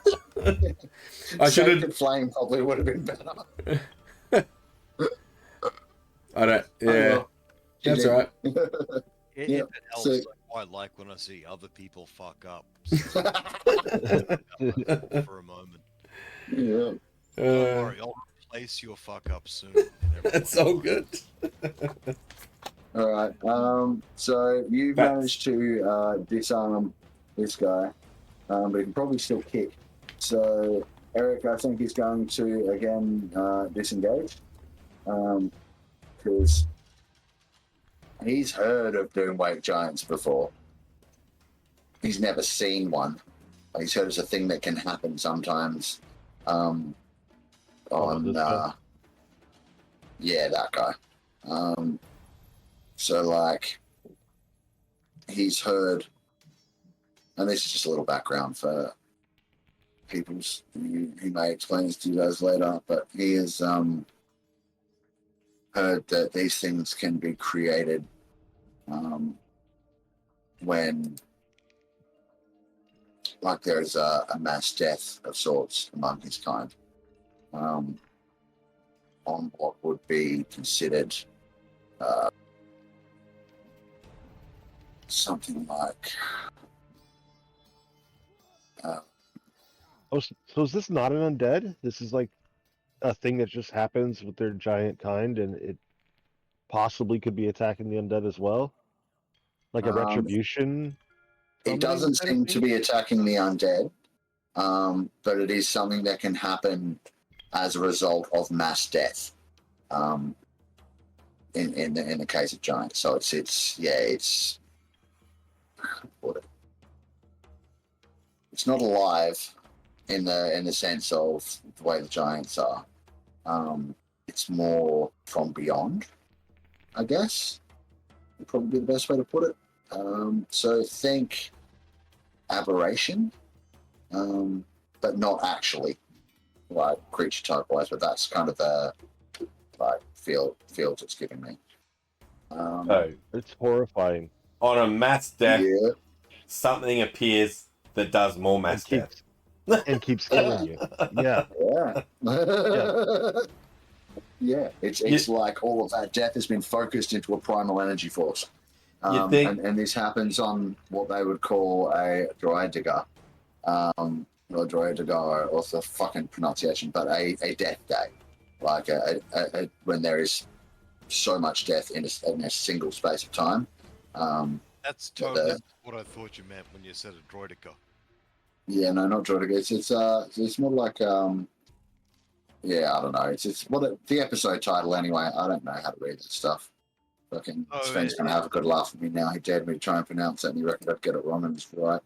I should have... Sacred Flame probably would have been better. I don't... Yeah. well. That's all right. If Yeah, it helps, so- I quite like when I see other people fuck up. For a moment. Yeah. Don't worry, I'll replace your fuck up soon. That's all good. All right. So you That's- managed to disarm this guy, but he can probably still kick. So Eric, I think, is going to again disengage, because he's heard of Doomwake Giants before. He's never seen one. He's heard it's a thing that can happen sometimes. This guy? Yeah, that guy. So like, he's heard, and this is just a little background for people who may explain this to you guys later, but he has heard that these things can be created when like there's a mass death of sorts among his kind, on what would be considered something like Oh, so is this not an undead? This is like a thing that just happens with their giant kind, and it possibly could be attacking the undead as well? Like a retribution? it doesn't seem to be attacking the undead, but it is something that can happen as a result of mass death. In the case of giants, so it's not alive in the sense of the way the giants are. It's more from beyond, I guess. Would probably be the best way to put it. So think aberration, but not actually like creature type wise. But that's kind of the feel it's giving me. It's horrifying. On a mass death, Yeah. something appears that does more mass And death. And keeps killing you. Yeah. Yeah. Yeah. It's like all of that death has been focused into a primal energy force. You think- and this happens on what they would call a Dauðadagr. Or Dauðadagr, or the fucking pronunciation, but a death day. Like when there is so much death in a single space of time. That's totally what I thought you meant when you said a droidica. Yeah, no, not Dauðadagr. It's more like yeah, I don't know. It's what the episode title anyway. I don't know how to read this stuff. Fucking Sven's gonna have a good laugh at me now. He dared me to try and pronounce it, and he reckoned I'd get it wrong and it's right.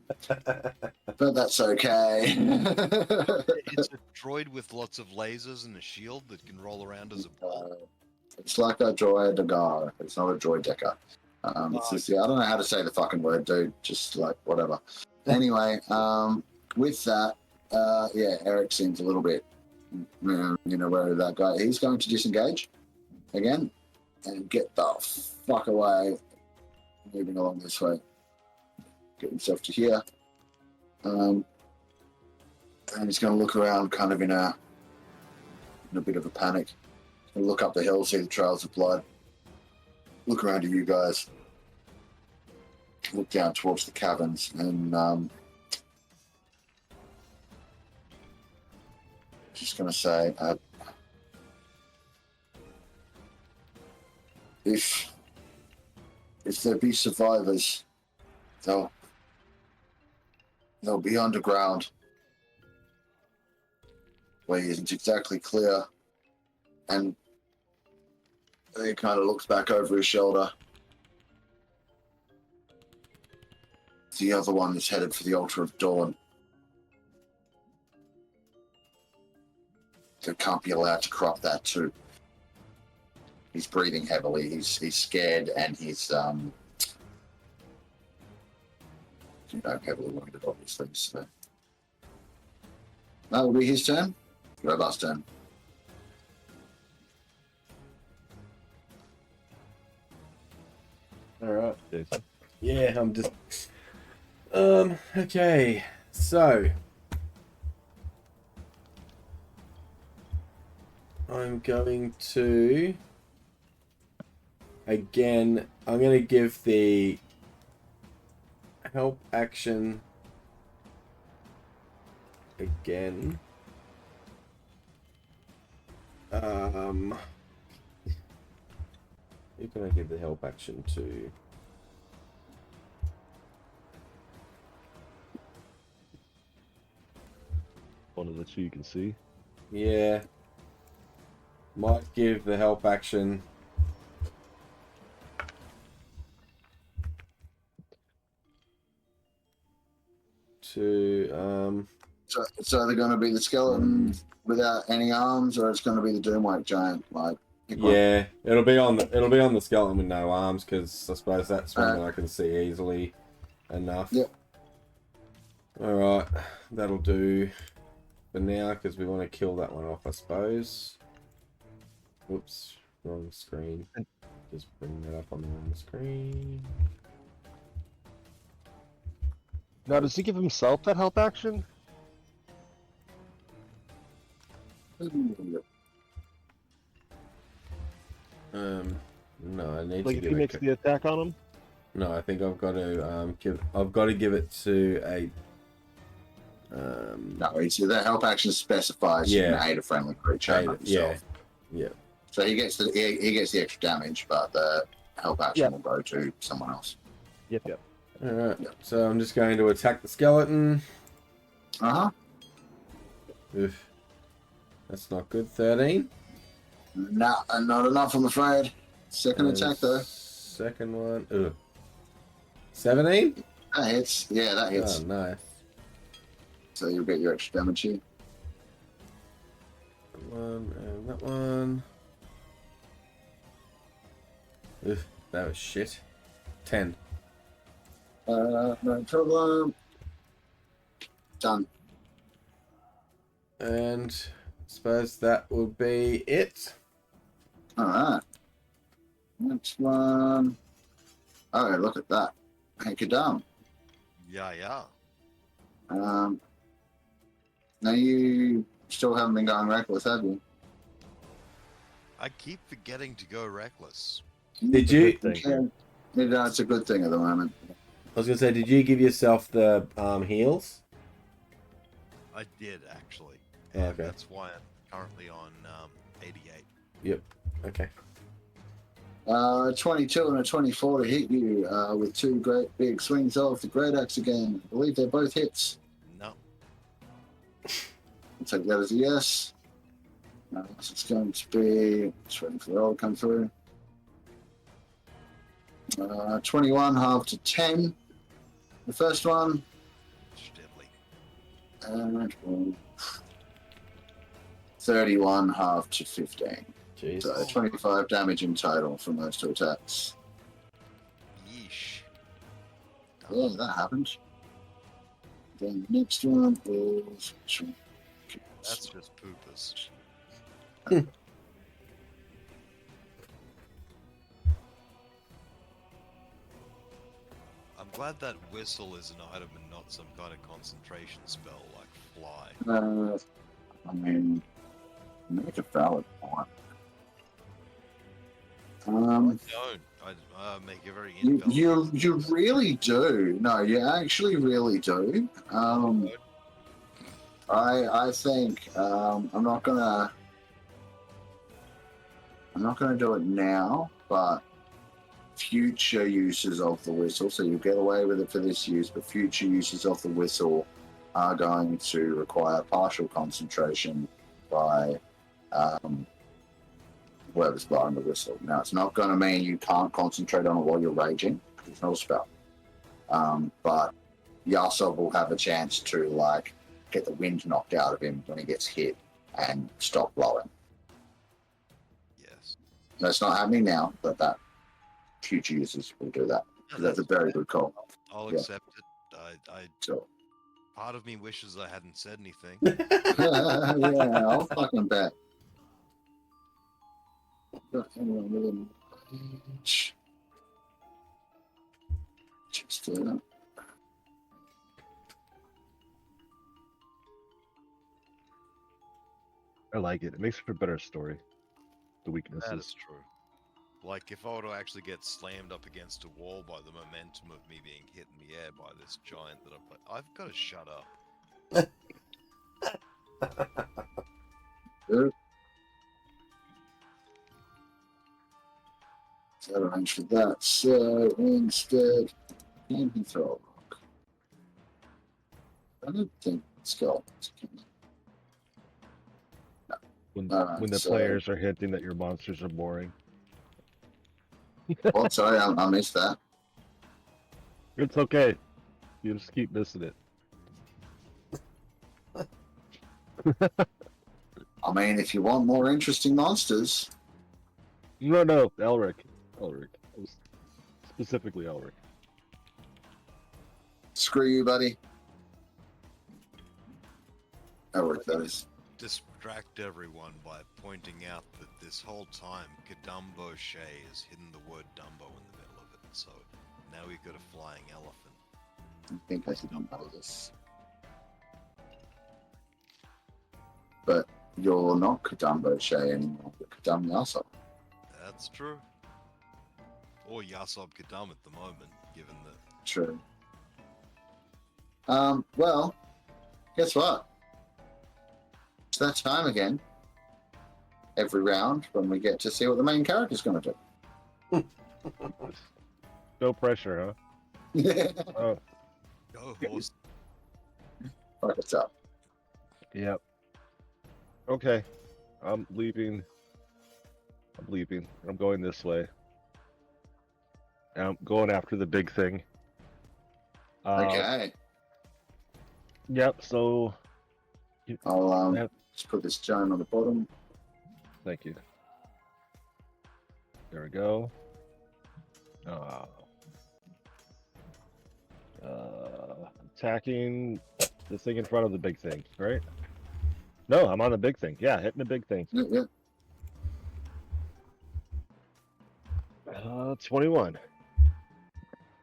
But that's okay. It's a droid with lots of lasers and a shield that can roll around as a ball. It's like a Dauðadagr. It's not a Droidecker. It's just, I don't know how to say the fucking word, dude. Just like whatever. Anyway, with that, yeah, Eric seems a little bit, where that guy. He's going to disengage again and get the fuck away. Moving along this way. Get himself to here. And he's going to look around, kind of in a bit of a panic. He'll look up the hill, see the trails of blood. look around at you guys. Look down towards the caverns, and just going to say, if there be survivors, they'll be underground, where he isn't exactly clear, and he kind of looks back over his shoulder. The other one is headed for the Altar of Dawn. They can't be allowed to corrupt that too. He's breathing heavily. He's scared, and he's heavily wounded, obviously. So that will be his turn. Robust's turn. All right. Jason. Yeah, I'm just. Okay. So. I'm going to. Again, I'm going to give the help action again. Who can I give the help action to? One of the two you can see. Yeah. Might give the help action to So it's either going to be the skeleton without any arms, or it's going to be the Doomwake giant. Like, yeah, it'll be on the skeleton with no arms, because I suppose that's one that I can see easily enough. Yep. All right, that'll do for now, because we want to kill that one off, I suppose. Whoops, wrong screen. Just bring that up on the wrong screen. Now, does he give himself that help action? No, I need Like to if give he it. makes the attack on him? No, I think I've got to give it to a. No, the help action specifies you can aid a friendly creature. Not yourself. Yeah. So he gets the extra damage, but the help action will go to someone else. Yep. All right. Yep. So I'm just going to attack the skeleton. Oof. That's not good. 13. Nah, not enough, I'm afraid. Second attack though. Second one. Ugh. 17. That hits. Yeah, that hits. Oh, nice. So you'll get your extra damage here. That one and that one. Oof, that was shit. 10. No problem. Done. And I suppose that would be it. Alright. Next one. Oh, look at that. Hank of dumb. Yeah. Now you still haven't been going reckless, have you? I keep forgetting to go reckless. Did you? It's a good thing at the moment. I was going to say, did you give yourself the heals? I did, actually. Oh, okay. That's why I'm currently on 88. Yep. Okay. 22 and a 24 to hit you with two great big swings of the great axe again. I believe they're both hits. No. I'll take that as a yes. So it's going to be, just waiting for the roll to come through. 21 half to 10. The first one. Steadily. And 31 half to 15. Jeez. So 25 damage in total from those two attacks. Yeesh. Yeah, that happened. Then the next one is... That's just poopers. I'm glad that whistle is an item and not some kind of concentration spell like fly. I mean, make a valid point. don't. I make a very invalid. You really do. No, you actually really do. I think I'm not gonna do it now, but future uses of the whistle. So you get away with it for this use, but future uses of the whistle are going to require partial concentration by whoever's blowing the whistle. Now, it's not going to mean you can't concentrate on it while you're raging. It's not a spell. But Yahsob will have a chance to like get the wind knocked out of him when he gets hit and stop blowing. Yes. That's not happening now, but that future users will do that. That's a very good call. I'll Yeah. accept it. So, Part of me wishes I hadn't said anything. yeah, I'll fucking bet. Got anyone within range? Just do that. I like it. It makes for a better story. The That weaknesses. is true. Like, if I were to actually get slammed up against a wall by the momentum of me being hit in the air by this giant that I've got to shut up. Good. Set a range for that. So instead, can he throw a rock? I don't think skeletons can. When Alright, the so- players are hinting that your monsters are boring. Oh, sorry, I missed that. It's okay. You just keep missing it. I mean, if you want more interesting monsters, No, Elric. It was specifically Elric. screw you, buddy. Elric, that is. Distract everyone by pointing out that this whole time Kadumbo Shea has hidden the word Dumbo in the middle of it. So now we've got a flying elephant. I think I should know this. But you're not Kadumbo Shea anymore, you're Kadum Yahsob. That's true. Or Yahsob Kadum at the moment, given that. True. Well, guess what? It's that time again. Every round when we get to see what the main character's going to do. No pressure, huh? Oh, Go horse. Fuck, it's up. yep. Okay. I'm leaving. I'm going this way. I'm going after the big thing. Okay. Yep, so I'll Yep. just put this giant on the bottom. thank you. There we go. Attacking the thing in front of the big thing, right? No, I'm on the big thing. Yeah, hitting the big thing. Yeah. 21.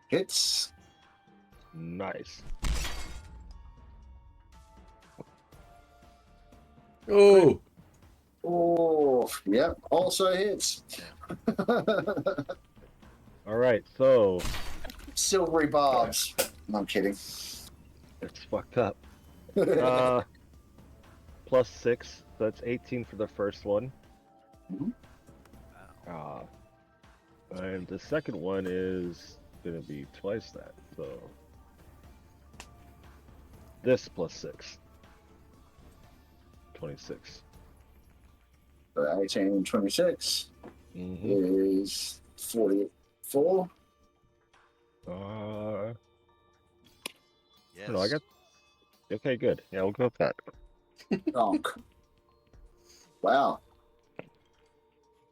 Hits. Nice. Oh, Oh, yep. Also hits. All right, so Silvery barbs. No, I'm kidding. it's fucked up. Plus 6, so that's 18 for the first one. Mhm. And the second one is gonna be twice that. So this plus 6. 26. So 18 and 26 Mm-hmm. is 44. Yes. No, I got. Okay, good. Yeah, we'll go with that. Donk. Wow.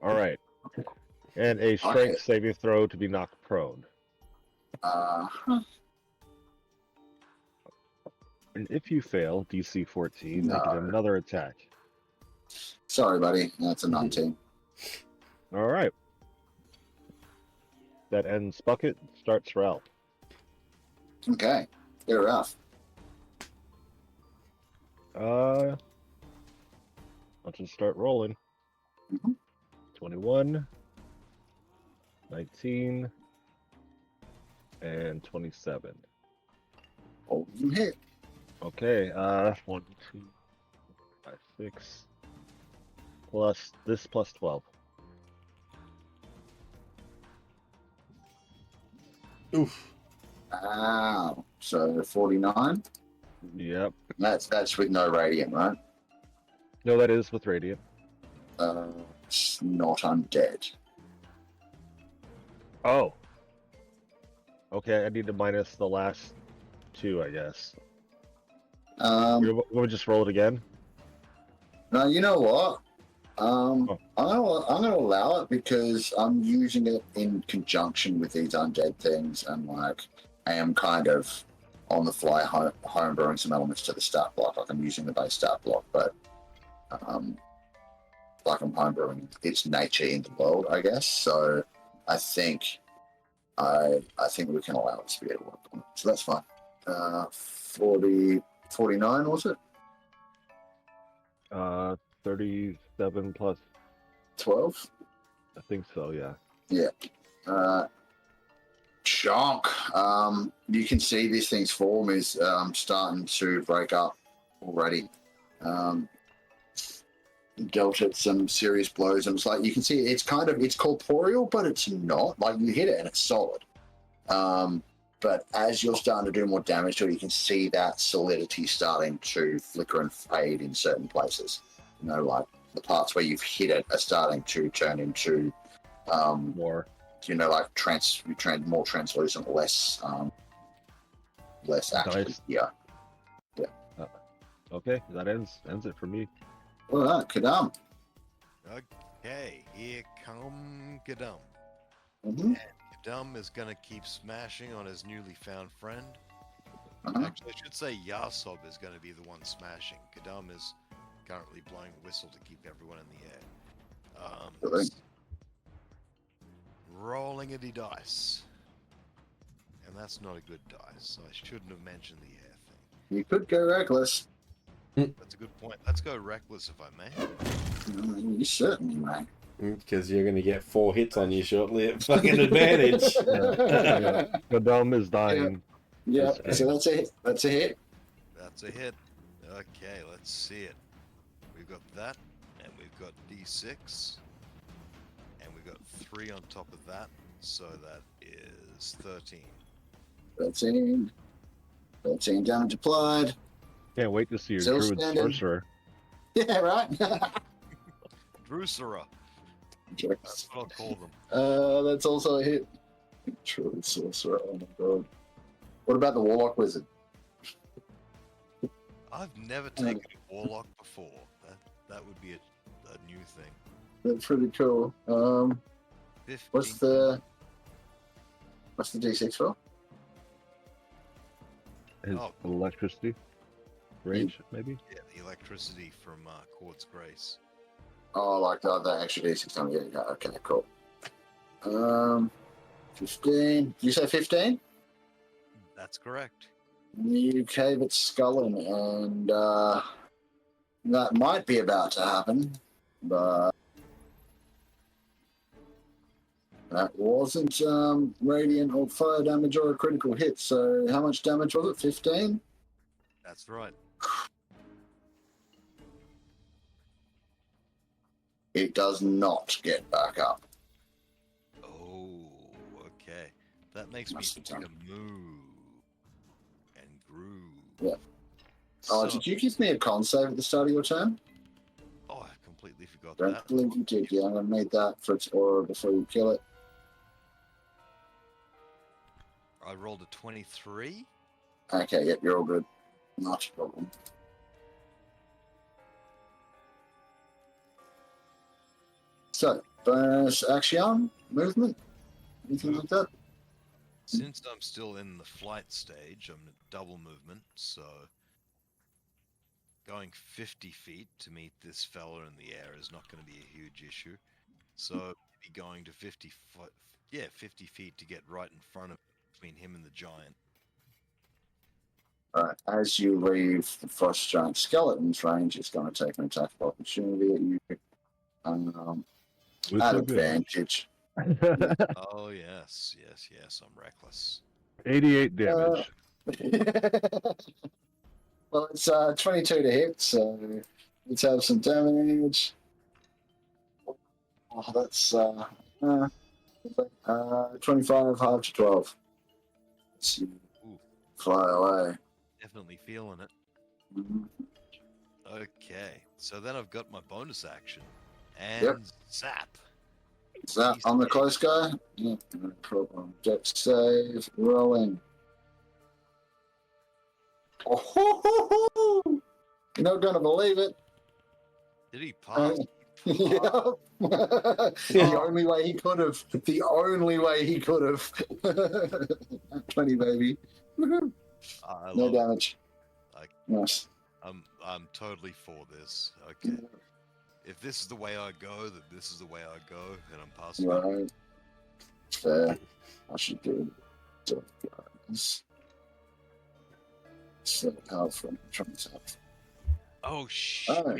All right. And a strength saving throw to be knocked prone. And if you fail, DC 14, make it No. another attack. Sorry, buddy. That's a 19. All right. That ends Bucket, starts Ralph. Okay. Get her off. I'll just start rolling. Mhm. 21. 19 and 27. All of them hit. Okay, 1, 2, 5, 6. Plus this plus 12. Oof. So 49. Yep. That's with no radiant, right? No, that is with radiant. It's not undead. Oh. Okay, I need to minus the last 2, I guess. We'll just roll it again. No, you know what? Oh. I'm gonna allow it because I'm using it in conjunction with these undead things, and like I am kind of on the fly homebrewing some elements to the stat block. Like I'm using the base stat block, but like I'm homebrewing its nature in the world, I guess. So I think we can allow it to be able to work on it. So that's fine. 49 was it? 37 plus 12. I think so, yeah. Yeah. Chonk. You can see this thing's form is starting to break up already. Dealt it some serious blows, and it's like you can see it's corporeal, but it's not. Like you hit it and it's solid. But as you're starting to do more damage to it, you can see that solidity starting to flicker and fade in certain places. You know, like the parts where you've hit it are starting to turn into More. you know, like more translucent, less actually. Nice. Yeah. Okay, that ends it for me. All right, Kadam. Okay, here come Gadum. Mm-hmm. And Gadum is gonna keep smashing on his newly found friend. Uh-huh. Actually, I should say Yahsob is gonna be the one smashing. Gadum is currently blowing a whistle to keep everyone in the air. Really? Rolling a d-dice. And that's not a good dice, so I shouldn't have mentioned the air thing. You could go reckless. That's a good point. Let's go reckless if I may. You certainly may. Because you're going to get 4 hits on you shortly at fucking advantage. The dumb is dying. Yeah, so that's a hit. That's a hit. That's a hit. Okay, let's see it. We've got that, and we've got d6, and we've got 3 on top of that, so that is 13. 13 damage applied. Can't wait to see your Still druid standing. sorcerer. Yeah, right. Drusera. That's what I'll call them. That's also a hit. True sorcerer. Oh my god. What about the warlock wizard? I've never taken a warlock before. That would be a new thing. That's pretty cool. 15. What's the D6 for? His Oh. electricity range, maybe? Yeah, the electricity from Quartz Grace. Oh, like the extra D6 time. Yeah, okay, cool. 15. Did you say 15? That's correct. You cave its skull in, and that might be about to happen, but that wasn't radiant or fire damage or a critical hit. So how much damage was it? 15? That's right. It does not get back up. Oh, okay. That makes me Must have think done. of moo and groove. Yeah. Oh, So- did you give me a con save at the start of your turn? Oh, I completely forgot Don't that. believe you did. Yeah, I'm going to need that for its aura before you kill it. I rolled a 23. Okay, yep, you're all good. Not a problem. So, bonus action, movement, anything like that? Since I'm still in the flight stage, I'm in double movement, so going 50 feet to meet this fella in the air is not going to be a huge issue. So maybe going to 50 foot, 50 feet to get right in front of between him and the giant. Alright, as you leave the frost giant skeleton's range, it's going to take an attack of opportunity at you. Who's At so good? advantage. Oh yes, yes, yes. I'm reckless. 88 damage. Well, it's 22 to hit, so let's have some damage. Oh, that's 25 half to 12. Let's see. Ooh. Fly away. Definitely feeling it. Mhm. Okay, so then I've got my bonus action and Yep. zap. Is that on the close guy? Yeah, no problem. Dex save, rolling. Oh, you're not going to believe it. Did he pass? Yeah. The only way he could have. The only way he could have. 20, baby. Woohoo. I No love it. damage. I- Nice. I'm totally for this. Okay. If this is the way I go, then this is the way I go, and I'm passing it. Right. Fair. I should do this. So hard from trying to help. Oh shit! Oh.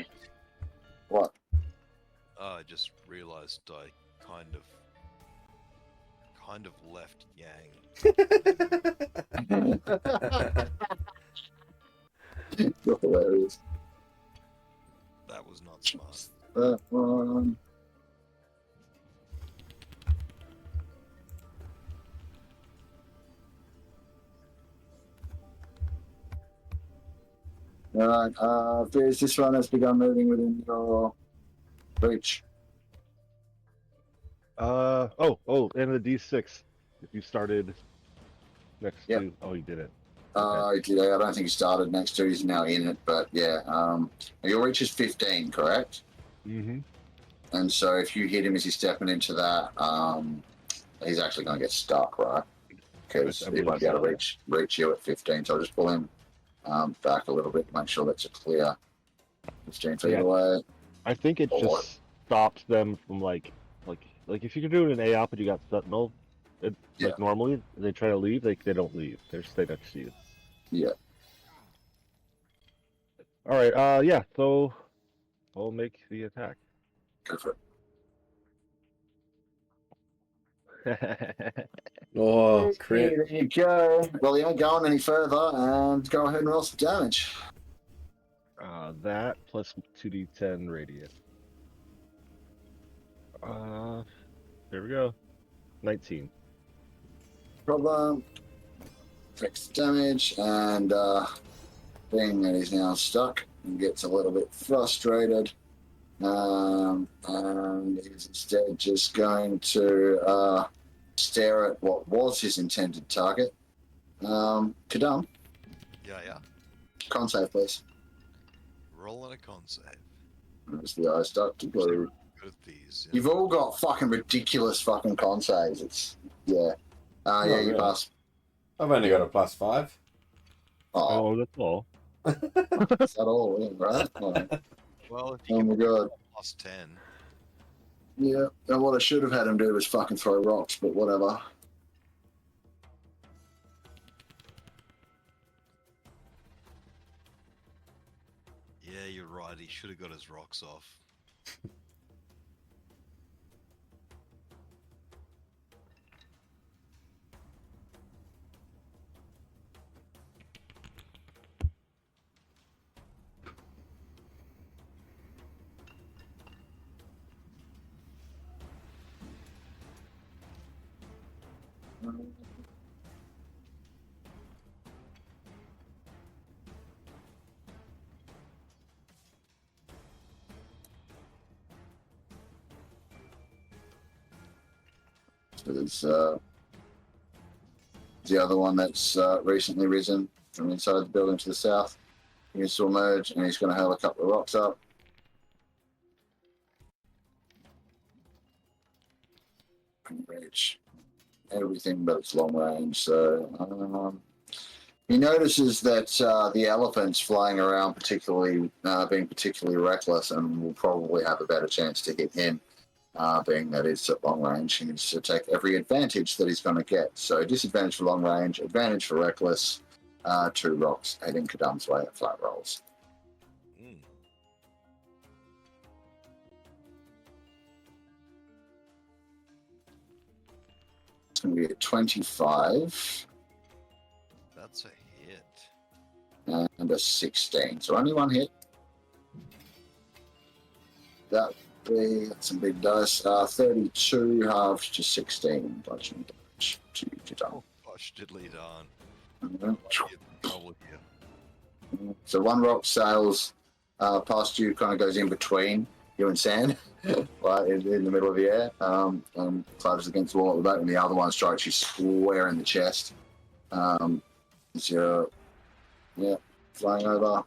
What? Oh, I just realized I kind of left Yang. You're hilarious. That was not smart. That one. Alright, Fizz, this one has begun moving within your reach. And the D6. If you started next Yep. to, oh, you didn't. I don't think he started next to, he's now in it, but yeah. Your reach is 15, correct? Mm-hmm. And so if you hit him as he's stepping into that, he's actually going to get stuck, right? Because I he won't be able believe to reach you at 15, so I'll just pull him back a little bit to make sure that's a clear 15 feet Yeah. away. I think it Or- just stops them from like if you're doing an AOP and you got Sentinel, Yeah. like normally they try to leave, they don't leave. They stay next to you. Yeah. All right. Yeah. So I'll make the attack. Go for it. Oh, crit. There you go. Well, you ain't going any further, and go ahead and roll some damage. That plus 2d10 radiant. There we go. 19. Problem. Fix the damage, and being that he's now stuck, he gets a little bit frustrated, and he's instead just going to stare at what was his intended target. Kadam, Yeah. con save, please. Rolling a con save. As the eyes start to blue. Good at these. You've all got fucking ridiculous fucking con saves. It's yeah. Yeah, you really? pass. I've only got a +5. Oh, Oh, that's all. is that all in, right? Oh, Well, if you oh my can god. plus 10. Yeah, and what I should have had him do was fucking throw rocks, but whatever. Yeah, you're right. He should have got his rocks off. So there's the other one that's recently risen from inside the building to the south. He's to emerge, and he's going to hurl a couple of rocks up. Reach everything but it's long range. So he notices that the elephant's flying around, particularly being particularly reckless, and will probably have a better chance to hit him. Being that it's at long range, he needs to take every advantage that he's going to get. So disadvantage for long range, advantage for reckless, 2 rocks heading Kadam's way at flat rolls. Mm. going to be a 25 That's a hit. and a 16. So only one hit. That's some big dice. 32 halved to 16 bludgeoning damage to Kadam. Oh, gosh, diddly darn. Mhm. Get in trouble here. So one rock sails past you, kind of goes in between you and Sand, right in the middle of the air, and clatters against the wall at the back, and the other one strikes you square in the chest. So, yeah, flying over,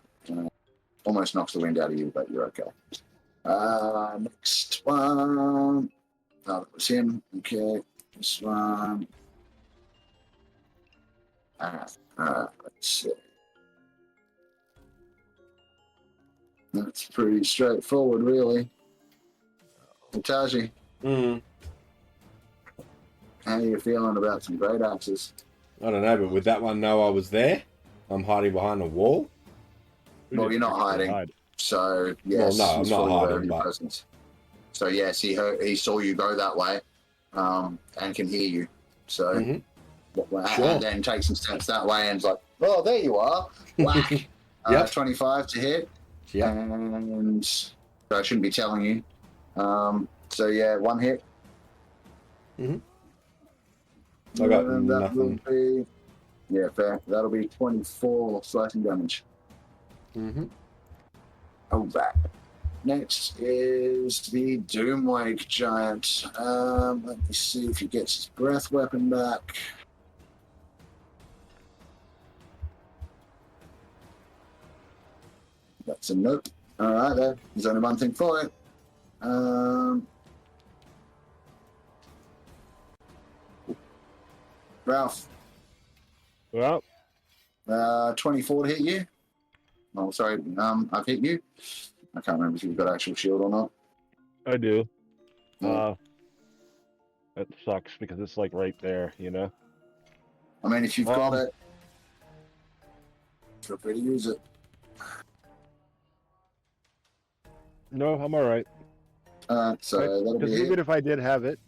almost knocks the wind out of you, but you're okay. Next one. Oh, that was him. Okay, this one. Let's see. That's pretty straightforward, really. Taiji, Mm. how are you feeling about some great axes? I don't know, but with that one, no, I was there. I'm hiding behind a wall. Well, you're not hiding. So yes, Well, no, I'm he's not fully aware hiding, of your but- presence. So yes, he saw you go that way, and can hear you. So Mhm. and Sure. then takes some steps that way and's like, "Oh, there you are!" Whack. Yep. 25 to hit. Yeah. And so I shouldn't be telling you. So yeah, one hit. I got And that nothing. will be, yeah, fair. That'll be 24 slashing damage. Mm-hmm. Oh, back. Next is the Doomwake Giant. Let me see if he gets his breath weapon back. That's a nope. All right, there's only one thing for it. Ralph, Well, 24 to hit you. Oh, sorry, I've hit you. I can't remember if you've got actual shield or not. I do. Yeah. That sucks because it's like right there, you know? I mean, if you've got it, feel free to use it. No, I'm alright. So that'll Because be even it. if I did have it,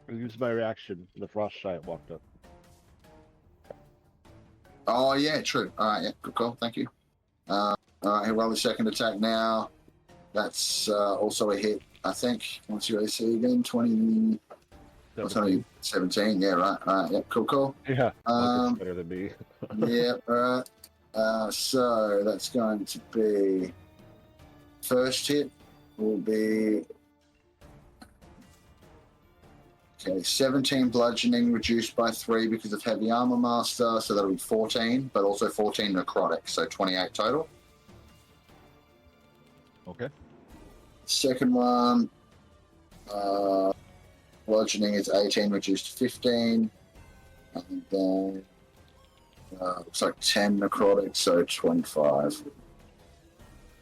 I used my reaction. The frost giant walked up. Oh, yeah, true. All right, yeah, good call. Thank you. All right, he'll roll the second attack now. That's also a hit, I think. What's your AC again? 20. What's 17? Yeah, right. All right, yeah, cool. Yeah, Um, better than me. Yeah, all right. So that's going to be first hit will be 17 bludgeoning reduced by 3 because of heavy armor master, so that'll be 14, but also 14 necrotic, so 28 total. Okay. Second one, bludgeoning is 18 reduced to 15, and then looks like 10 necrotic, so 25.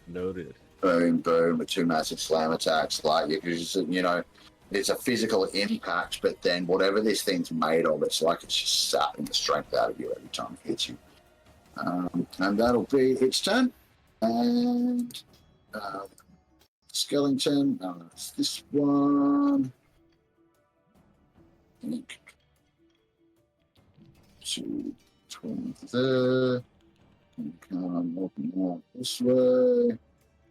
Noted. Boom, with 2 massive slam attacks, like because you know it's a physical impact, but then whatever this thing's made of, it's like it's just sapping the strength out of you every time it hits you. And that'll be its turn. And skeleton, it's this one. I think 2, 20 there. Open out this way.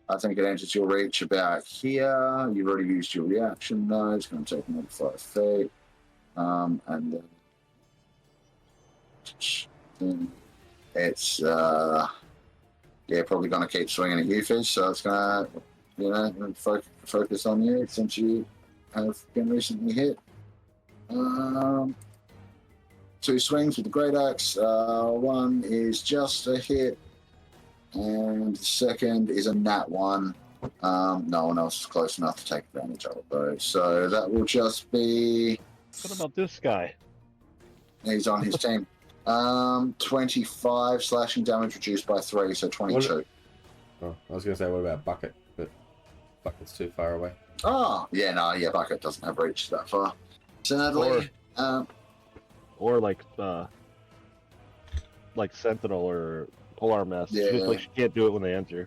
I think it enters your reach about here. You've already used your reaction though. It's going to take another 5 feet. And then it's probably going to keep swinging at you, Fizz. So it's going to focus on you since you have been recently hit. 2 swings with the great axe. One is just a hit. And the second is a nat 1. No one else is close enough to take advantage of it, though. So that will just be. What about this guy? He's on his team. 25 slashing damage reduced by 3, so 22. Oh, I was going to say, what about Bucket? But Bucket's too far away. Oh, yeah, Bucket doesn't have reach that far. Sadly. Or like Sentinel or Polar Mess. Yeah. Just like she can't do it when they enter.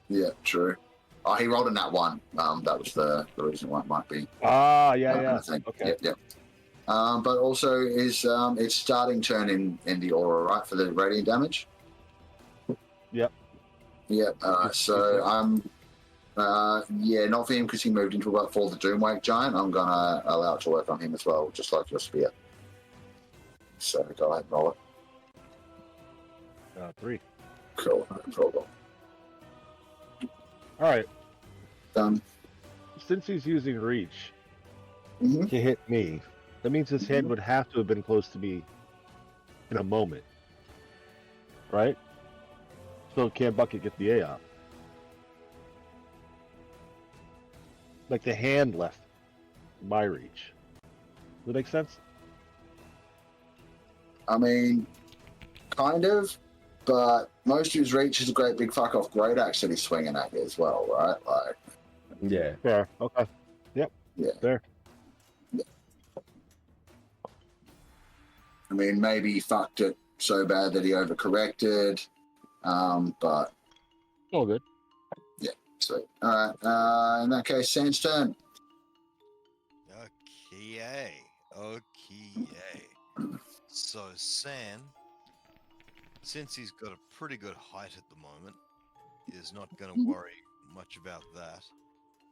Yeah, true. Oh, he rolled a nat 1. That was the reason why it might be. Ah, yeah. I think. Okay. Yep. but also is its starting turn in the aura, right, for the radiant damage. Yep. Yep. So I'm. Yeah, not for him because he moved into about for the Doomwake Giant. I'm gonna allow it to work on him as well, just like your spear. So go ahead and roll it. 3. Cool, no problem. All right. Done. Since he's using reach Mhm. to hit me, that means his head would have to have been close to me in a moment, right? So can Bucket get the A off? Like the hand left my reach. Does that make sense? I mean, kind of, but most of his reach is a great big fuck off great axe that he's swinging at you as well, right? Like, Yeah. Fair. Okay. Yep. yeah. Fair. I mean, maybe he fucked it so bad that he overcorrected, but All good. sweet. All right. In that case, Sand's turn. Okay. So San, since he's got a pretty good height at the moment, is not going to worry much about that.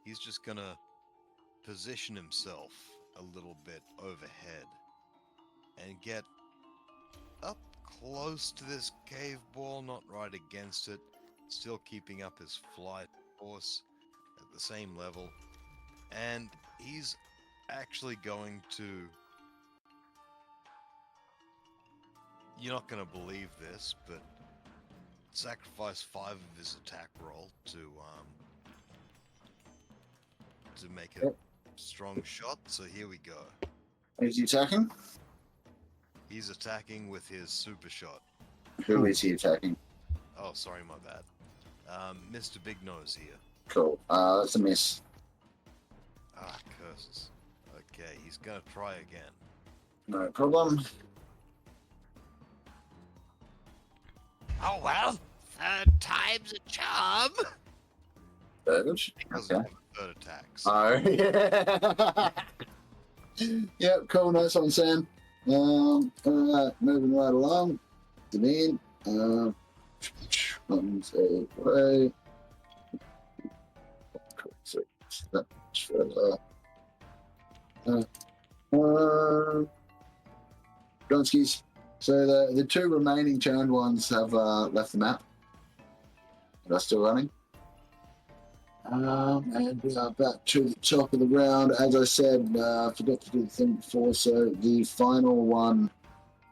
He's just going to position himself a little bit overhead and get up close to this cave wall, not right against it, still keeping up his flight force at the same level. And he's actually going to... You're not going to believe this, but sacrifice 5 of his attack roll to make a strong shot. So here we go. Is he attacking? He's attacking with his super shot. Who is he attacking? Oh, sorry, my bad. Mr. Big Nose here. Cool. That's a miss. Ah, curses. Okay, he's gonna try again. No problem. Oh well, third time's a charm. Burgage. Because Okay. of the third attack. Oh, yeah. Yep, cool. Nice one, Sam. Alright, moving right along. Devine. Buttons away. Cool. So that's further. Donskis. So the 2 remaining turned ones have left the map. They're still running. And we are back to the top of the round. As I said, I forgot to do the thing before, so the final one,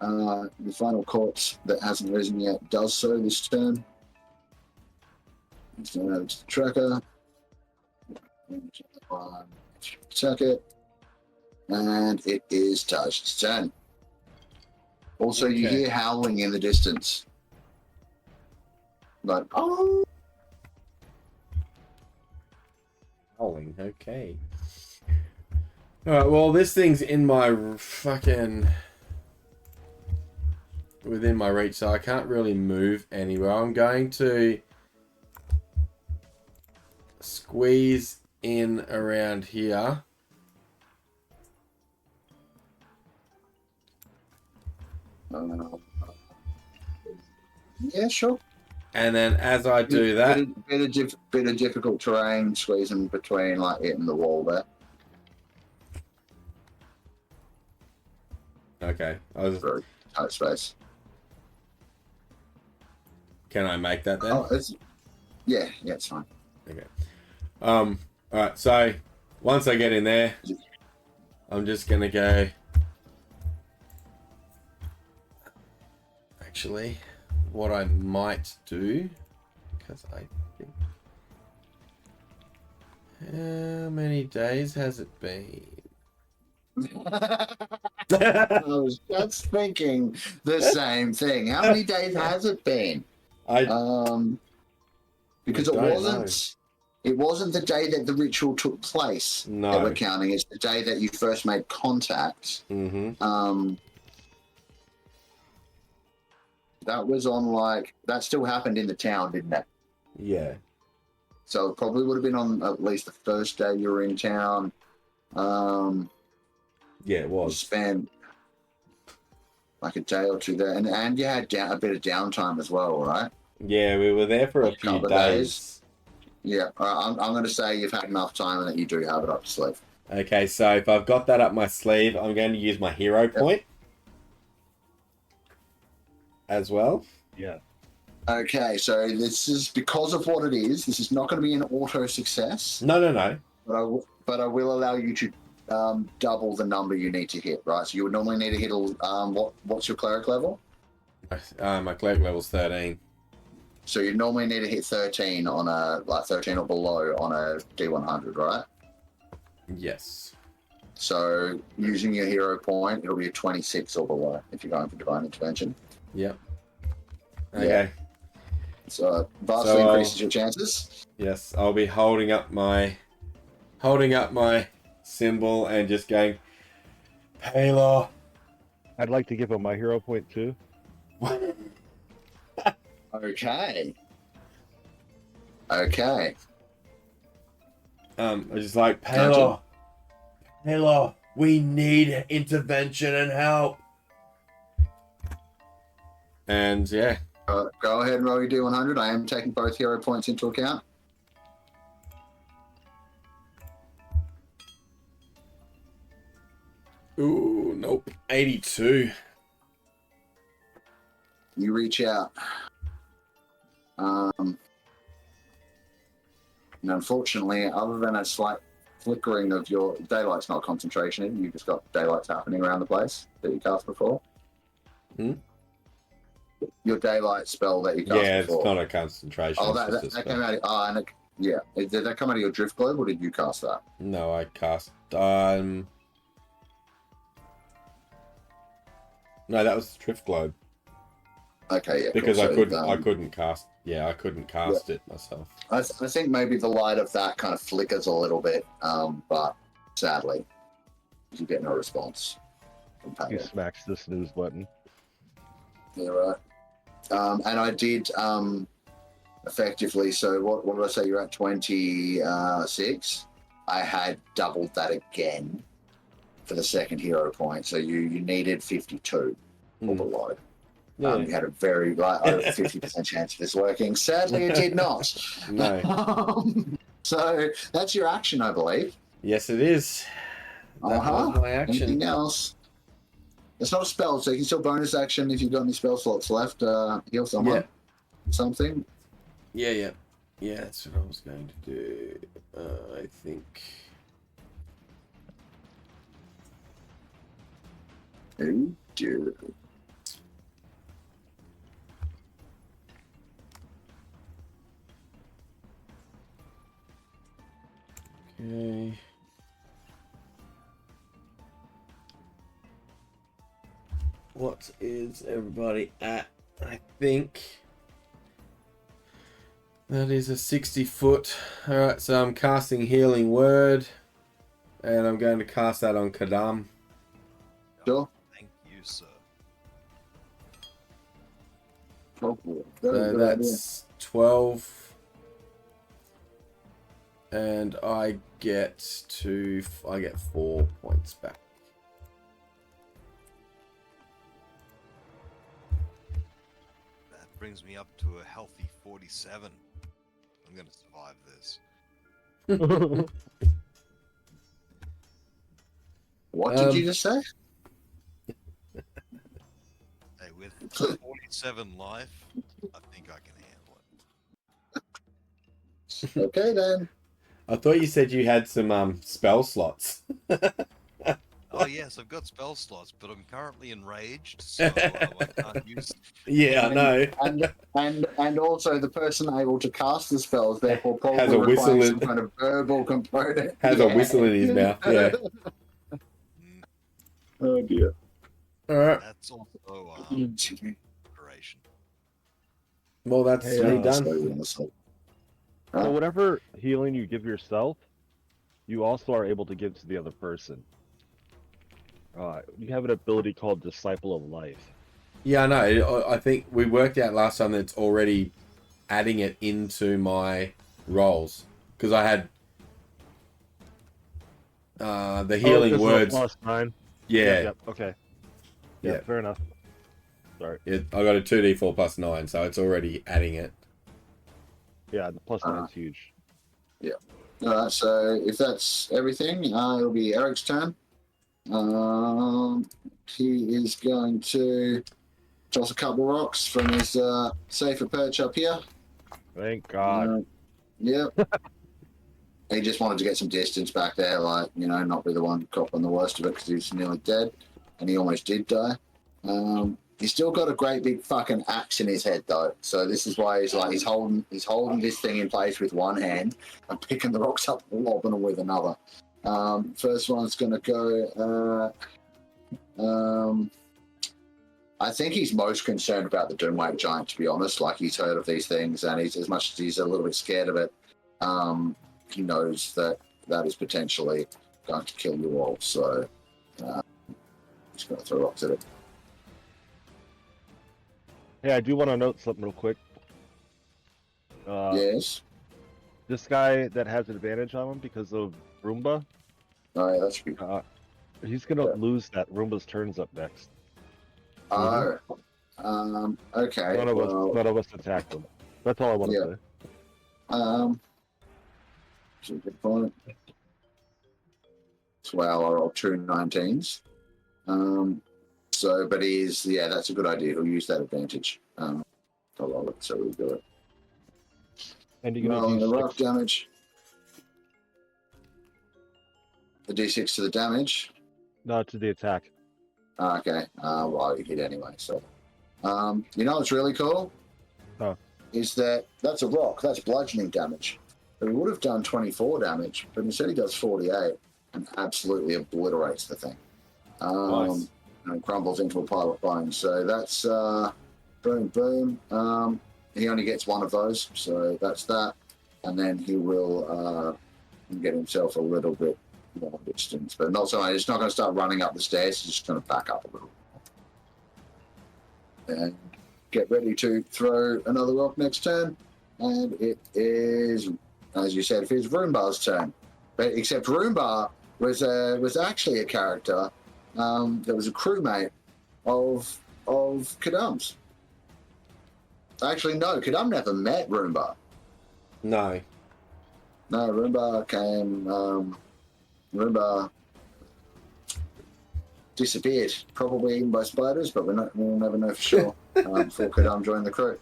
the final corpse that hasn't risen yet does so this turn. Let's go over to the tracker. Attack it. And it is Taji's turn. Also, you Okay. hear howling in the distance. Like, oh! Howling, okay. Alright, well, this thing's in my fucking... within my reach, so I can't really move anywhere. I'm going to squeeze in around here. Yeah, sure. And then as I do that... Bit of difficult terrain, squeezing between like it and the wall there. Okay. I was... Very tight space. Can I make that then? Oh, yeah, it's fine. Okay. Alright, so once I get in there, I'm just gonna go... Actually, what I might do, because I think... How many days has it been? I was just thinking the same thing. How many days has it been? Because it wasn't the day that the ritual took place that No. we're counting. It's the day that you first made contact. Mm-hmm. That was on that still happened in the town, didn't it? Yeah. So it probably would have been on at least the first day you were in town. Yeah, it You was. spent like a day or two there, and you had a bit of downtime as well, right? Yeah, we were there for a Like a few couple of days. Yeah, I'm going to say you've had enough time and that you do have it up your sleeve. Okay, so if I've got that up my sleeve, I'm going to use my hero point as well. Yeah. Okay, so this is because of what it is. This is not going to be an auto success, No. but I will allow you to double the number you need to hit. Right, so you would normally need to hit what's your cleric level? My cleric level's 13. So you normally need to hit 13 on a 13 or below on a D100, right? Yes. So using your hero point, it'll be a 26 or below if you're going for divine intervention. Yep. Okay. So vastly increases your chances. Yes, I'll be holding up my symbol and just going, Paylor. I'd like to give him my hero point too. Okay. I was just like, Paylor, we need intervention and help. And yeah. Go ahead and roll your D100. I am taking both hero points into account. Ooh, nope. 82. You reach out. And unfortunately, other than a slight flickering of your daylight's not concentration, you just got daylights happening around the place that you cast before. Your daylight spell that you cast before. It's not a concentration. Oh, that came out. Did that come out of your drift globe, or did you cast that? No, I cast. No, that was the drift globe. Okay, yeah. Because cool. I couldn't cast. Yeah, I couldn't cast it myself. I think maybe the light of that kind of flickers a little bit, but sadly, you get no response from He Paylor. smacks the snooze button. Yeah, right. And I did effectively. So what did I say? You're at 26. I had doubled that again for the second hero point. So you needed 52 or below. Yeah. You had a very over 50% chance of this working. Sadly, it did not. No. So that's your action, I believe. Yes, it is. That was my action. Anything else? It's not a spell, so you can still bonus action if you've got any spell slots left. Heal someone. Yeah. Something. Yeah, that's what I was going to do. I think. Oh, dear. Okay. What is everybody at? I think that is a 60 foot. Alright, so I'm casting Healing Word. And I'm going to cast that on Kadam. Sure. Thank you, sir. Oh, So that's 12. And I get 4 points back. That brings me up to a healthy 47. I'm gonna survive this. What did you just say? Hey, with 47 life, I think I can handle it. Okay then. I thought you said you had some spell slots. Oh yes, I've got spell slots, but I'm currently enraged, so I can't use. Yeah, I know. And also the person able to cast the spells therefore probably Has a whistle requires in- some kind of verbal component. Has a whistle in his mouth. Yeah. Oh dear. All right. That's also Mm. operation. Well, that's me done. So whatever healing you give yourself, you also are able to give to the other person. You have an ability called Disciple of Life. Yeah, I know. I think we worked out last time that it's already adding it into my rolls because I had the healing words. +9. Yeah. Okay. Yeah, Yeah. fair enough. Sorry. I got a 2d4 plus 9, so it's already adding it. Yeah, the plus 9's huge. Alright, so if that's everything, it'll be Eric's turn. He is going to toss a couple rocks from his safer perch up here. Thank God. Yep. He just wanted to get some distance back there, like, not be the one copping the worst of it because he's nearly dead, and he almost did die. He's still got a great big fucking axe in his head though, so this is why he's holding this thing in place with one hand and picking the rocks up and lobbing them with another. First one's gonna go. I think he's most concerned about the Doomwake Giant, to be honest. Like, he's heard of these things, and he's, as much as he's a little bit scared of it, he knows that is potentially going to kill you all. So he's going to throw rocks at it. Hey, I do want to note something real quick. Yes. This guy that has advantage on him because of Roomba, Oh, yeah, that should be. he's gonna lose that. Roomba's turn's up next. Oh. Okay. None of us attacked him. That's all I want to say. That's a good point. So, wow, I rolled 2 19s. But that's a good idea. He'll use that advantage. I'll roll it, so we'll do it. And you're gonna Rolling the do rock damage. The d6 to the damage. no to the attack. Okay. Well, you hit anyway. So, what's really cool? Huh. Is that's a rock. That's bludgeoning damage. But he would have done 24 damage, but instead he does 48 and absolutely obliterates the thing. Nice. And crumbles into a pile of bones. So that's boom, boom. He only gets one of those, so that's that. And then he will get himself a little bit more distance. But not so much. It's not going to start running up the stairs. It's just going to back up a little. And get ready to throw another rock next turn. And it is, as you said, it's Roombar's turn. But except Roombar was actually a character that was a crewmate of Kadam's. Actually, no, Kadam never met Roombar. No. No, Roombar came. Roombar disappeared, probably eaten by spiders, but we'll never know for sure before Kadam joined the crew.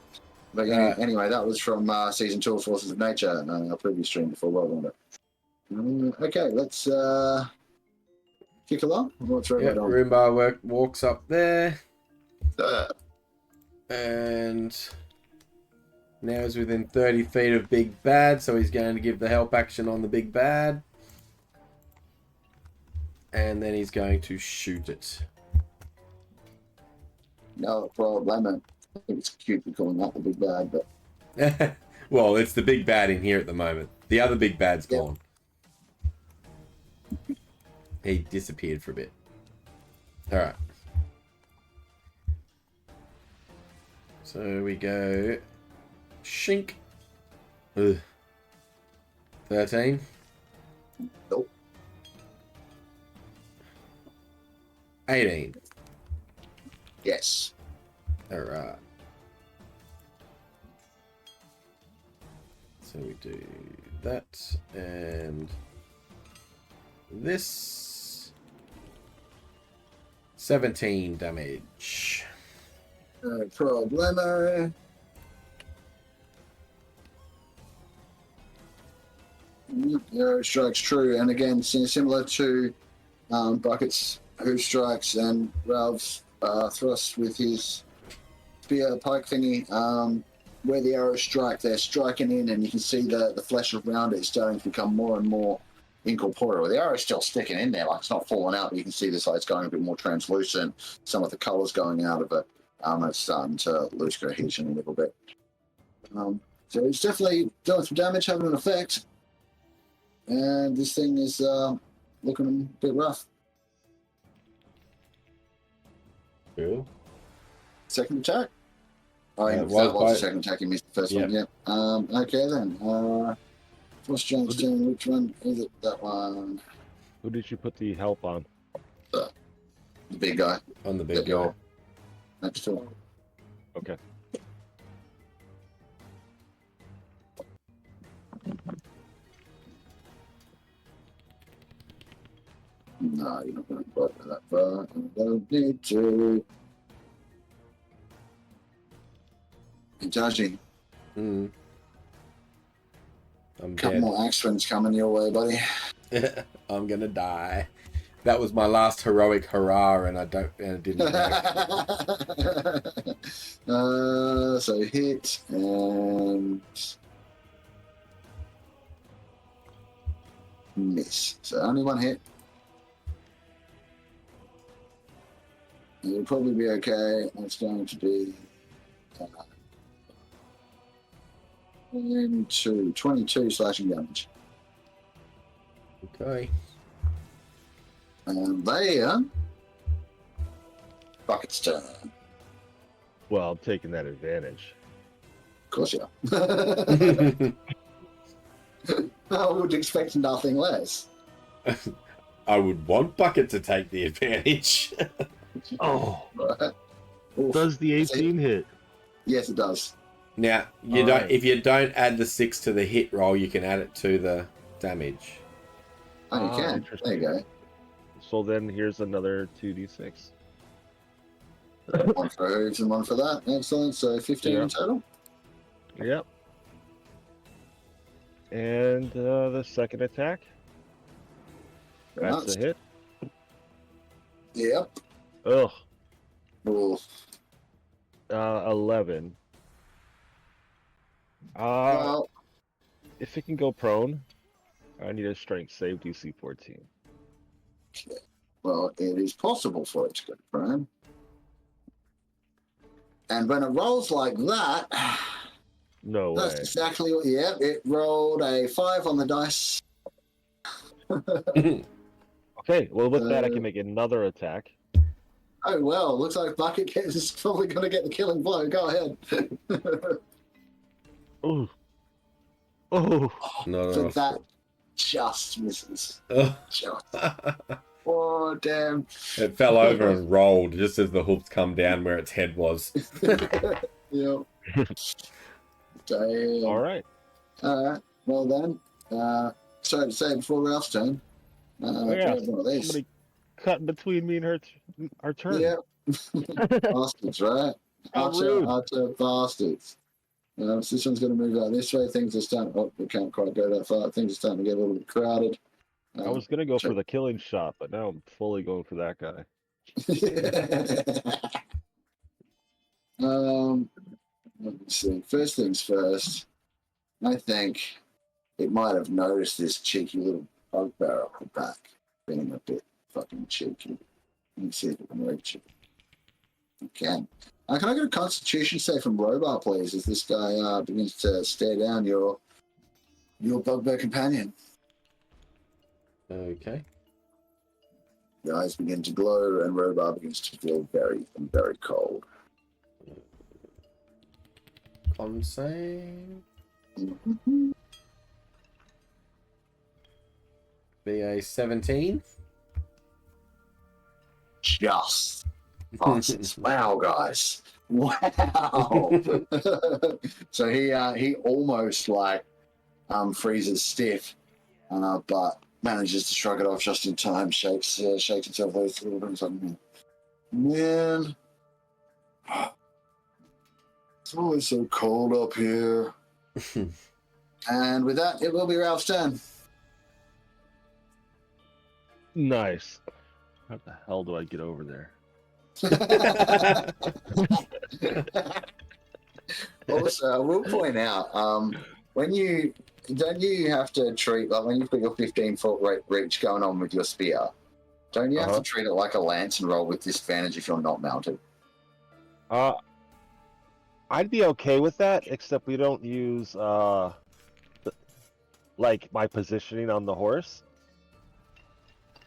But anyway, that was from Season 2 of Forces of Nature, our previous stream before Worldrender. Okay, let's kick along. What's Yep, Roombar walks up there. And now he's within 30 feet of Big Bad, so he's going to give the help action on the Big Bad. And then he's going to shoot it. No problem. I think it's cute for calling that the Big Bad, but Well, it's the Big Bad in here at the moment. The other Big Bad's gone. He disappeared for a bit. Alright. So we go... Shink. Ugh. 13. Nope. 18. Yes. Alright. So we do that and this. 17 damage. No problemo. Arrow strikes true, and again, similar to Bucket's Who Strikes and Ralph's thrust with his spear pike thingy. Where the arrows strike, they're striking in, and you can see the flesh around it is starting to become more and more incorporeal. The arrow's still sticking in there, like it's not falling out, but you can see the sides going a bit more translucent, some of the colours going out of it. It's starting to lose cohesion a little bit. So it's definitely doing some damage, having an effect. And this thing is looking a bit rough. Cool. Second attack? Oh, Yeah, that was the second attack. He missed the first one, yeah. Okay, then. What's John's turn? Which one is it? That one. Who did you put the help on? The big guy. On the big that guy. you're next to him. Okay. No, you're not going to go that far. You don't need to. Hey, Taiji, I'm couple dead. more Axwings coming your way, buddy. I'm gonna die. That was my last heroic hurrah, and it didn't work. So hit and miss. So only one hit. You'll probably be okay. That's going to be 22 slashing damage. Okay. And there, Bucket's turn. Well, I'm taking that advantage. Of course you are. I would expect nothing less. I would want Bucket to take the advantage. Oh, Right? Oof. does the 18 hit? Yes, it does. Now, you All don't. right. If you don't add the 6 to the hit roll, you can add it to the damage. Oh, you Ah, can. interesting. There you So then here's another 2d6. go. One for hooves and one for that. Excellent. So 15 Yeah. in total. Yep. And the second attack. That's Nice. a hit. Yep. Ugh. Ooh. 11. Well, If it can go prone, I need a strength save DC 14. well, it is possible for it to go prone. And when it rolls like that, No that's way. exactly what. Yeah, it rolled a 5 on the dice. Okay, well with that I Uh, can make another attack. Oh well, looks like Bucket is probably going to get the killing blow. Go ahead. Ooh. Oh. Not So enough. that just misses. Ugh. Just. Oh damn. It fell over and rolled just as the hooves come down where its head was. Yep. Damn. All right. Alright. Well then. Sorry to say before Ralph's turn. Yeah, grab one of these. somebody cut between me and our turn. Yep. Bastards, right? How rude. Archer bastards. So this one's going to move out this way. Things are starting. Oh, we can't quite go that far. Things are starting to get a little bit crowded. I was gonna go for the killing shot, but now I'm fully going for that guy. Let me see. First things first. I think it might have noticed this cheeky little bugbear up the back, being a bit fucking cheeky. Let me see if it can reach it. It can. Can I get a Constitution save from Robar, please, as this guy begins to stare down your bugbear companion? Okay. The eyes begin to glow, and Robar begins to feel very, very cold. Con save. Be a 17. Just passes. Wow, guys. Wow. So he almost freezes stiff, but manages to shrug it off just in time. Shakes himself those little bit. Like, man, it's always so cold up here. And with that, it will be Ralph's turn. Nice. How the hell do I get over there? Also, I will point out, when you have to treat, like when you've got your 15-foot reach going on with your spear, don't you have to treat it like a lance and roll with disadvantage if you're not mounted? I'd be okay with that, except we don't use like my positioning on the horse.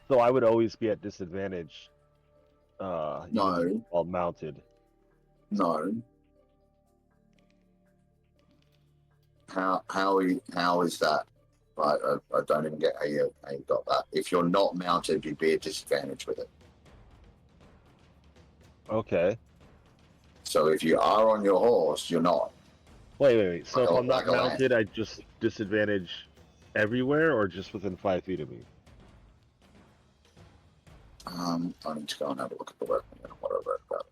So I would always be at disadvantage. No. even while mounted. No. How is that? I don't even get how you got that. If you're not mounted, you'd be at disadvantage with it. Okay. So if you are on your horse, you're not. Wait. So if Like a- I'm not like a lance. mounted, I just disadvantage everywhere, or just within 5 feet of me? I need to go and have a look at the weapon and what I wrote about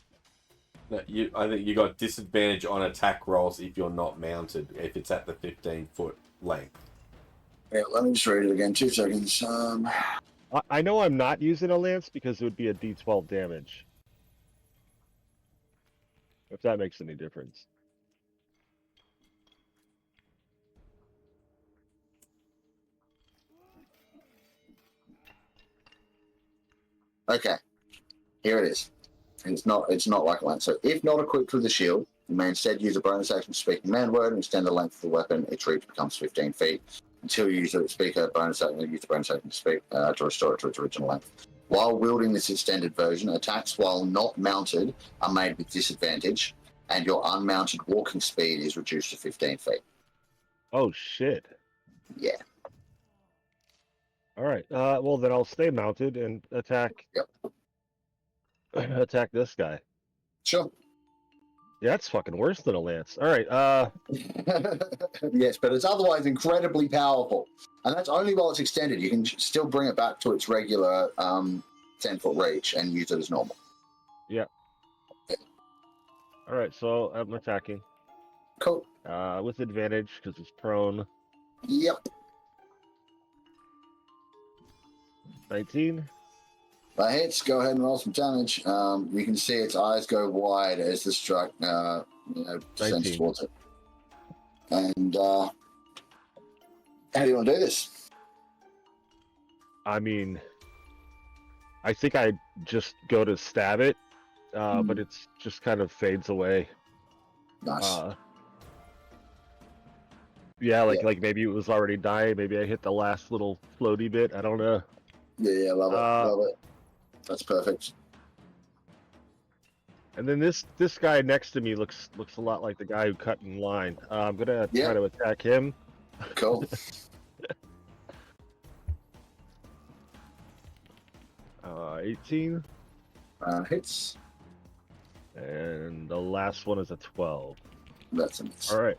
it. No, I think you got disadvantage on attack rolls if you're not mounted, if it's at the 15-foot length. Yeah, let me just read it again. 2 seconds. I know I'm not using a lance because it would be a D12 damage. If that makes any difference. Okay, here it is. It's not like a lance. So if not equipped with a shield, you may instead use a bonus action to speak a command word and extend the length of the weapon. Its reach becomes 15 feet. Until you use it, speak a bonus action, use the bonus action to speak to restore it to its original length. While wielding this extended version, attacks while not mounted are made with disadvantage, and your unmounted walking speed is reduced to 15 feet. Oh shit. Yeah. All right. Well, then I'll stay mounted and attack. Yep. Attack this guy. Sure. Yeah, that's fucking worse than a lance. All right. Yes, but it's otherwise incredibly powerful. And that's only while it's extended. You can still bring it back to its regular 10-foot reach and use it as normal. All right. So I'm attacking. Cool. With advantage because it's prone. Yep. 19. That hits. Go ahead and roll some damage. You can see its eyes go wide as the strike descends 19. towards it. And how do you want to do this? I mean, I think I just go to stab it, but it's just kind of fades away. Nice. Yeah, like maybe it was already dying. Maybe I hit the last little floaty bit. I don't know. Yeah, love it. Love it. That's perfect. And then this guy next to me looks a lot like the guy who cut in line. I'm gonna try to attack him. Cool. 18. Hits. And the last one is a 12. That's a miss. All right.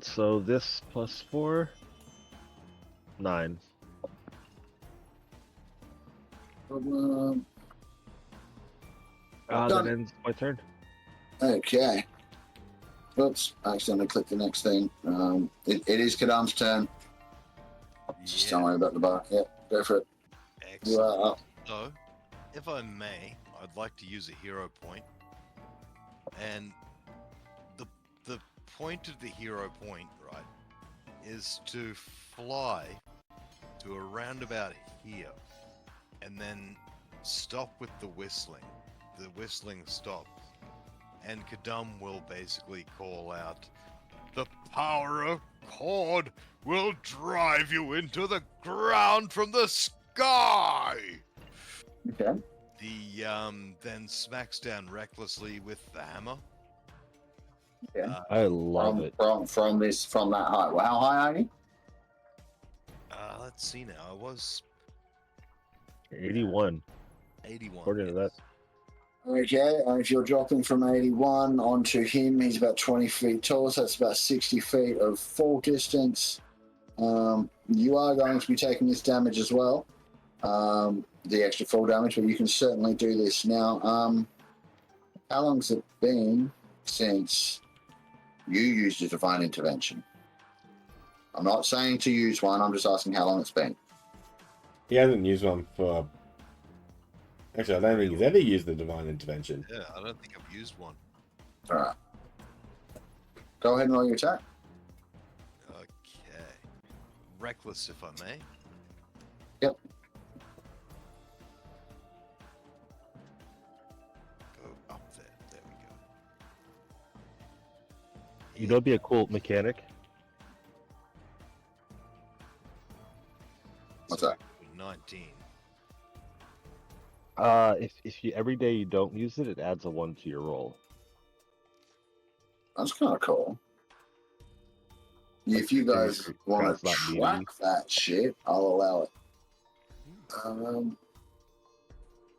So this plus 4, 9. That ends my turn. Okay. Oops, I accidentally clicked the next thing. It is Kadam's turn. Just tell me about the bar. Yep, go for it. You Excellent. are up. So, if I may, I'd like to use a hero point. And the point of the hero point, right, is to fly to around about here and then stop with the whistling. The whistling stops. And Kadam will basically call out, "The power of Cord will drive you into the ground from the sky!" Okay. The then smacks down recklessly with the hammer. Yeah. I love it. From that height. Well, how high are you? Let's see now. I was 81. 81. According to that. Okay, and if you're dropping from 81 onto him, he's about 20 feet tall, so that's about 60 feet of fall distance. You are going to be taking this damage as well, the extra fall damage, but you can certainly do this now. How long's it been since you used a divine intervention? I'm not saying to use one, I'm just asking how long it's been. He hasn't used one for... Actually, I don't think he's ever used the divine intervention. Yeah, I don't think I've used one. Alright. Go ahead and roll your attack. Okay. Reckless, if I may. Yep. Go up there. There we go. You know, it'd be a cool mechanic. What's that? 19. If you every day you don't use it, it adds a 1 to your roll. That's kind of cool. If you guys want to not track needy. that shit, I'll allow it.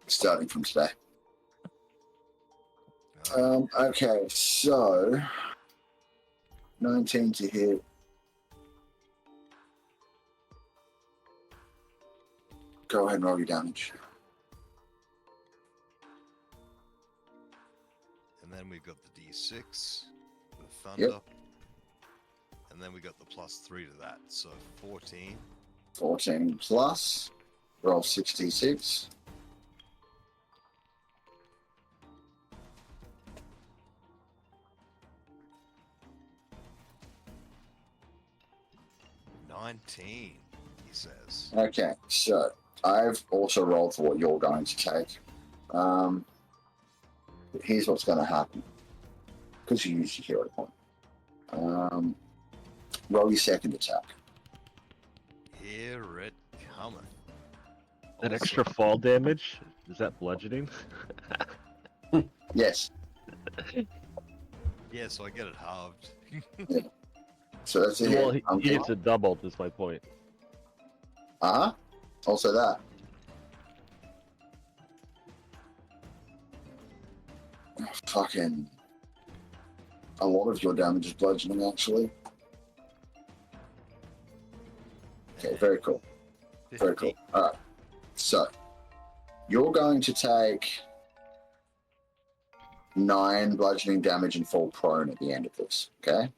Starting from today. Okay, so 19 to hit. Go ahead and roll your damage. And then we've got the D6, the thunder. Yep. And then we got the +3 to that, so 14. 14 plus. Roll 66. $19, he says. Okay, so I've also rolled for what you're going to take. Here's what's going to happen. Because you used your hero point. Roll your second attack. Here it cometh. That Also- extra fall damage? Is that bludgeoning? Yes. Yeah, so I get it halved. So that's it. Well, he gets it doubled, is my point. Uh-huh. Also that. Fucking... A lot of your damage is bludgeoning, actually. Okay, very cool. Very cool. Alright. So, you're going to take 9 bludgeoning damage and fall prone at the end of this, okay?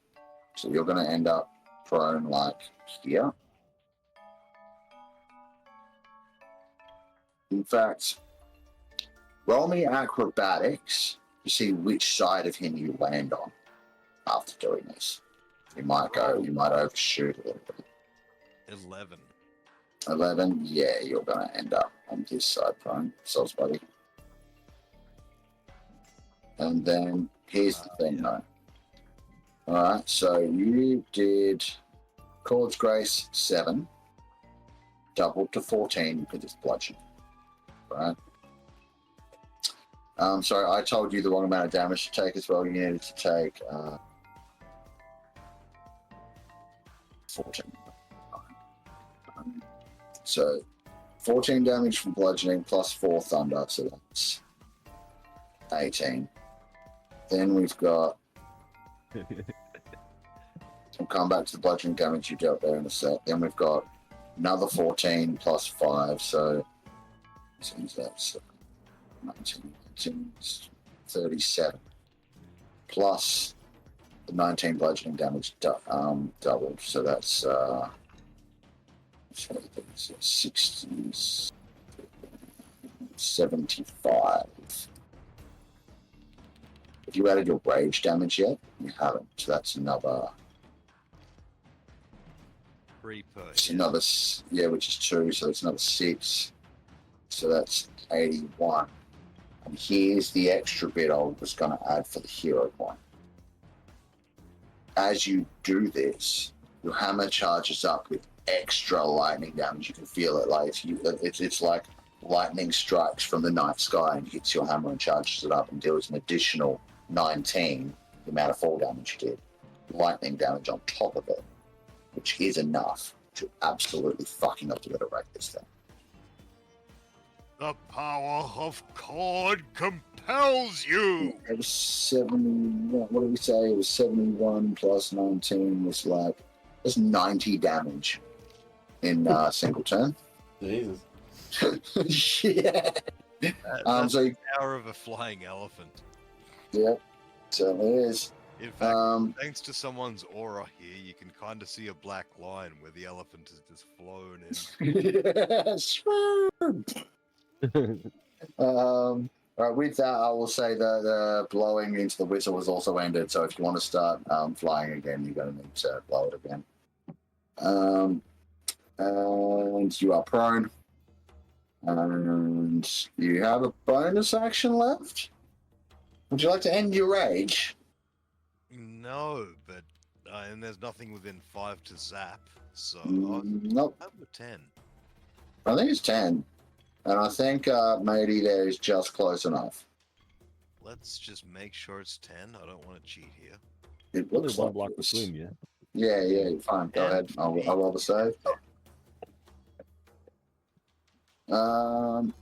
So you're going to end up prone like here. In fact, roll me acrobatics to see which side of him you land on after doing this. You might overshoot a little bit. 11. 11, yeah, you're going to end up on this side prone. Soz buddy. And then here's the thing, though. Alright, so you did Chord's Grace 7, doubled to 14 because it's bludgeon. Right? Sorry, I told you the wrong amount of damage to take as well. You needed to take 14. So 14 damage from bludgeoning plus 4 thunder, so that's 18. Then we've got... We'll come back to the bludgeoning damage you dealt there in a sec. Then we've got another 14 plus 5, so that's 19, 37. Plus the 19 bludgeoning damage doubled, so that's 60, 75. Have you added your rage damage yet? You haven't, so that's another... 3 per It's hit. another, yeah, which is 2, so it's another 6. So that's 81. And here's the extra bit I was going to add for the hero point. As you do this, your hammer charges up with extra lightning damage. You can feel it, like it's like lightning strikes from the night sky and hits your hammer and charges it up and deals an additional 19, the amount of fall damage you did, lightning damage on top of it, which is enough to absolutely fucking obliterate this thing. The power of Chord compels you! It was 71. What did we say? It was 71 plus 19 was like, there's 90 damage in a single turn. Jesus. Yeah. That's So the power of a flying elephant. yeah, certainly is. In fact, Um, thanks to someone's aura here, you can kind of see a black line where the elephant has just flown in. Right, with that, I will say that the blowing into the whistle was also ended. So if you want to start flying again, you're going to need to blow it again. And you are prone. And you have a bonus action left. Would you like to end your rage? No, but and there's nothing within 5 to zap, so Nope. I'll go 10. I think it's 10. And I think maybe there is just close enough. Let's just make sure it's 10. I don't want to cheat here. It Only looks one like block it's- between you. Yeah, you're fine. Go ahead. I'll roll the save. That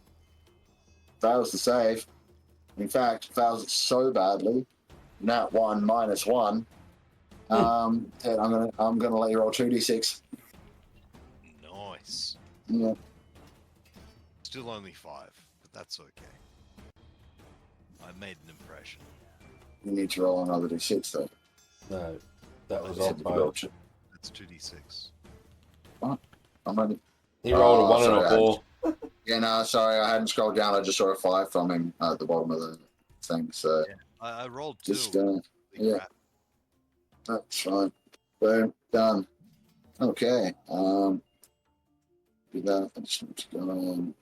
was the save. In fact, fails it so badly. Nat 1 -1. And I'm gonna let you roll 2d6. Nice. Yeah. Still only 5, but that's okay. I made an impression. You need to roll another d6 though. No, that was So off you by. roll That's 2d6. I'm only. He rolled a 1 and a sorry, 4. Yeah, no, sorry, I hadn't scrolled down. I just saw a 5 from him at the bottom of the thing. So I rolled 2. just Holy yeah. crap. That's fine. Boom, done. Okay. Do that. I just need to go on.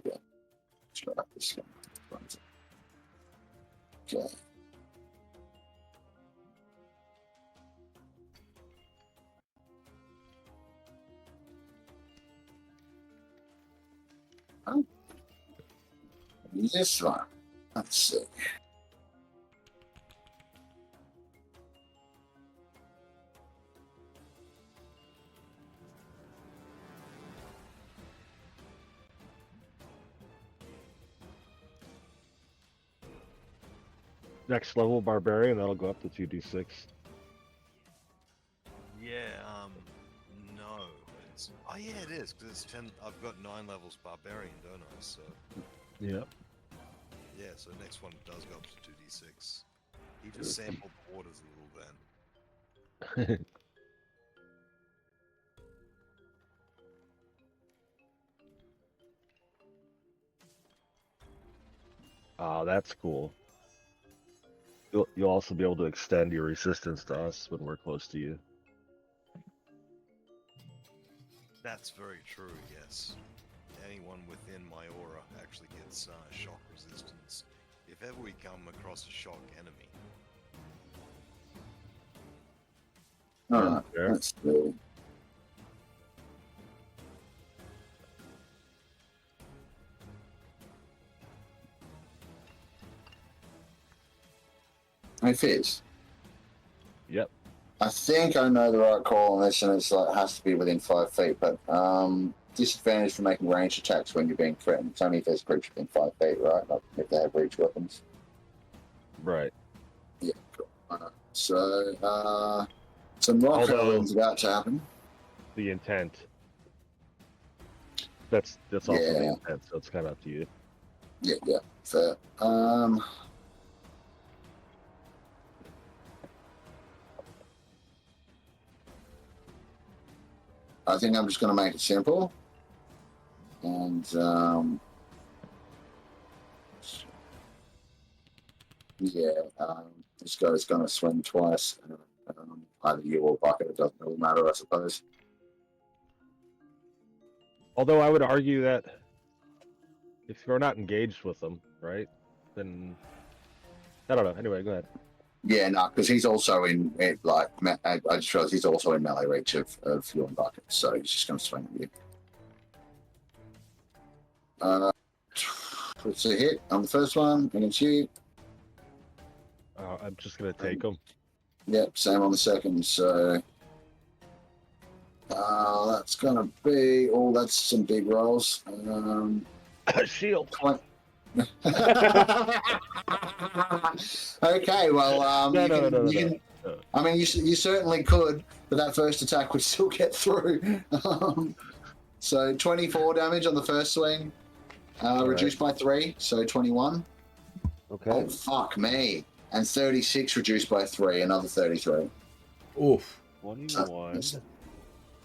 Yeah. Try this one. Okay. Oh. This one. Let's see. Next level barbarian, that'll go up to 2d6. Yeah, no. Oh yeah, it is, because it's 10. I've got 9 levels barbarian, don't I? So, Yep. yeah, so the next one does go up to 2d6. He just sampled the waters a little then. Ah, that's cool. You'll also be able to extend your resistance to us when we're close to you. That's very true, yes. Anyone within my aura actually gets shock resistance if ever we come across a shock enemy. Alright, Fair. let's do. Hey, Fizz. Yep. I think I know the right call on this, and it's like it has to be within 5 feet. But disadvantage for making ranged attacks when you're being threatened. It's only if there's a creature within 5 feet, right? Not if they have reach weapons. Right. Yeah. Cool. So some rock Although- hurling's about to happen. The intent. That's also the Yeah. intent, so it's kind of up to you. Yeah. Fair. I think I'm just going to make it simple. And this guy's going to swing twice. Either you or Bucket, it doesn't really matter, I suppose. Although I would argue that if you're not engaged with them, right, then I don't know. Anyway, go ahead. Yeah, no, because he's also in it. Like, I just realized he's also in melee reach of you and Bucket, so he's just going to swing at you. It's a hit on the first one against you. I'm just gonna take them. Yep, same on the second. So that's going to be. Oh, that's some big rolls. Shield. Okay, well, No. I mean, you certainly could, but that first attack would still get through. So 24 damage on the first swing, reduced by 3, so 21. Okay. Oh, fuck me. And 36 reduced by 3, another 33. Oof. 21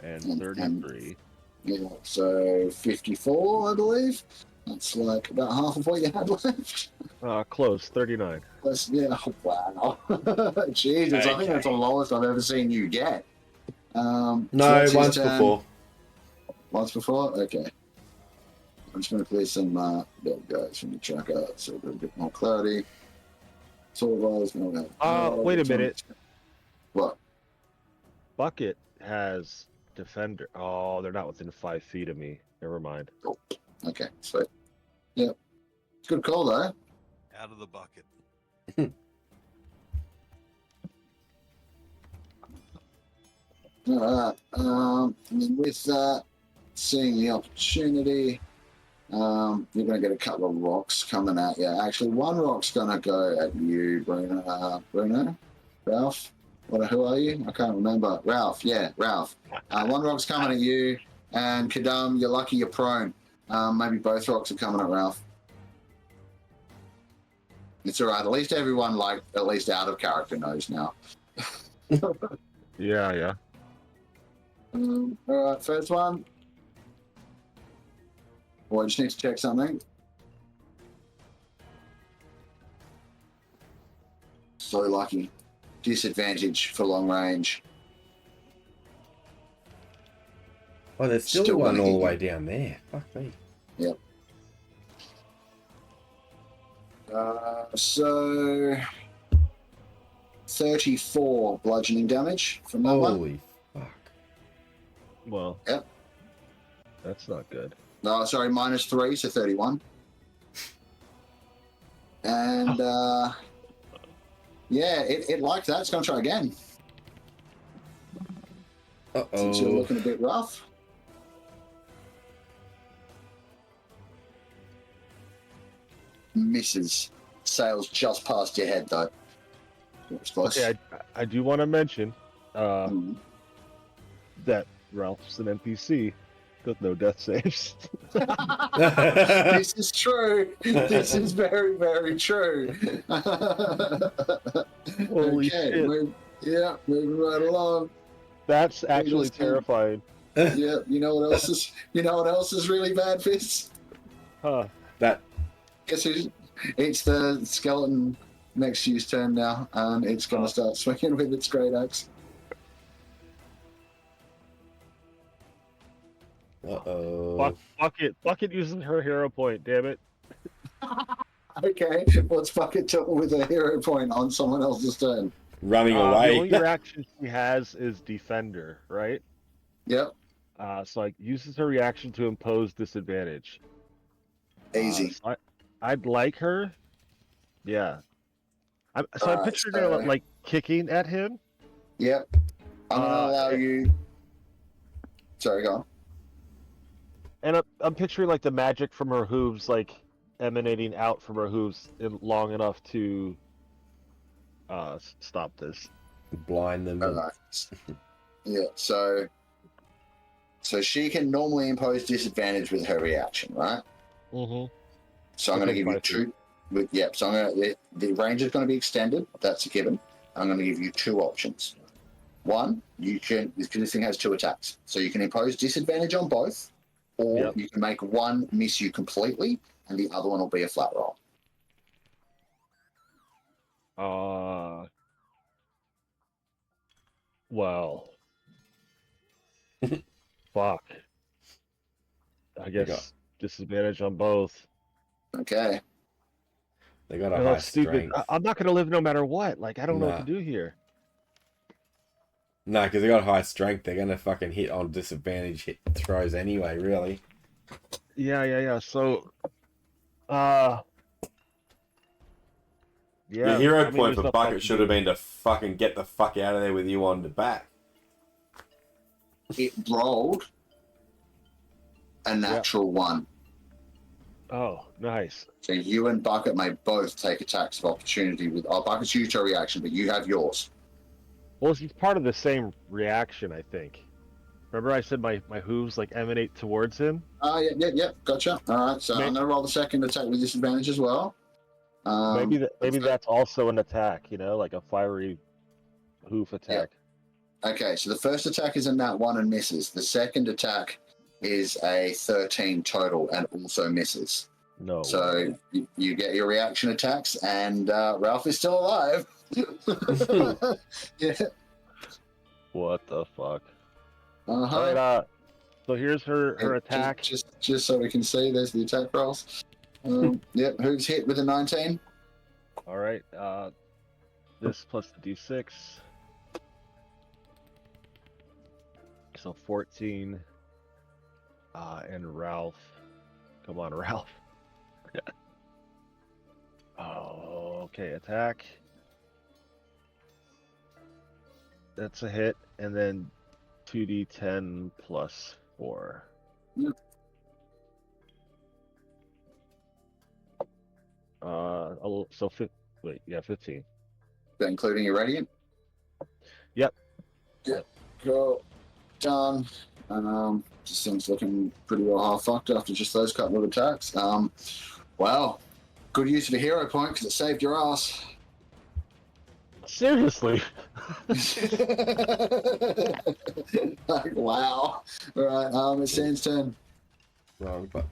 and 33. Yeah, so 54, I believe. That's like about half of what you had left. Close. 39. Yeah, wow. Jesus, I think that's the lowest I've ever seen you get. No, that's his once turn. before. Once before? Okay. I'm just going to clear some guys from the tracker so it's a bit more clarity. Wait a minute. What? Bucket has defender. Oh, they're not within 5 feet of me. Never mind. Oh, okay, sweet. Yep. Good call, though. Out of the bucket. All right. And then with that, seeing the opportunity, you're going to get a couple of rocks coming at you. Actually, one rock's going to go at you, Bruno, Ralph. Who are you? I can't remember. Ralph. Yeah, Ralph. One rock's coming at you, and Kadam, you're lucky you're prone. Maybe both rocks are coming at Ralph. It's all right. At least everyone, at least out of character, knows now. Yeah. All right, first one. I just need to check something. So lucky. Disadvantage for long range. Oh, there's still one gonna all the hit way you. down there. Fuck me. Yep. So 34 bludgeoning damage from that one. Holy fuck. Well. Yep. That's not good. No, sorry, -3, so 31. And yeah, it liked that. It's going to try again. Since you're Uh-oh. looking a bit rough. Misses. Sails just past your head, though. It was close. Okay, I do want to mention Mm. that Ralph's an NPC with no death saves. This is true. This is very, very true. Holy shit. Moving right along. That's actually Just- terrifying. Yeah, you know what else is? You know what else is really bad, Fizz? Huh. That Guess who's? It's the skeleton next to you's turn now, and it's going to start swinging with its great axe. uh-oh. Bucket using her hero point, damn it. Okay, what's Bucket doing with a hero point on someone else's turn? Running The away. only reaction she has is Defender, right? Yep, So like uses her reaction to impose disadvantage. easy. So I'd like her. Yeah. I'm Alright, picturing so- her like kicking at him. Yep. I'm going to allow you. Sorry, go on. And I'm picturing like the magic from her hooves like emanating out from her hooves long enough to stop this. Blind them. All right. Yeah. So she can normally impose disadvantage with her reaction, right? Mm-hmm. So I'm going to Okay, give you fine. two. Yep. So the range is going to be extended. That's a given. I'm going to give you two options. One, you can, because this thing has two attacks, so you can impose disadvantage on both, or Yep. you can make one miss you completely, and the other one will be a flat roll. Well. Fuck. I got- guess disadvantage on both. Okay. They got a No, high that's stupid. strength. I'm not gonna live no matter what. Like I don't know what Nah. to do here. No, because they got high strength. They're gonna fucking hit on disadvantage hit throws anyway. Really. Yeah. So, yeah. the hero I mean, point there's for nothing I Bucket can should do. have been to fucking get the fuck out of there with you on the back. It rolled a natural one. Oh, nice. So you and Bucket may both take attacks of opportunity with. Oh, Bucket's used her reaction, but you have yours. Well, it's part of the same reaction, I think. Remember, I said my hooves like emanate towards him. Yep. Gotcha. All right. So I'm going to roll the second attack with disadvantage as well. Maybe that's also an attack. You know, like a fiery hoof attack. Okay. So the first attack is a nat 1 and misses. The second attack is a 13 total and also misses. No. So you get your reaction attacks, and Ralph is still alive. Yeah. What the fuck? Uh-huh. All right. So here's her attack. Just so we can see, there's the attack rolls. Yep. Who's hit with a 19? All right. This plus the d6. So 14. And Ralph. Come on, Ralph. Oh, okay. Attack. That's a hit. And then 2d10 plus 4. Yeah. So wait, yeah, 15. That including your radiant? Yep. Yep. Cool. Done. This thing's looking pretty well half fucked after just those couple of attacks. Wow. Good use of a hero point because it saved your ass. Seriously? Like, wow. Alright, it's Sam's turn. Wrong button.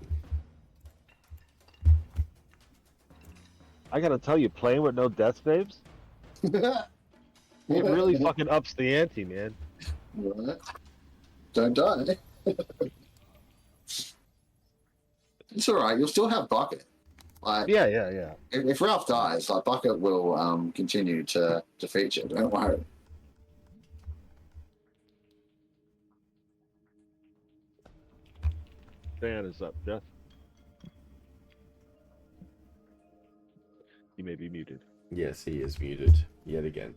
I gotta tell you, playing with no death saves, it really fucking ups the ante, man. Right. Don't die. It's alright, you'll still have Bucket. Like, Yeah. if Ralph dies, like Bucket will continue to feature, don't worry. Dan is up, Jeff. He may be muted. Yes, he is muted yet again.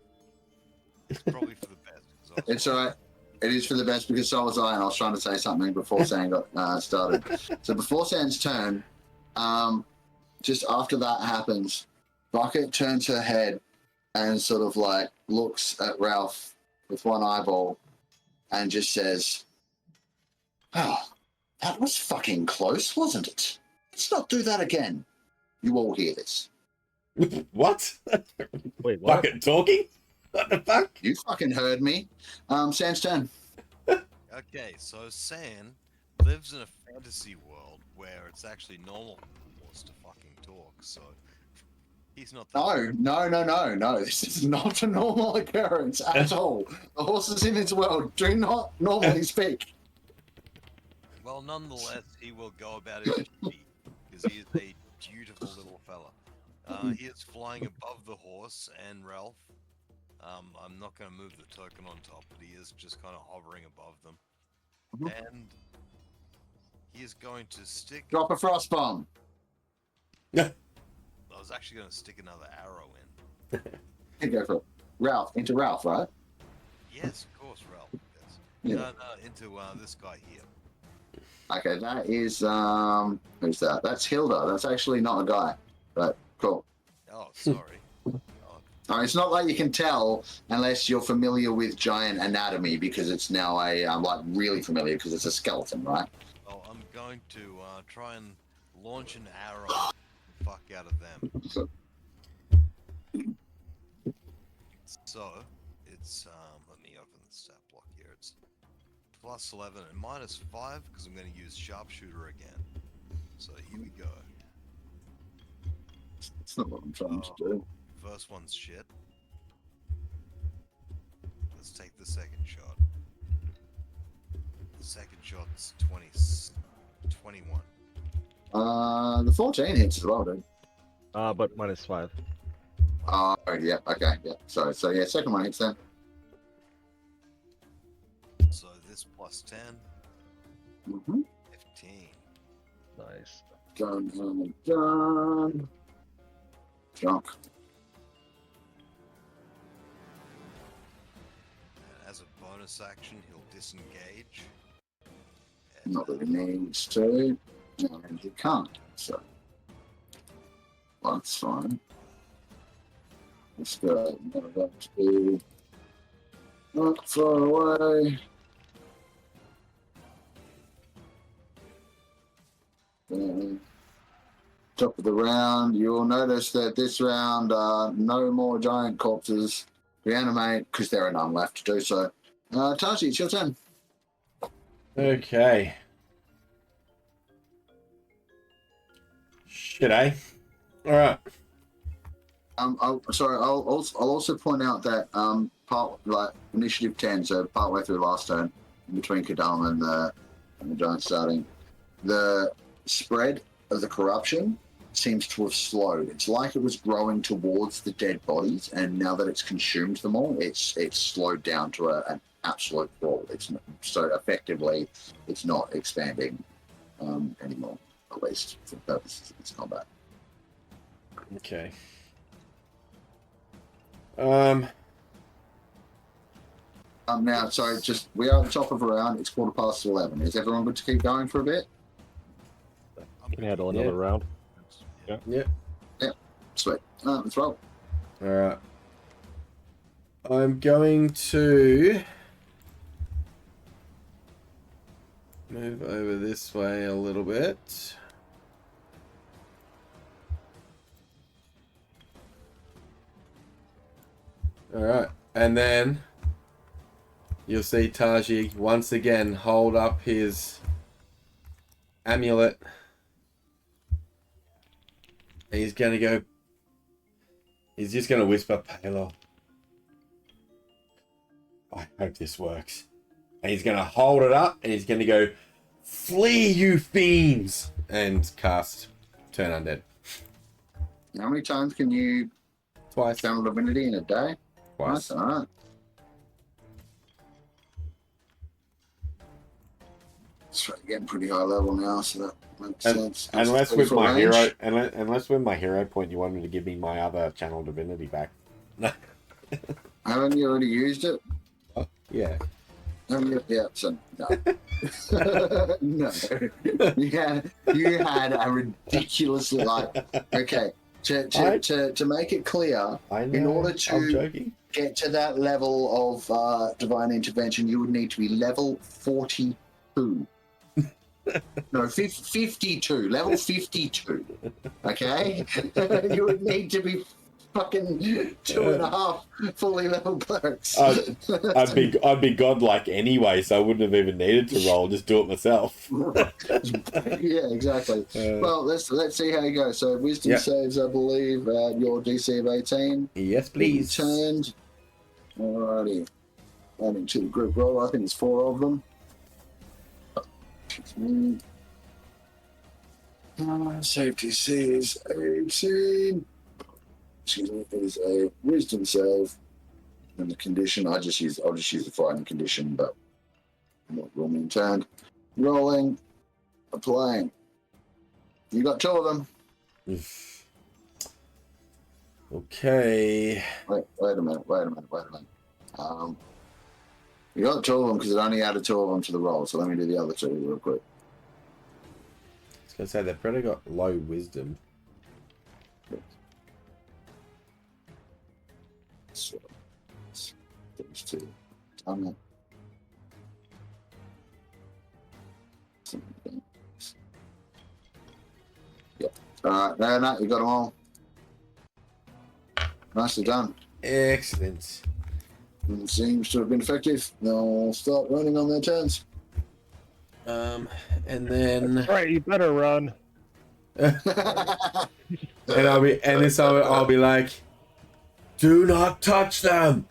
It's probably for the best. 'cause I was It's alright. It is for the best because so was I, and I was trying to say something before Sam got started. So before Sam's turn, just after that happens, Bucket turns her head and sort of like looks at Ralph with one eyeball and just says, "Oh, that was fucking close, wasn't it? Let's not do that again." You all hear this. What? Wait, what? Bucket talking? What the fuck? You fucking heard me. Sam's turn. Okay, so San lives in a fantasy world where it's actually normal for horse to fucking talk, so he's not the No. This is not a normal occurrence at all. The horses in this world do not normally speak. Well, nonetheless, he will go about his duty because he is a beautiful little fella. He is flying above the horse and Ralph. I'm not going to move the token on top, but he is just kind of hovering above them. And he is going to stick... Drop a frost bomb. I was actually going to stick another arrow in. You go for it. Ralph, into Ralph, right? Yes, of course, Ralph. Yes. Yeah. No, into this guy here. Okay, that is, who's that? That's Hilda. That's actually not a guy. But, cool. Oh, sorry. It's not like you can tell unless you're familiar with giant anatomy because it's now I'm like really familiar because it's a skeleton, right? Well, I'm going to try and launch an arrow the fuck out of them. So, it's, let me open the stat block here. It's plus 11 and minus 5 because I'm going to use sharpshooter again. So here we go. That's not what I'm trying to do. First one's shit. Let's take the second shot. The second shot's 21. The 14 hits as well, dude. But minus 5. Oh, yeah, okay, yeah. Sorry, so yeah, second one hits then. So this plus 10, Mm-hmm. 15. Nice. Done. Drunk. And as a bonus action, he'll disengage. And, Not that he needs to. And he can't, so. That's fine. Let's go. Not that to be not far away. Top of the round, you'll notice that this round, no more giant corpses reanimate because there are none left to do so. Taiji, it's your turn. Okay. Shit, eh? Alright. I'll also point out that initiative 10, so partway through last turn, in between Kadam and the giant starting, the spread of the corruption seems to have slowed. It's like it was growing towards the dead bodies, and now that it's consumed them all, it's slowed down to an absolute crawl. So effectively, it's not expanding anymore, at least for the purposes of its combat. Okay. Now, sorry, just we are at the top of a round. It's 11:15. Is everyone good to keep going for a bit? Can handle another round. Yeah. Sweet. Let's roll. All right. I'm going to move over this way a little bit. All right, and then you'll see Taiji once again hold up his amulet. And he's going to go... He's just going to whisper, Palo. I hope this works. And he's going to hold it up and he's going to go, flee, you fiends! And cast Turn Undead. How many times can you Twice. channel divinity in a day? Twice. All right. It's getting pretty high level now, so that makes sense. Unless with Full my range. hero, unless with my hero point, you want me to give me my other channel divinity back. No. Haven't you already used it? Oh, yeah. Yeah, so no. No. You had a ridiculously okay. To make it clear, I know. in order I'm to joking. get to that level of divine intervention, you would need to be level 42. No, 52. Level 52. Okay? You would need to be fucking 2.5 fully level clerics. I'd be godlike anyway, so I wouldn't have even needed to roll. Just do it myself. Yeah, exactly. Well, let's see how you go. So wisdom saves, I believe, your DC of 18. Yes, please. Turned. Alrighty. Adding to the group roll, I think it's 4 of them. Save DC is 18. Excuse me, it is a wisdom save. And the condition, I'll just use the fighting condition, but not rolling turned. Rolling, applying. You got 2 of them. Okay. Wait a minute. You got 2 of them because it only added 2 of them to the roll, so let me do the other 2 real quick. I was going to say, they've probably got low wisdom. So, those 2. Damn it. Yep. Alright, no, you got them all. Nicely done. Excellent. It seems to have been effective. They'll start running on their turns. And then... All right, you better run. And I'll be like, do not touch them.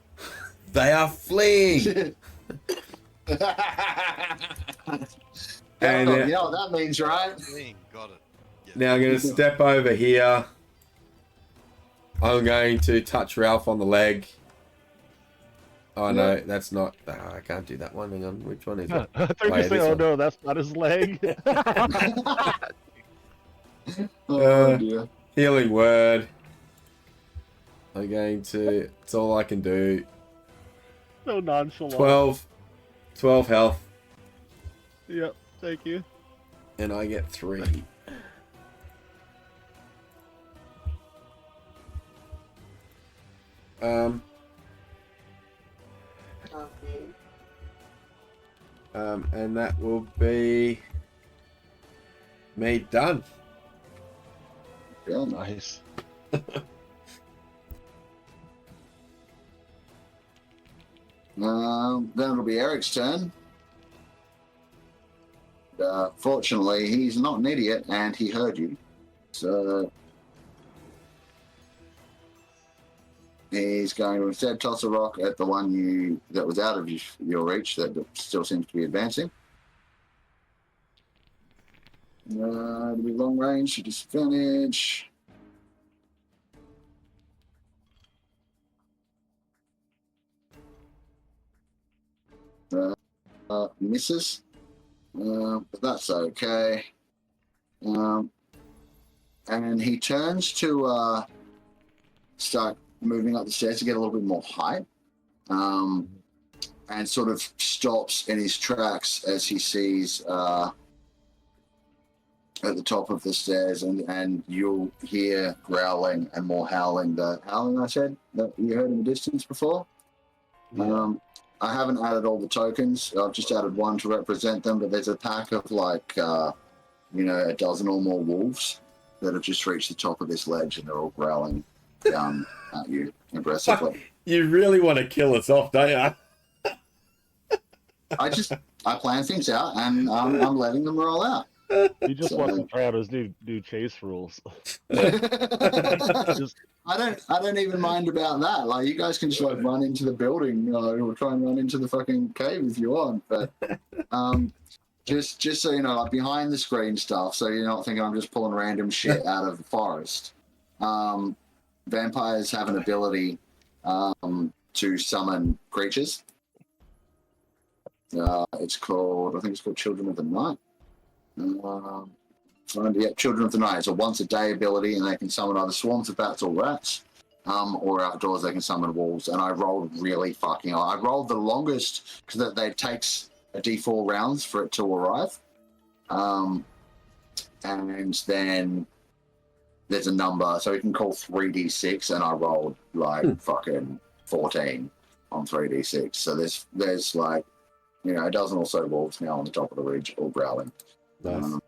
They are fleeing. And you know what that means, right? Got it. Yeah. now I'm going to step over here. I'm going to touch Ralph on the leg. Oh no, that's not. I can't do that one. Hang on, which one is it? I thought you were Wait, saying, this oh one. no, that's not his leg. Oh dear. Healing word. I'm going to. It's all I can do. So nonchalant. 12 health, Yep, thank you. and I get 3. And that will be me done. Yeah, Nice. then it'll be Eric's turn. Fortunately, he's not an idiot, and he heard you. So he's going to instead toss a rock at the one that was out of your reach that still seems to be advancing. It'll be long range, disadvantage. Misses. But that's okay. And he turns to start moving up the stairs to get a little bit more height. and sort of stops in his tracks as he sees at the top of the stairs, and you'll hear growling and more howling. The howling I said that you heard in the distance before. Yeah. I haven't added all the tokens. I've just added one to represent them, but there's a pack of like a dozen or more wolves that have just reached the top of this ledge, and they're all growling down at you aggressively. You really want to kill us off, don't you? I plan things out, and I'm letting them roll out. You just So- want to try out his new chase rules. Just, I don't even mind about that. Like, you guys can just like run into the building, or try and run into the fucking cave if you want. But just so you know, like behind the screen stuff, so you're not thinking I'm just pulling random shit out of the forest. Vampires have an ability to summon creatures. It's called Children of the Night. Children of the Night. It's a once a day ability, and they can summon either swarms of bats or rats, or outdoors they can summon wolves. And I rolled really fucking high. I rolled the longest because that takes a d4 rounds for it to arrive. And then there's a number, so we can call 3d6, and I rolled like fucking 14 on 3d6. So there's like, a dozen or so wolves now on the top of the ridge, all growling. Nice.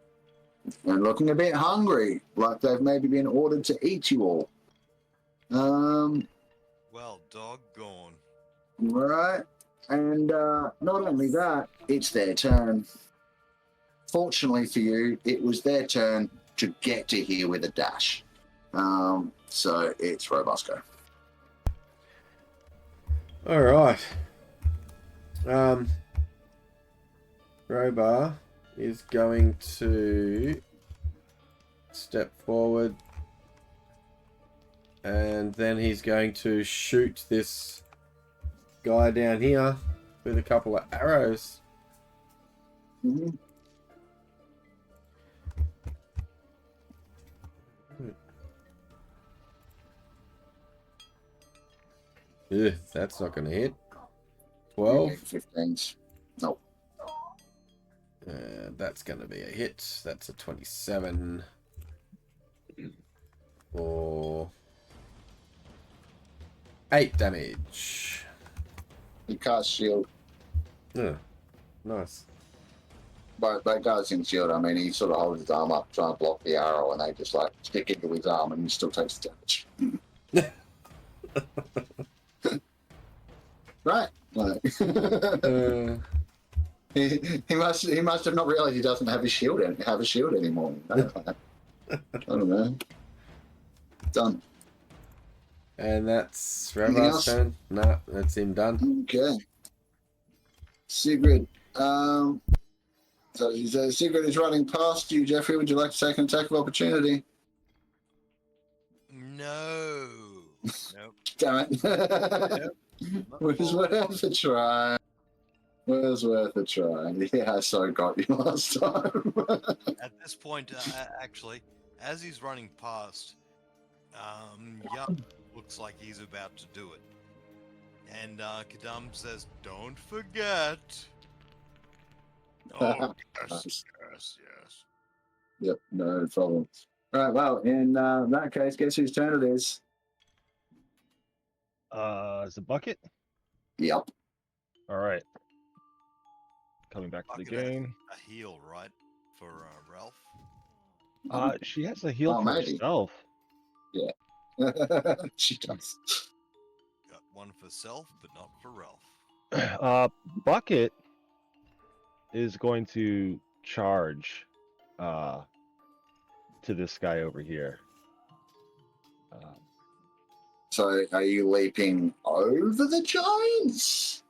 And looking a bit hungry, like they've maybe been ordered to eat you all. Well, doggone. Right. And not only that, it's their turn. Fortunately for you, it was their turn to get to here with a dash. So it's Robusco. All right. Robar is going to step forward, and then he's going to shoot this guy down here with a couple of arrows. Mm-hmm. Ugh, that's not going to hit. 12. 15s. No. That's going to be a hit. That's a 27. For 8 damage. He casts shield. Yeah, nice. But that guy's in shield. I mean, he sort of holds his arm up, trying to block the arrow, and they just like stick into his arm, and he still takes the damage. Right. Like, he must have not realized he doesn't have a shield anymore. I don't know. Done. And that's Anything Ravar's else? turn. Nah, that's him done. Okay. Sigrid. So Sigrid is running past you, Jeffrey. Would you like to take an attack of opportunity? No. Nope. Damn it. Not Was for- worth a try. Was worth a try. Yeah, I so got you last time. At this point, actually, as he's running past, looks like he's about to do it. And Kadam says, "Don't forget." Oh, yes, yes. Yep, no problem. Right, well, in that case, guess whose turn it is? is it Bucket? Yep. All right. Coming back to the Bucket has game. a heal, right, for Ralph? She has a heal Oh, for maybe. herself. She does. Got one for self, but not for Ralph. Bucket is going to charge to this guy over here. So, are you leaping over the giants?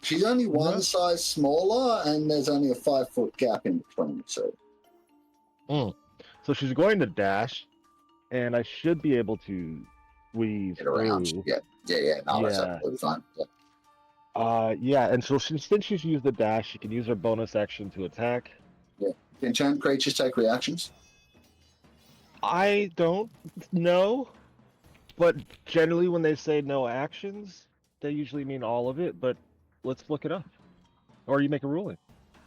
She's only one No. size smaller, and there's only a 5-foot gap in between. So, So she's going to dash, and I should be able to weave get around. through. Yeah. No, that's Yeah. absolutely fine. Yeah. Yeah, and so since she's used the dash, she can use her bonus action to attack. Enchant creatures take reactions. I don't know, but generally when they say no actions, they usually mean all of it, but let's look it up. Or you make a ruling.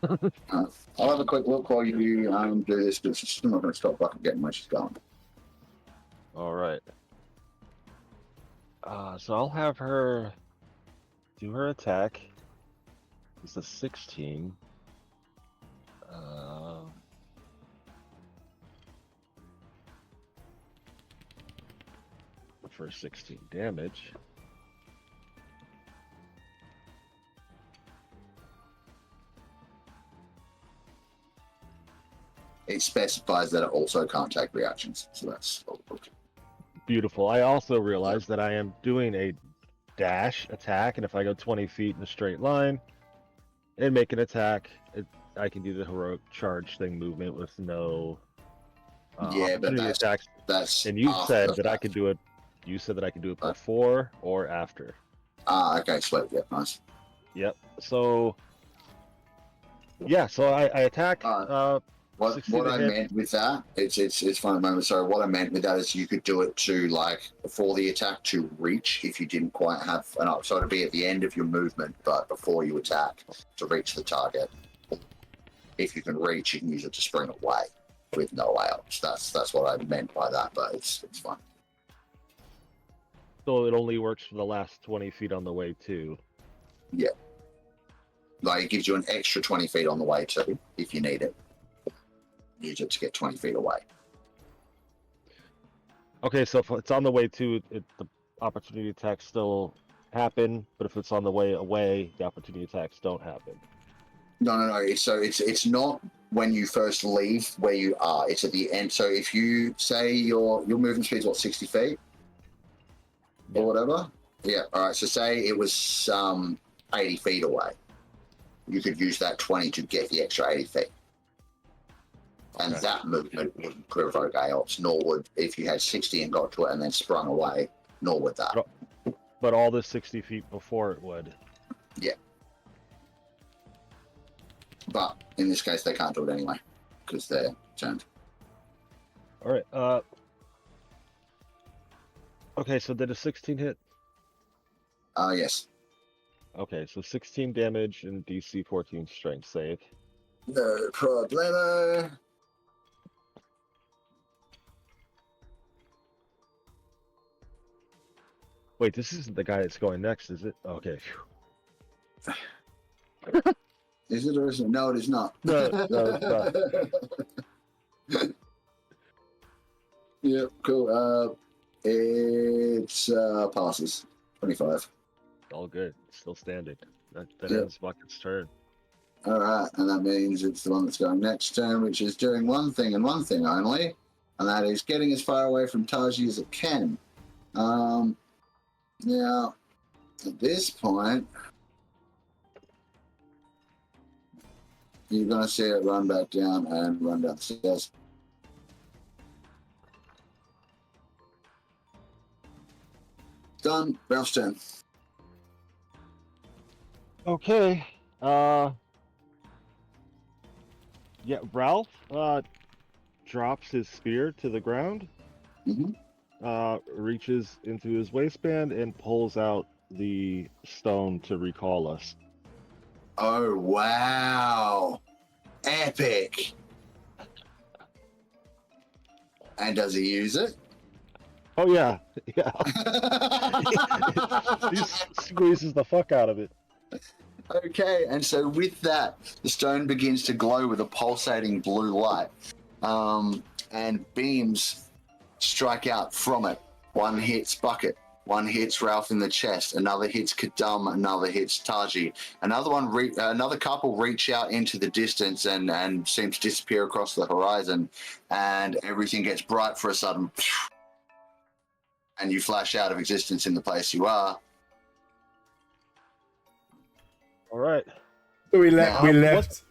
I'll have a quick look while you do this, but she's still not going to stop fucking getting where she's going. All right. So I'll have her do her attack. It's a 16. For 16 damage. It specifies that it also can't take reactions, so that's okay. Beautiful. I also realized that I am doing a dash attack, and if I go 20 feet in a straight line and make an attack, I can do the heroic charge thing movement with no Yeah, but opportunity attacks. that's And you after said that I that. could do it. You said that I could do it before or after. Okay, sweet. Yeah, nice. Yep. So yeah. So I attack. What 16 to I hit. meant with that, it's fun at the moment. So what I meant with that is you could do it to like before the attack to reach if you didn't quite have enough. So it'd be at the end of your movement, but before you attack to reach the target. If you can reach, you can use it to spring away with no outs. That's what I meant by that, but it's fine. So it only works for the last 20 feet on the way too. Yeah. Like it gives you an extra 20 feet on the way too, if you need it. Use it to get 20 feet away. Okay, so if it's on the way to the opportunity attacks still happen, but if it's on the way away, the opportunity attacks don't happen. No. So it's not when you first leave where you are. It's at the end. So if you say your movement speed is what, 60 feet or whatever. Yeah. All right. So say it was 80 feet away. You could use that 20 to get the extra 80 feet. And Okay. that movement wouldn't provoke AOPs, nor would if you had 60 and got to it and then sprung away, nor would that. But all the 60 feet before it would. Yeah. But in this case, they can't do it anyway because they're turned. All right. Okay, so did a 16 hit? Yes. Okay, so 16 damage and DC 14 strength save. No problemo. Wait, this isn't the guy that's going next, is it? Okay. Is it or is it? No, it is not. No, it's Yep, cool. It's passes. 25. all good. Still standing. That Yeah. ends Bucket's turn. Alright, and that means it's the one that's going next turn, which is doing one thing and one thing only, and that is getting as far away from Taiji as it can. Now, at this point, you're going to see it run back down and run down the stairs. Done. Ralph's turn. Okay. Yeah, Ralph drops his spear to the ground, Mm-hmm. reaches into his waistband and pulls out the stone to recall us. Oh, wow. Epic. And does he use it? Oh yeah, yeah. He squeezes the fuck out of it. Okay, and so with that, the stone begins to glow with a pulsating blue light, and beams strike out from it. One hits Bucket, one hits Ralph in the chest, another hits Kadum, another hits Taiji. Another couple reach out into the distance and seem to disappear across the horizon, and everything gets bright for a sudden, and you flash out of existence in the place you are. All right. We Now, left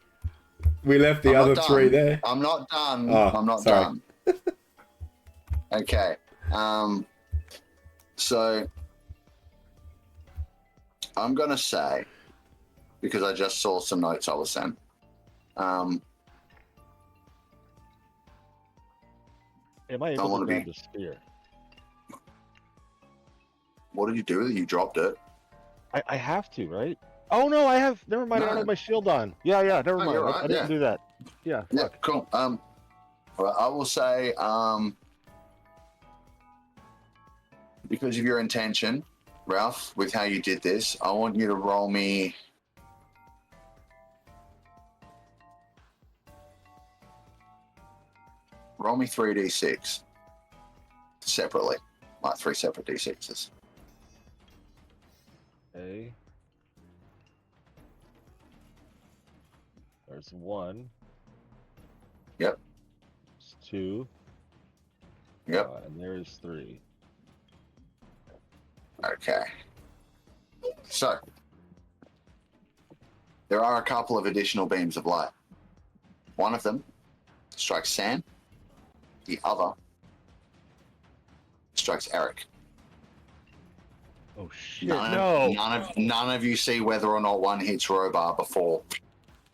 the I'm other not three done. there. I'm not done. Oh, I'm not sorry. done. Okay. So I'm gonna say, because I just saw some notes I was sent. Am I able wanna to grab be- the spear? What did you do with it? You dropped it. I have to, right? Oh no, I have. Never mind. I don't No. have my shield on. Yeah, never mind. you're right, I didn't yeah. do that. Yeah. Yeah, Fuck. cool. Well, I will say, because of your intention, Ralph, with how you did this, I want you to roll me. Roll me 3d6 separately, like 3 separate d6s. Okay. There's 1. Yep. There's 2. Yep. And there's 3. Okay. So, there are a couple of additional beams of light. One of them strikes Sam. The other strikes Eric. Oh shit! None of you see whether or not one hits Robar before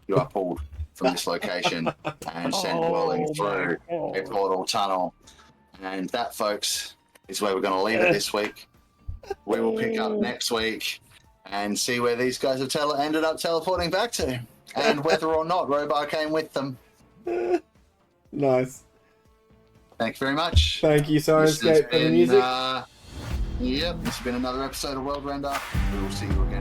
you are pulled from this location and sent whirling through a portal tunnel. And that, folks, is where we're going to leave it this week. We will pick up next week and see where these guys have ended up teleporting back to, and whether or not Robar came with them. Nice. Thank you very much. Thank you, Sirenscape, for the music. Yep, this has been another episode of Worldrender. We will see you again.